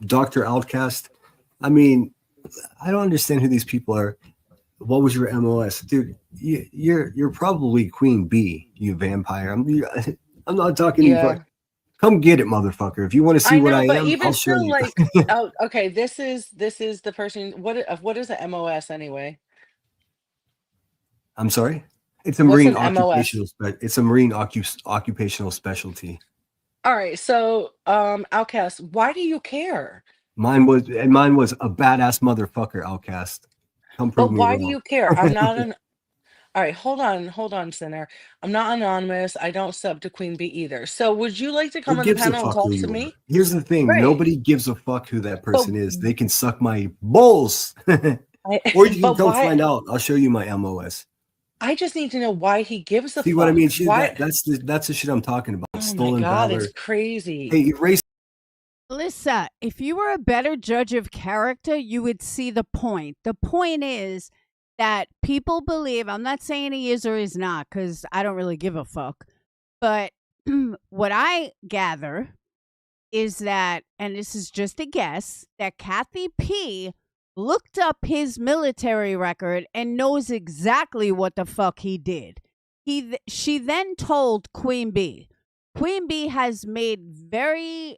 Dr. Outcast, I mean, I don't understand who these people are. What was your MOS, dude? You're probably Queen Bee, you vampire. I'm not talking to you. Yeah. Come get it, motherfucker. If you want to see I what know, I but am, even I'll show still, you. like, oh, okay, this is the person. What is a MOS anyway? I'm sorry. It's a What's marine an MOS? occupational. It's a marine occupational specialty. All right, so Outcast, why do you care? Mine was a badass motherfucker. Outcast. Come But prove me why do wrong. you care? I'm not an All right, hold on, Sinner. I'm not anonymous. I don't sub to Queen Bee either. So would you like to Who come on the gives a panel and fuck who talk to you are? me? Here's the thing: Right. nobody gives a fuck who that But person is. They can suck my balls, or you can but come why find out. I'll show you my MOS. I just need to know why he gives a See what I mean? fuck. Why? That's the shit I'm talking about. Oh my Stolen God, it's valor. crazy. Hey, erase. Alyssa, if you were a better judge of character, you would see the point. The point is that people believe, I'm not saying he is or is not, because I don't really give a fuck. But what I gather is that, and this is just a guess, that Kathy P looked up his military record and knows exactly what the fuck he did. She then told Queen Bee. Queen Bee has made pretty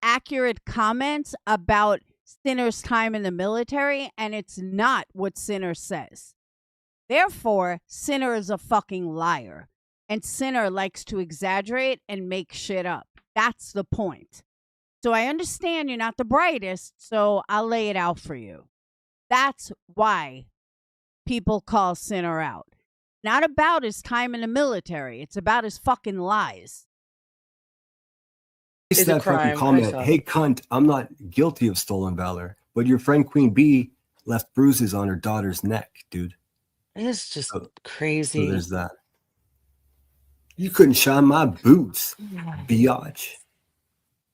accurate comments about Sinner's time in the military, and it's not what Sinner says. Therefore, Sinner is a fucking liar, and Sinner likes to exaggerate and make shit up. That's the point. So I understand you're not the brightest, so I'll lay it out for you. That's why people call Sinner out. Not about his time in the military. It's about his fucking lies. Is a That fucking crime. I comment. saw Hey, that. cunt, I'm not guilty of stolen valor, but your friend Queen Bee left bruises on her daughter's neck, dude. It's just So crazy. there's that. You couldn't shine my boots, biatch.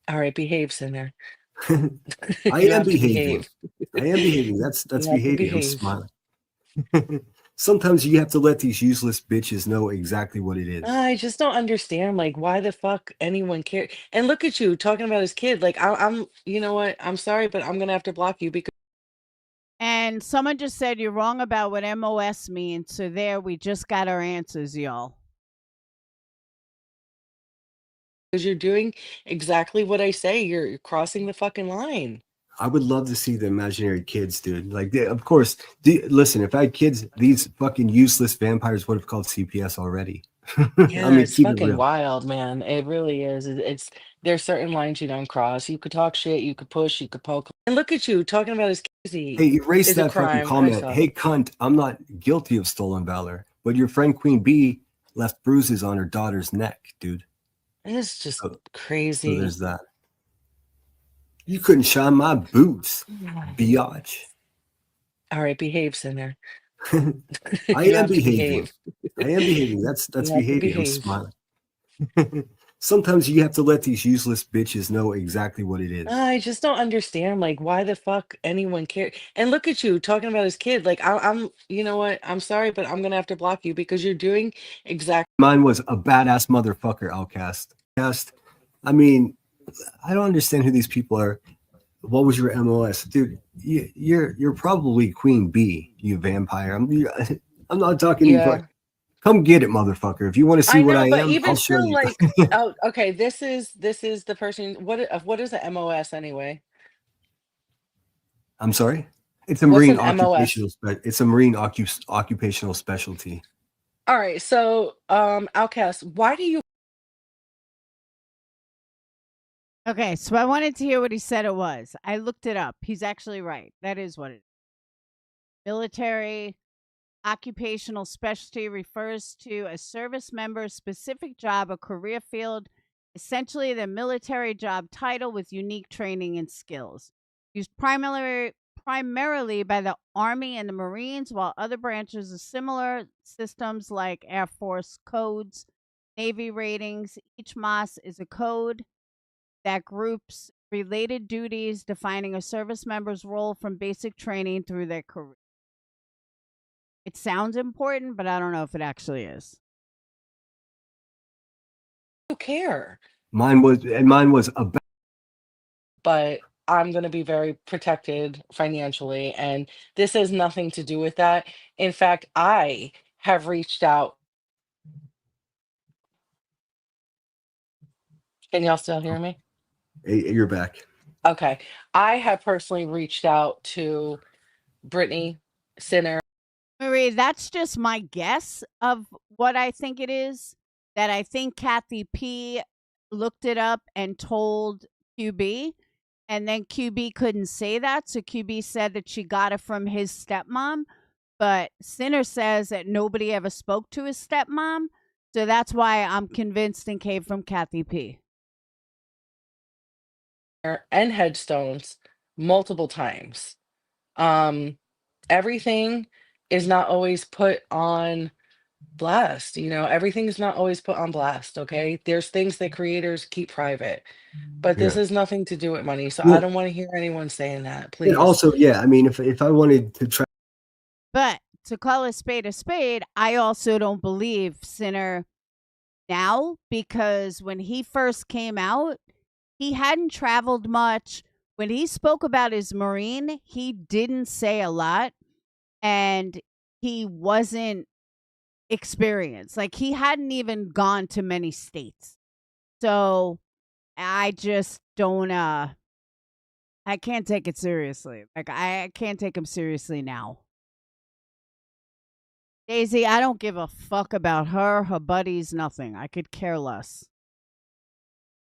All right, behave, Sinner. I You am have to behaving. behave. I am behaving. That's You have to behaving. I'm behave. smiling. Sometimes you have to let these useless bitches know exactly what it is. I just don't understand, like, why the fuck anyone care. And look at you talking about his kid. Like, I'm, you know what? I'm sorry, but I'm gonna have to block you because And someone just said you're wrong about what MOS means. So there, we just got our answers, y'all. you're doing exactly what I say. You're crossing the fucking line. I would love to see the imaginary kids, dude. Like, of course, listen, if I had kids, these fucking useless vampires would have called CPS already. I Yeah, mean, it's keep it fucking real. wild, man. It really is. It's there's certain lines you don't cross. You could talk shit, you could push, you could poke. And look at you talking about his crazy Hey, erase is a that fucking crime. I comment. saw Hey, that. cunt, I'm not guilty of stolen valor, but your friend Queen Bee left bruises on her daughter's neck, dude. It's just So crazy. there's that. You couldn't shine my boots, biatch. All right, behave, Sinner. I You am have to behaving. behave. I am behaving. That's You have to behaving. I'm behave. smiling. Sometimes you have to let these useless bitches know exactly what it is. I just don't understand, like, why the fuck anyone care. And look at you talking about his kid. Like, I'm, you know what? I'm sorry, but I'm gonna have to block you because you're doing exactly. Mine was a badass motherfucker. Outcast. I mean, I don't understand who these people are. What was your MOS, dude? You're probably Queen Bee, you vampire. I'm not talking to you. Yeah. Come get it, motherfucker. If you want to see I what know, I but am, even I'll show still, you. like, oh, okay, this is the person. What is a MOS anyway? I'm sorry. It's a What's marine an MOS? It's a marine occupational specialty. All right, so Outcast, why do you Okay, so I wanted to hear what he said it was. I looked it up. He's actually right. That is what it is. Military occupational specialty refers to a service member's specific job or career field, essentially the military job title with unique training and skills. Used primarily by the Army and the Marines, while other branches of similar systems like Air Force codes, Navy ratings. Each MOS is a code that groups related duties defining a service member's role from basic training through their career. It sounds important, but I don't know if it actually is. care? Mine was a But I'm going to be very protected financially. And this has nothing to do with that. In fact, I have reached out. Can y'all still hear me? Hey, you're back. Okay. I have personally reached out to Brittany Sinner. Marie, that's just my guess of what I think it is. That I think Kathy P looked it up and told QB, and then QB couldn't say that, so QB said that she got it from his stepmom. But Sinner says that nobody ever spoke to his stepmom, so that's why I'm convinced it came from Kathy P. And headstones multiple times. Um, everything is not always put on blast. Everything's not always put on blast. Okay. There's things that creators keep private, but this Yeah. has nothing to do with money. So I Well, don't want to hear anyone saying that, and please. also, yeah, I mean, if I wanted to try But to call a spade, I also don't believe Sinner now, because when he first came out, he hadn't traveled much. When he spoke about his Marine, he didn't say a lot, and he wasn't experienced. Like, he hadn't even gone to many states. So I just don't I can't take it seriously. Like, I can't take him seriously now. Daisy, I don't give a fuck about her buddies, nothing. I could care less.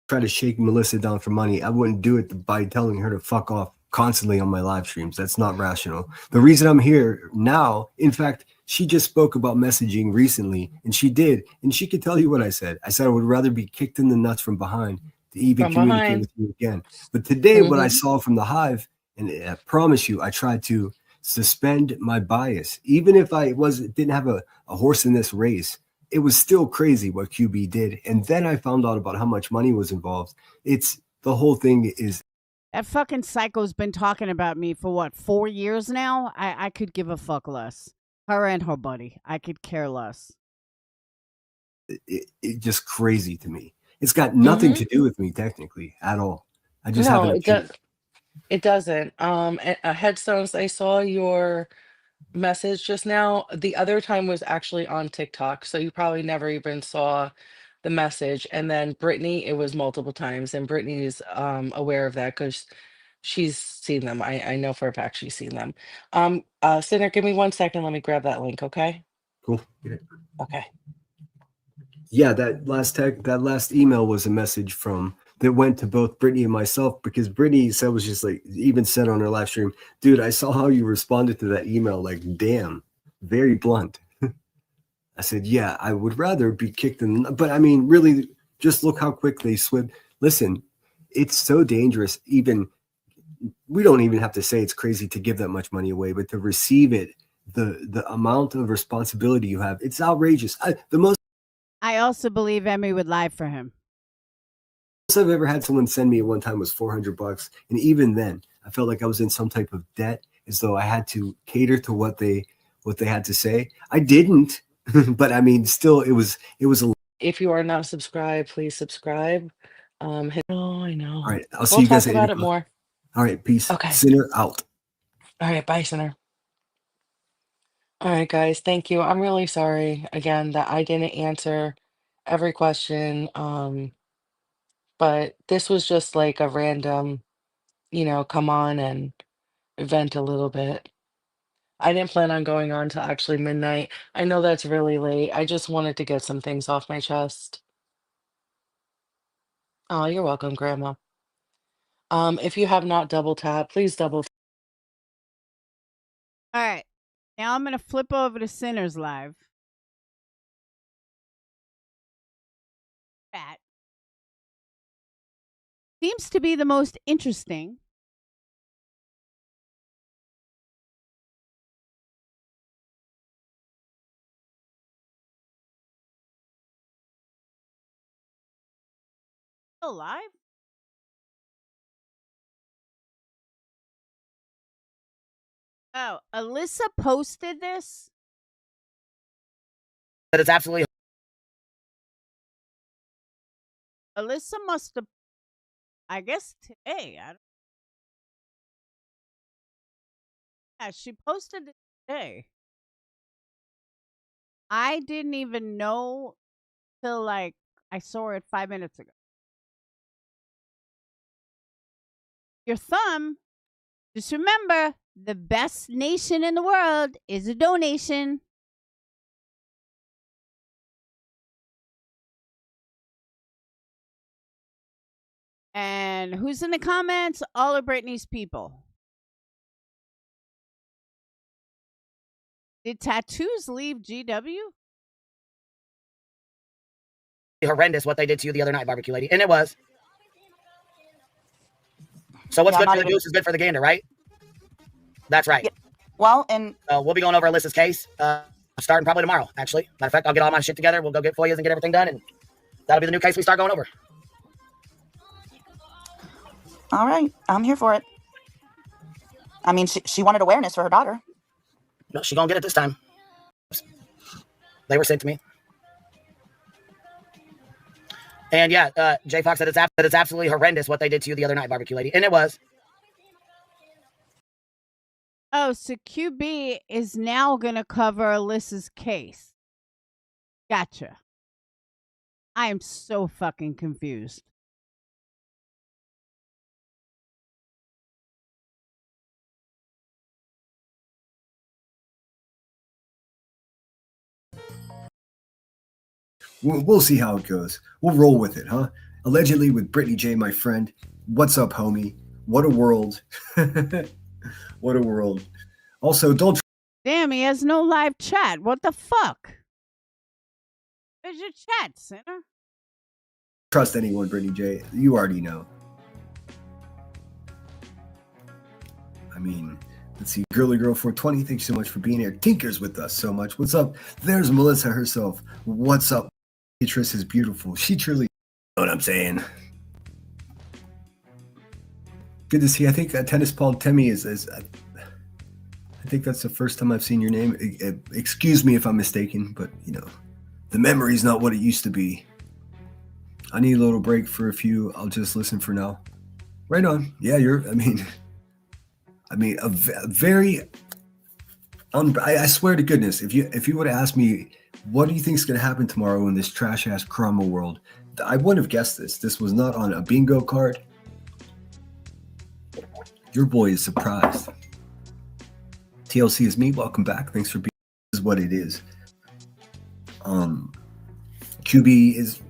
to shake Melissa down for money, I wouldn't do it by telling her to fuck off constantly on my live streams. That's not rational. The reason I'm here now, in fact, she just spoke about messaging recently, and she did, and she could tell you what I said. I said I would rather be kicked in the nuts from behind to even From communicate behind. with you again. But today, what I Hmm. saw from the hive, and I promise you, I tried to suspend my bias, even if I didn't have a horse in this race. It was still crazy what QB did. And then I found out about how much money was involved. It's the whole thing is That fucking psycho's been talking about me for what, 4 years now? I could give a fuck less. Her and her buddy. I could care less. it just crazy to me. It's got nothing Hmm. to do with me technically at all. I just have No, an it opinion. does. It doesn't. Headstones, I saw your message just now. The other time was actually on TikTok, so you probably never even saw the message. And then Brittany, it was multiple times, and Brittany's aware of that because she's seen them. I know for a fact she's seen them. Sinner, give me 1 second. Let me grab that link, okay? Cool. Yeah. Okay. Yeah, that last email was a message from that went to both Brittany and myself, because Brittany said, was just like, even said on her live stream, dude, I saw how you responded to that email. Like, damn, very blunt. I said, yeah, I would rather be kicked in the, but I mean, really, just look how quick they swim. Listen, it's so dangerous. Even we don't even have to say it's crazy to give that much money away, but to receive it, the amount of responsibility you have, it's outrageous. The most I also believe Emmy would lie for him. I've ever had someone send me at one time was $400, and even then, I felt like I was in some type of debt, as though I had to cater to what they had to say. I didn't, but I mean, still, it was a. If you are not subscribed, please subscribe. Oh, I All know. right, I'll see We'll you guys talk at 8 about it o'clock. more. All right, peace. Okay. Sinner out. All right. Bye, Sinner. All right, guys. Thank you. I'm really sorry again that I didn't answer every question. But this was just like a random, come on and vent a little bit. I didn't plan on going on till actually midnight. I know that's really late. I just wanted to get some things off my chest. Oh, you're welcome, Grandma. If you have not double tapped, please double. All right. Now I'm going to flip over to Sinners Live. That seems to be the most interesting. Still live? Oh, Alyssa posted this. That is absolutely. Alyssa must have, I guess, today. I don't Yeah, she posted it today. I didn't even know till like I saw it 5 minutes ago. Your thumb, just remember the best nation in the world is a donation. And who's in the comments? All of Britney's people. Did tattoos leave GW? Horrendous what they did to you the other night, barbecue lady. And it was. So what's Yeah, good I'm for not the even- goose is good for the gander, right? That's right. Yeah. Well, and We'll be going over Alyssa's case starting probably tomorrow, actually. Matter of fact, I'll get all my shit together. We'll go get FOIAs and get everything done, and that'll be the new case we start going over. all right, I'm here for it. I mean, she wanted awareness for her daughter. No, she gonna get it this time. They were sent to me. And yeah, J Fox said it's absolutely horrendous what they did to you the other night, barbecue lady. And it was. Oh, so QB is now going to cover Alyssa's case. Gotcha. I am so fucking confused. We'll see how it goes. We'll roll with it, huh? Allegedly with Brittany J, my friend. What's up, homie? What a world. What a world. Also, don't Damn, he has no live chat. What the fuck? Where's your chat, sinner? trust anyone, Brittany J. You already know. I mean, let's see. Girly Girl 420, thanks so much for being here. Tinker's with us so much. What's up? There's Melissa herself. What's up? Beatrice is beautiful. She truly, you know what I'm saying. Good to see. I think Tennis Paul Temi is I think that's the first time I've seen your name. Excuse me if I'm mistaken, but you know, the memory's not what it used to be. I need a little break for a few. I'll just listen for now. Right on. Yeah, very. I swear to goodness, if you would have asked me, what do you think is going to happen tomorrow in this trash ass crumble world, I wouldn't have guessed this. This was not on a bingo card. Your boy is surprised. TLC is me. Welcome back. Thanks for being. This is what it is. QB is.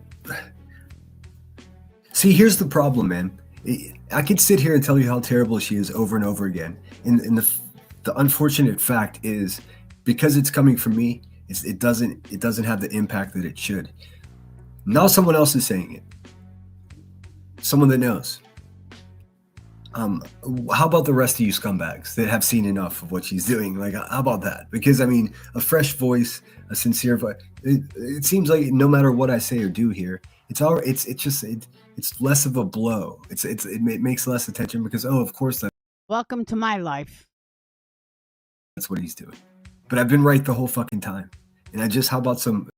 See, here's the problem, man. I could sit here and tell you how terrible she is over and over again. And the unfortunate fact is, because it's coming from me, it doesn't have the impact that it should. Now someone else is saying it. Someone that knows. How about the rest of you scumbags that have seen enough of what she's doing? Like, how about that? Because I mean, a fresh voice, a sincere voice. It seems like no matter what I say or do here, it's less of a blow. It makes less attention because of course Welcome to my life. that's what he's doing. But I've been right the whole fucking time. And how about some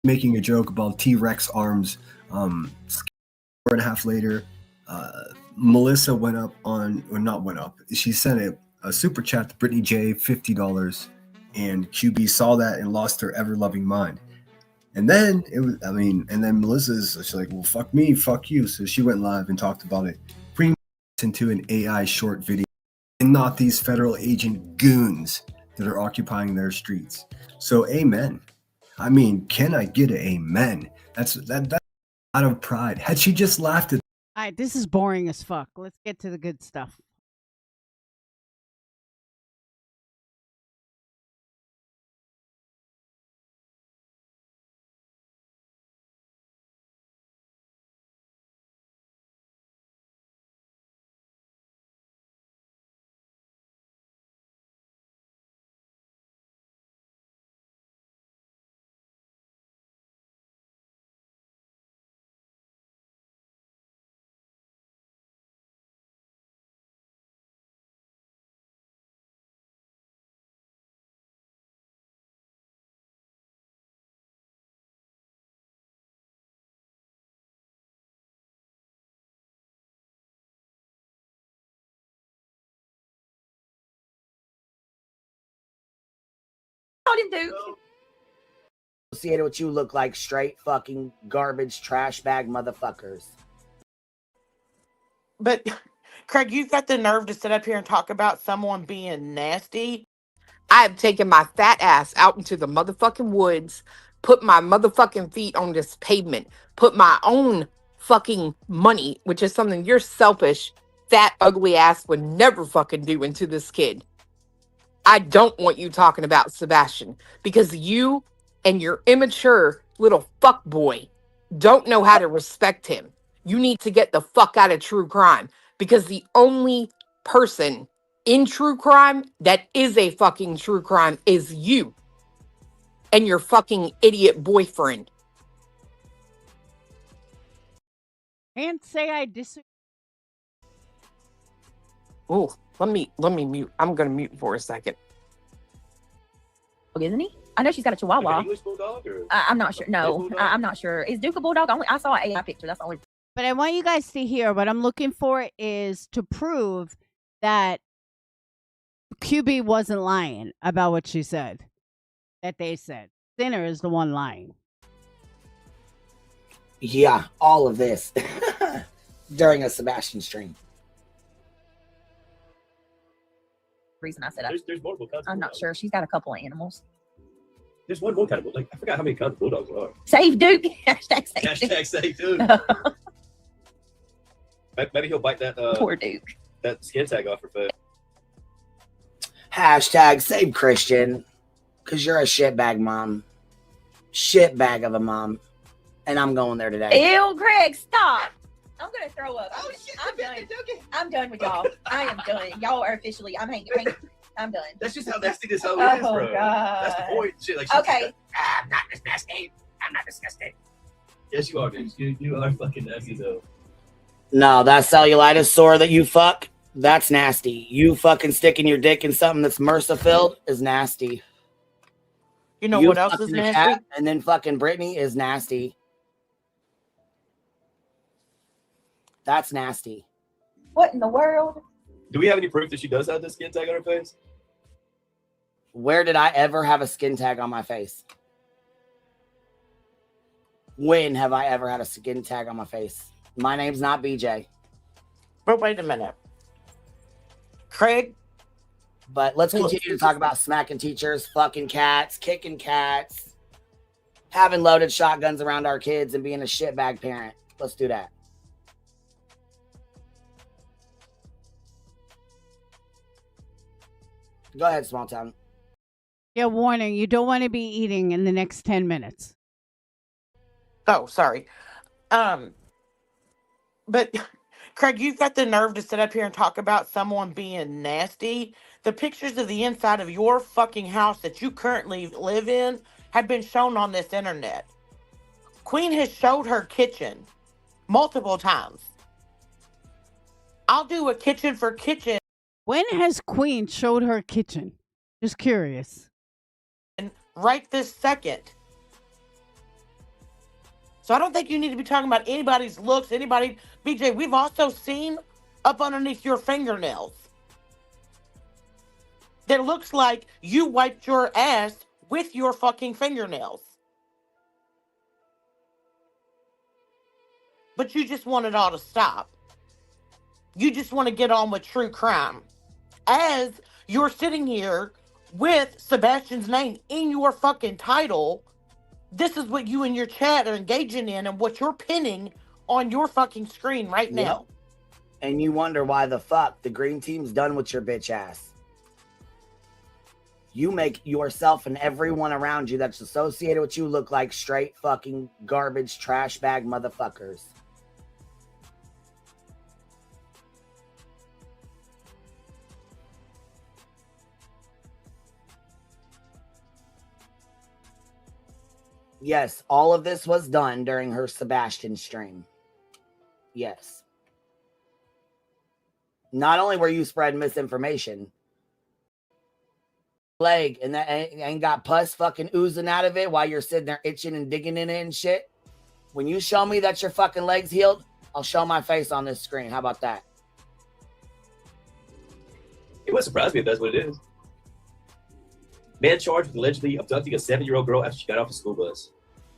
making a joke about T-Rex arms? 4.5 later. Melissa went up on, or not went up. She sent a super chat to Brittany J, $50, and QB saw that and lost her ever-loving mind. And then and then she's like, well, fuck me, fuck you. So she went live and talked about it. Bring into an AI short video, and not these federal agent goons that are occupying their streets. So amen. I mean, can I get an amen? That's out of pride. Had she just laughed at All right, this is boring as fuck. Let's get to the good stuff. morning, Duke. Associated with you look like straight fucking garbage trash bag motherfuckers. But Craig, you've got the nerve to sit up here and talk about someone being nasty. I have taken my fat ass out into the motherfucking woods, put my motherfucking feet on this pavement, put my own fucking money, which is something your selfish, fat, ugly ass would never fucking do, into this kid. I don't want you talking about Sebastian because you and your immature little fuck boy don't know how to respect him. You need to get the fuck out of true crime, because the only person in true crime that is a fucking true crime is you and your fucking idiot boyfriend. Can't say I disagree. Oh, let me mute. I'm gonna mute for a second. Isn't he? I know she's got a Chihuahua. Like an English bulldog or I'm not sure. No, bulldog? I'm not sure. Is Duke a bulldog? I saw an AI picture. That's the only. But I want you guys to hear what I'm looking for is to prove that QB wasn't lying about what she said, that they said. Sinner is the one lying. Yeah, all of this during a Sebastian stream. Reason I said that. there's multiple kinds. Of I'm not bulldogs. sure. She's got a couple of animals. There's one more kind of bulldog. I forgot how many kinds of bulldogs there are. Save Duke. Hashtag save Duke. Hashtag say too. Maybe he'll bite that Poor Duke. that skin tag off her face. Hashtag save Christian, because you're a shitbag mom. Shitbag of a mom. And I'm going there today. Ew, Craig, stop. I'm gonna throw up. I'm done. I'm done with y'all. I am done. Y'all are officially. I'm hanging. I'm done. That's just how nasty this hoe Oh, is, bro. God. That's the point. Shit, like she's Okay. I'm not disgusting. I'm not disgusting. Yes, you are, dude. You are fucking nasty though. No, that cellulitis sore that you fuck, that's nasty. You fucking sticking your dick in something that's MRSA filled is nasty. You know You what else is fucking a nasty? cat and then fucking Brittany is nasty. That's nasty. What in the world? Do we have any proof that she does have the skin tag on her face? Where did I ever have a skin tag on my face? When have I ever had a skin tag on my face? My name's not BJ. But wait a minute. Craig, But let's continue to talk about smacking teachers, fucking cats, kicking cats, having loaded shotguns around our kids, and being a shitbag parent. Let's do that. Go ahead, small town. Yeah, warning, you don't want to be eating in the next 10 minutes. oh, sorry. But Craig, you've got the nerve to sit up here and talk about someone being nasty. The pictures of the inside of your fucking house that you currently live in have been shown on this internet. Queen has showed her kitchen multiple times. I'll do a kitchen for kitchen When has Queen showed her kitchen? Just curious. right this second. So I don't think you need to be talking about anybody's looks, BJ, we've also seen up underneath your fingernails that looks like you wiped your ass with your fucking fingernails. But you just want it all to stop. You just want to get on with true crime. As you're sitting here with Sebastian's name in your fucking title, this is what you and your chat are engaging in and what you're pinning on your fucking screen right now. And you wonder why the fuck the green team's done with your bitch ass. You make yourself and everyone around you that's associated with you look like straight fucking garbage trash bag motherfuckers. Yes, all of this was done during her Sebastian stream. Yes. Not only were you spreading misinformation, leg, and that ain't got pus fucking oozing out of it while you're sitting there itching and digging in it and shit. When you show me that your fucking leg's healed, I'll show my face on this screen. How about that? It wouldn't surprise me if that's what it is. Man charged with allegedly abducting a 7-year-old girl after she got off a school bus.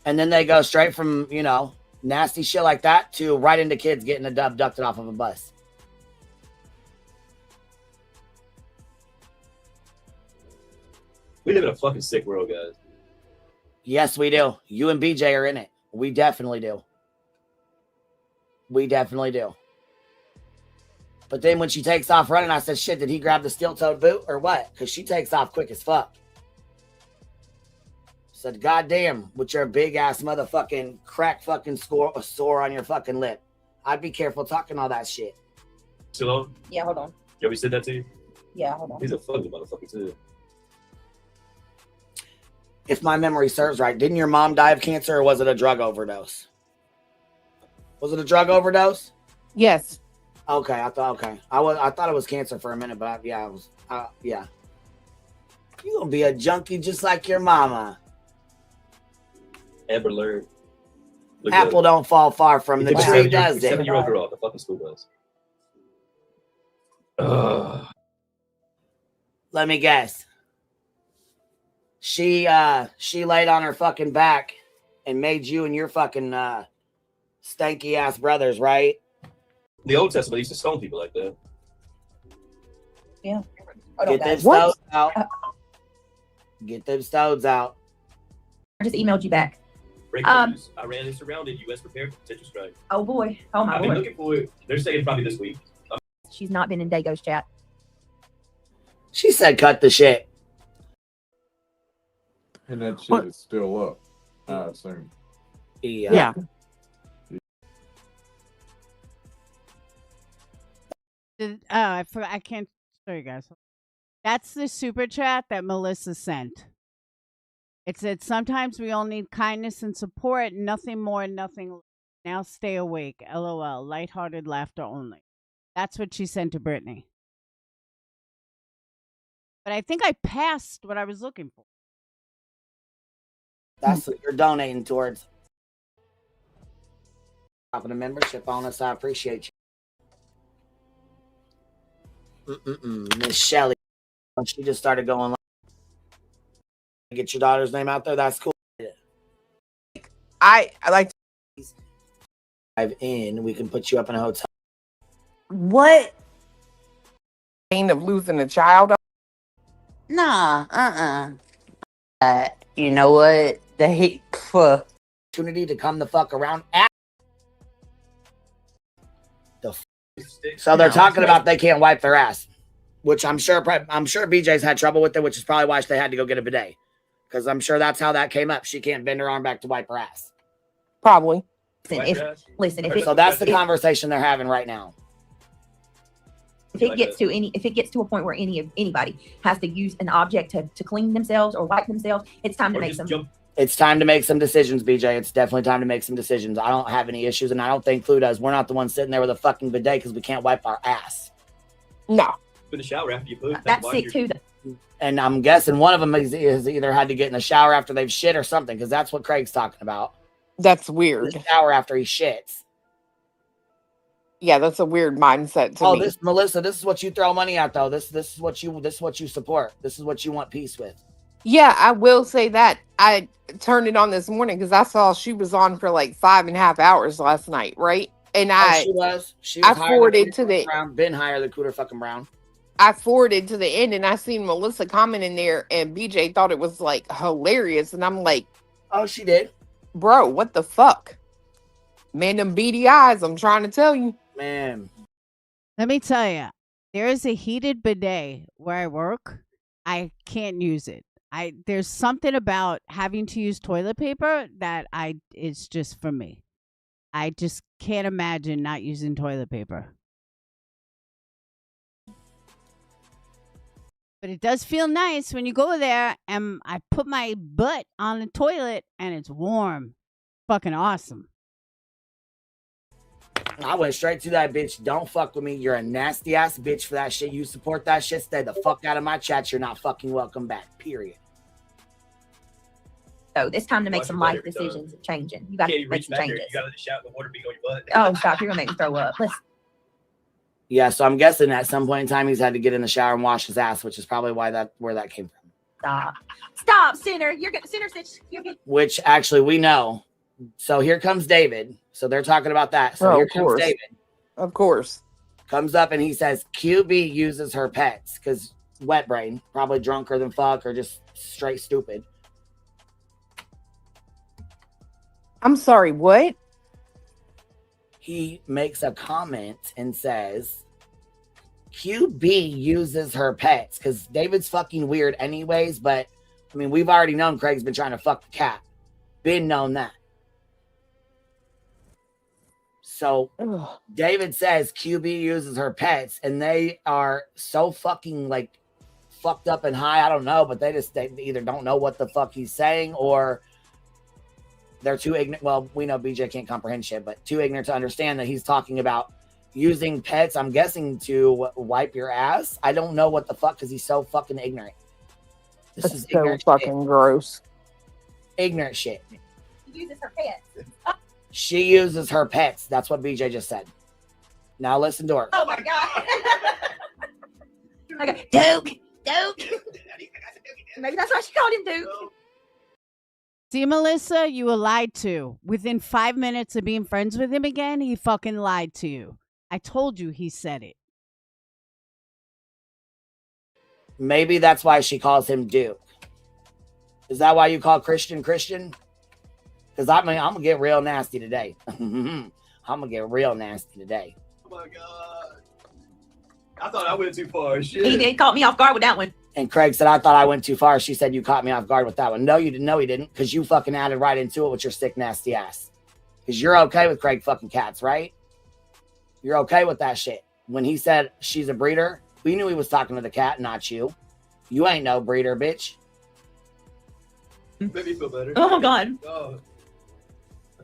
And then they go straight from, you know, nasty shit like that to right into kids getting abducted off of a bus. We live in a fucking sick world, guys. Yes, we do. You and BJ are in it. We definitely do. We definitely do. But then when she takes off running, I said, shit, did he grab the steel-toed boot or what? Because she takes off quick as fuck. Said, goddamn, with your big-ass motherfucking crack fucking sore on your fucking lip. I'd be careful talking all that shit. Still on? Yeah, hold on. Yeah, we said that to you? Yeah, hold on. He's a fucking motherfucker, too. If my memory serves right, didn't your mom die of cancer or was it a drug overdose? Was it a drug overdose? Yes. Okay, I thought it was cancer for a minute, but yeah, it was. Yeah. You gonna be a junkie just like your mama. Ever learn? Apple don't fall far from the tree, does it? 7-year-old girl off the fucking school bus. Ugh. Let me guess. She laid on her fucking back and made you and your fucking stanky ass brothers, right? The Old Testament used to stone people like that. Yeah. Get them stones out. Get them stones out. I just emailed you back. Breaking news. Iran is surrounded. U.S. prepared for potential strike. Oh boy. Oh my I've boy. been looking for it. They're saying probably this week. She's not been in Dago's chat. She said, "Cut the shit." And that shit is still up, I assume. Yeah. I forgot. I can't show you guys. That's the super chat that Melissa sent. It said, sometimes we all need kindness and support, nothing more, nothing less. Now stay awake. LOL. Lighthearted laughter only. That's what she sent to Brittany. But I think I passed what I was looking for. That's what you're donating towards. Dropping a membership on us. I appreciate you. Miss Shelly. She just started going like, get your daughter's name out there. That's cool. I like to Drive in. We can put you up in a hotel. what pain of losing a child. Nah, you know what? The hate for Opportunity to come the fuck around. So they're talking about they can't wipe their ass, which I'm sure BJ's had trouble with it, which is probably why they had to go get a bidet. Because I'm sure that's how that came up. She can't bend her arm back to wipe her ass. Probably. So that's the conversation they're having right now. If it gets to a point where anybody has to use an object to clean themselves or wipe themselves, it's time to make some. It's time to make some decisions, BJ. It's definitely time to make some decisions. I don't have any issues, and I don't think Flu does. We're not the ones sitting there with a fucking bidet because we can't wipe our ass. No. In the shower after you poop. That's sick too. And I'm guessing one of them has either had to get in the shower after they've shit or something, because that's what Craig's talking about. That's weird. The shower after he shits. Yeah, that's a weird mindset to me. This Melissa, this is what you throw money at though. This is what you support. This is what you want peace with. Yeah, I will say that. I turned it on this morning because I saw she was on for like 5.5 hours last night, right? And she was I forwarded to the Brown, been higher than Cooter fucking Brown. I forwarded to the end and I seen Melissa commenting there and BJ thought it was like hilarious. And I'm like, oh, she did. Bro, what the fuck? Man, them beady eyes, I'm trying to tell you. Man. Let me tell you, there is a heated bidet where I work. I can't use it. There's something about having to use toilet paper that it's just for me. I just can't imagine not using toilet paper. But it does feel nice when you go there and I put my butt on the toilet and it's warm. Fucking awesome. I went straight to that bitch. Don't fuck with me. You're a nasty ass bitch for that shit. You support that shit. Stay the fuck out of my chat. You're not fucking welcome back. Period. So it's time to make some life decisions and changing. You got to make some changes. You got to let the shout the water be on your butt. Oh, stop. You're going to make me throw up. Listen. Yeah, so I'm guessing at some point in time he's had to get in the shower and wash his ass, which is probably where that came from. Stop, Sinner. You're gonna Sinner said you're gonna which actually we know. So here comes David. So they're talking about that. So Oh, here of comes course. David. Of course. Comes up and he says QB uses her pets because wet brain, probably drunker than fuck or just straight stupid. I'm sorry, what? He makes a comment and says QB uses her pets because David's fucking weird anyways, but I mean, we've already known Craig's been trying to fuck the cat. Been known that. So Ugh. David says QB uses her pets and they are so fucking like fucked up and high. I don't know, but they either don't know what the fuck he's saying or they're too ignorant. Well, we know BJ can't comprehend shit, but too ignorant to understand that he's talking about using pets, I'm guessing, to wipe your ass. I don't know what the fuck because he's so fucking ignorant. This That's is so ignorant fucking shit. gross. Ignorant shit. She uses her pets. She uses her pets. That's what BJ just said. Now listen to her. Oh my god. Okay. Duke. Maybe that's why she called him Duke. See, Melissa, you were lied to. Within 5 minutes of being friends with him again, he fucking lied to you. I told you he said it. Maybe that's why she calls him Duke. Is that why you call Christian? Because I'm gonna get real nasty today. I'm gonna get real nasty today. Oh my god. I thought I went too far. Shit. He did caught me off guard with that one. And Craig said, I thought I went too far. She said, you caught me off guard with that one. No, you didn't. No, he didn't. Because you fucking added right into it with your sick, nasty ass. Because you're okay with Craig fucking cats, right? You're okay with that shit. When he said she's a breeder, we knew he was talking to the cat, not you. You ain't no breeder, bitch. Made me feel better. Oh my god. Oh,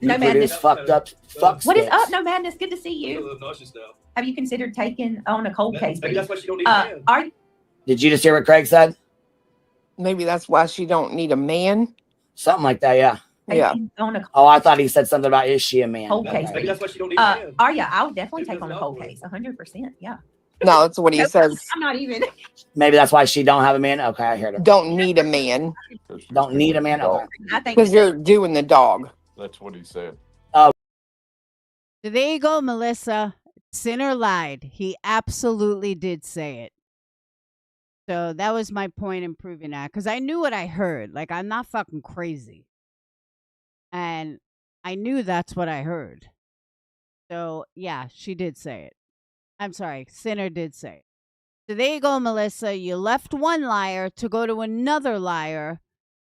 You No, man, produce this- fucked up fuck What is sticks. up? No Madness. Good to see I'm a you. little nauseous now. Have you considered taking on a cold case? Maybe that's why she don't need a man. Are you? Did you just hear what Craig said? Maybe that's why she don't need a man. Something like that, yeah. Yeah. taking on a Oh, I thought he said something about is she a man? cold Maybe case? that's why she don't need a man. Arya, I would definitely Maybe take on a that's cold awkward. case. 100%. Yeah. No, that's what he says. I'm not even. Maybe that's why she don't have a man. Okay, I heard her. Don't need a man Don't need a man. Okay. I think because you're doing the dog. That's what he said. So there you go, Melissa. Sinner lied. He absolutely did say it. So that was my point in proving that. Because I knew what I heard. Like, I'm not fucking crazy. And I knew that's what I heard. So, yeah, she did say it. I'm sorry, Sinner did say it. So there you go, Melissa. You left one liar to go to another liar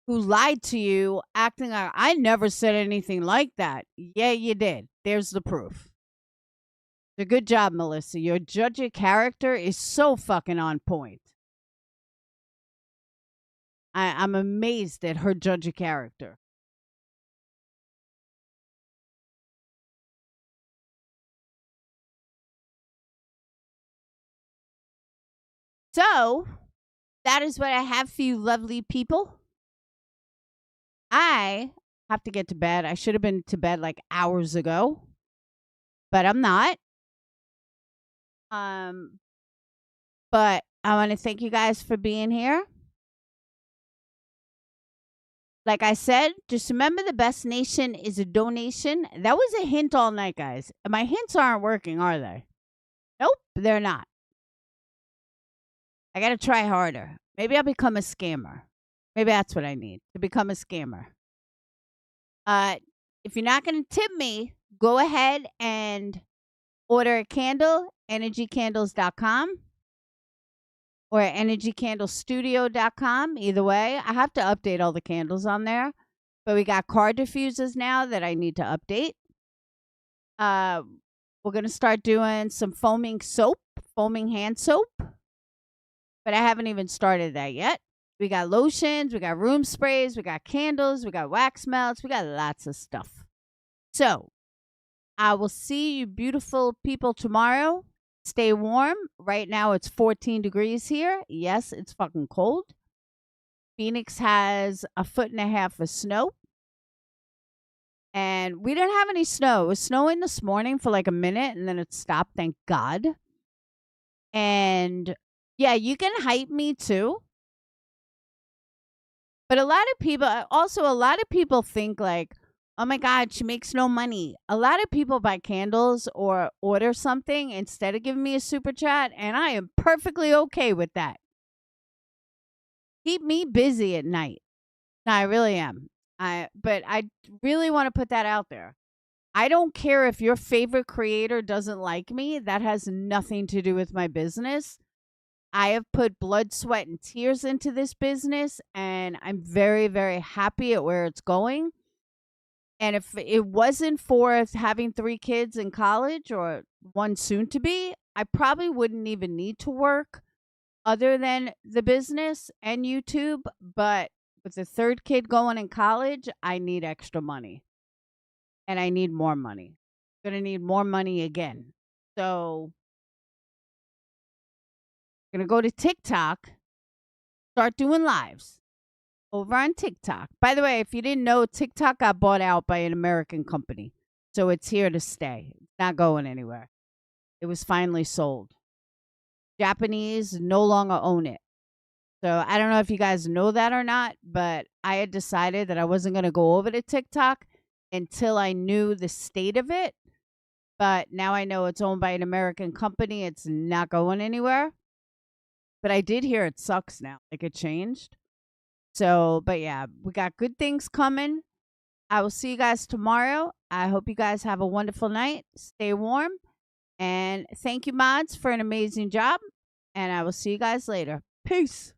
who lied to you, acting like I never said anything like that. Yeah, you did. There's the proof. So good job, Melissa. Your judge of character is so fucking on point. I'm amazed at her judge of character. So, that is what I have for you, lovely people. I have to get to bed. I should have been to bed like hours ago, but I'm not. But I want to thank you guys for being here. Like I said, just remember the best nation is a donation. That was a hint all night, guys. My hints aren't working, are they? Nope, they're not. I got to try harder. Maybe I'll become a scammer. Maybe that's what I need, to become a scammer. If you're not going to tip me, go ahead and order a candle, energycandles.com or energycandlestudio.com. Either way, I have to update all the candles on there. But we got card diffusers now that I need to update. We're going to start doing some foaming soap, foaming hand soap. But I haven't even started that yet. We got lotions, we got room sprays, we got candles, we got wax melts, we got lots of stuff. So, I will see you beautiful people tomorrow. Stay warm. Right now it's 14 degrees here. Yes, it's fucking cold. Phoenix has 1.5 feet of snow. And we didn't have any snow. It was snowing this morning for like a minute and then it stopped, thank God. And yeah, you can hype me too. But a lot of people, also, a lot of people think like, oh my God, she makes no money. A lot of people buy candles or order something instead of giving me a super chat, and I am perfectly okay with that. Keep me busy at night. No, I really am. But I really want to put that out there. I don't care if your favorite creator doesn't like me. That has nothing to do with my business. I have put blood, sweat, and tears into this business, and I'm very, very happy at where it's going. And if it wasn't for having 3 kids in college or one soon to be, I probably wouldn't even need to work other than the business and YouTube. But with the 3rd kid going in college, I need extra money. And I need more money. I'm going to need more money again. So I'm going to go to TikTok, start doing lives over on TikTok. By the way, if you didn't know, TikTok got bought out by an American company. So it's here to stay. It's not going anywhere. It was finally sold. Japanese no longer own it. So I don't know if you guys know that or not, but I had decided that I wasn't going to go over to TikTok until I knew the state of it. But now I know it's owned by an American company. It's not going anywhere. But I did hear it sucks now. Like it changed. So, but yeah, we got good things coming. I will see you guys tomorrow. I hope you guys have a wonderful night. Stay warm. And thank you, mods, for an amazing job. And I will see you guys later. Peace.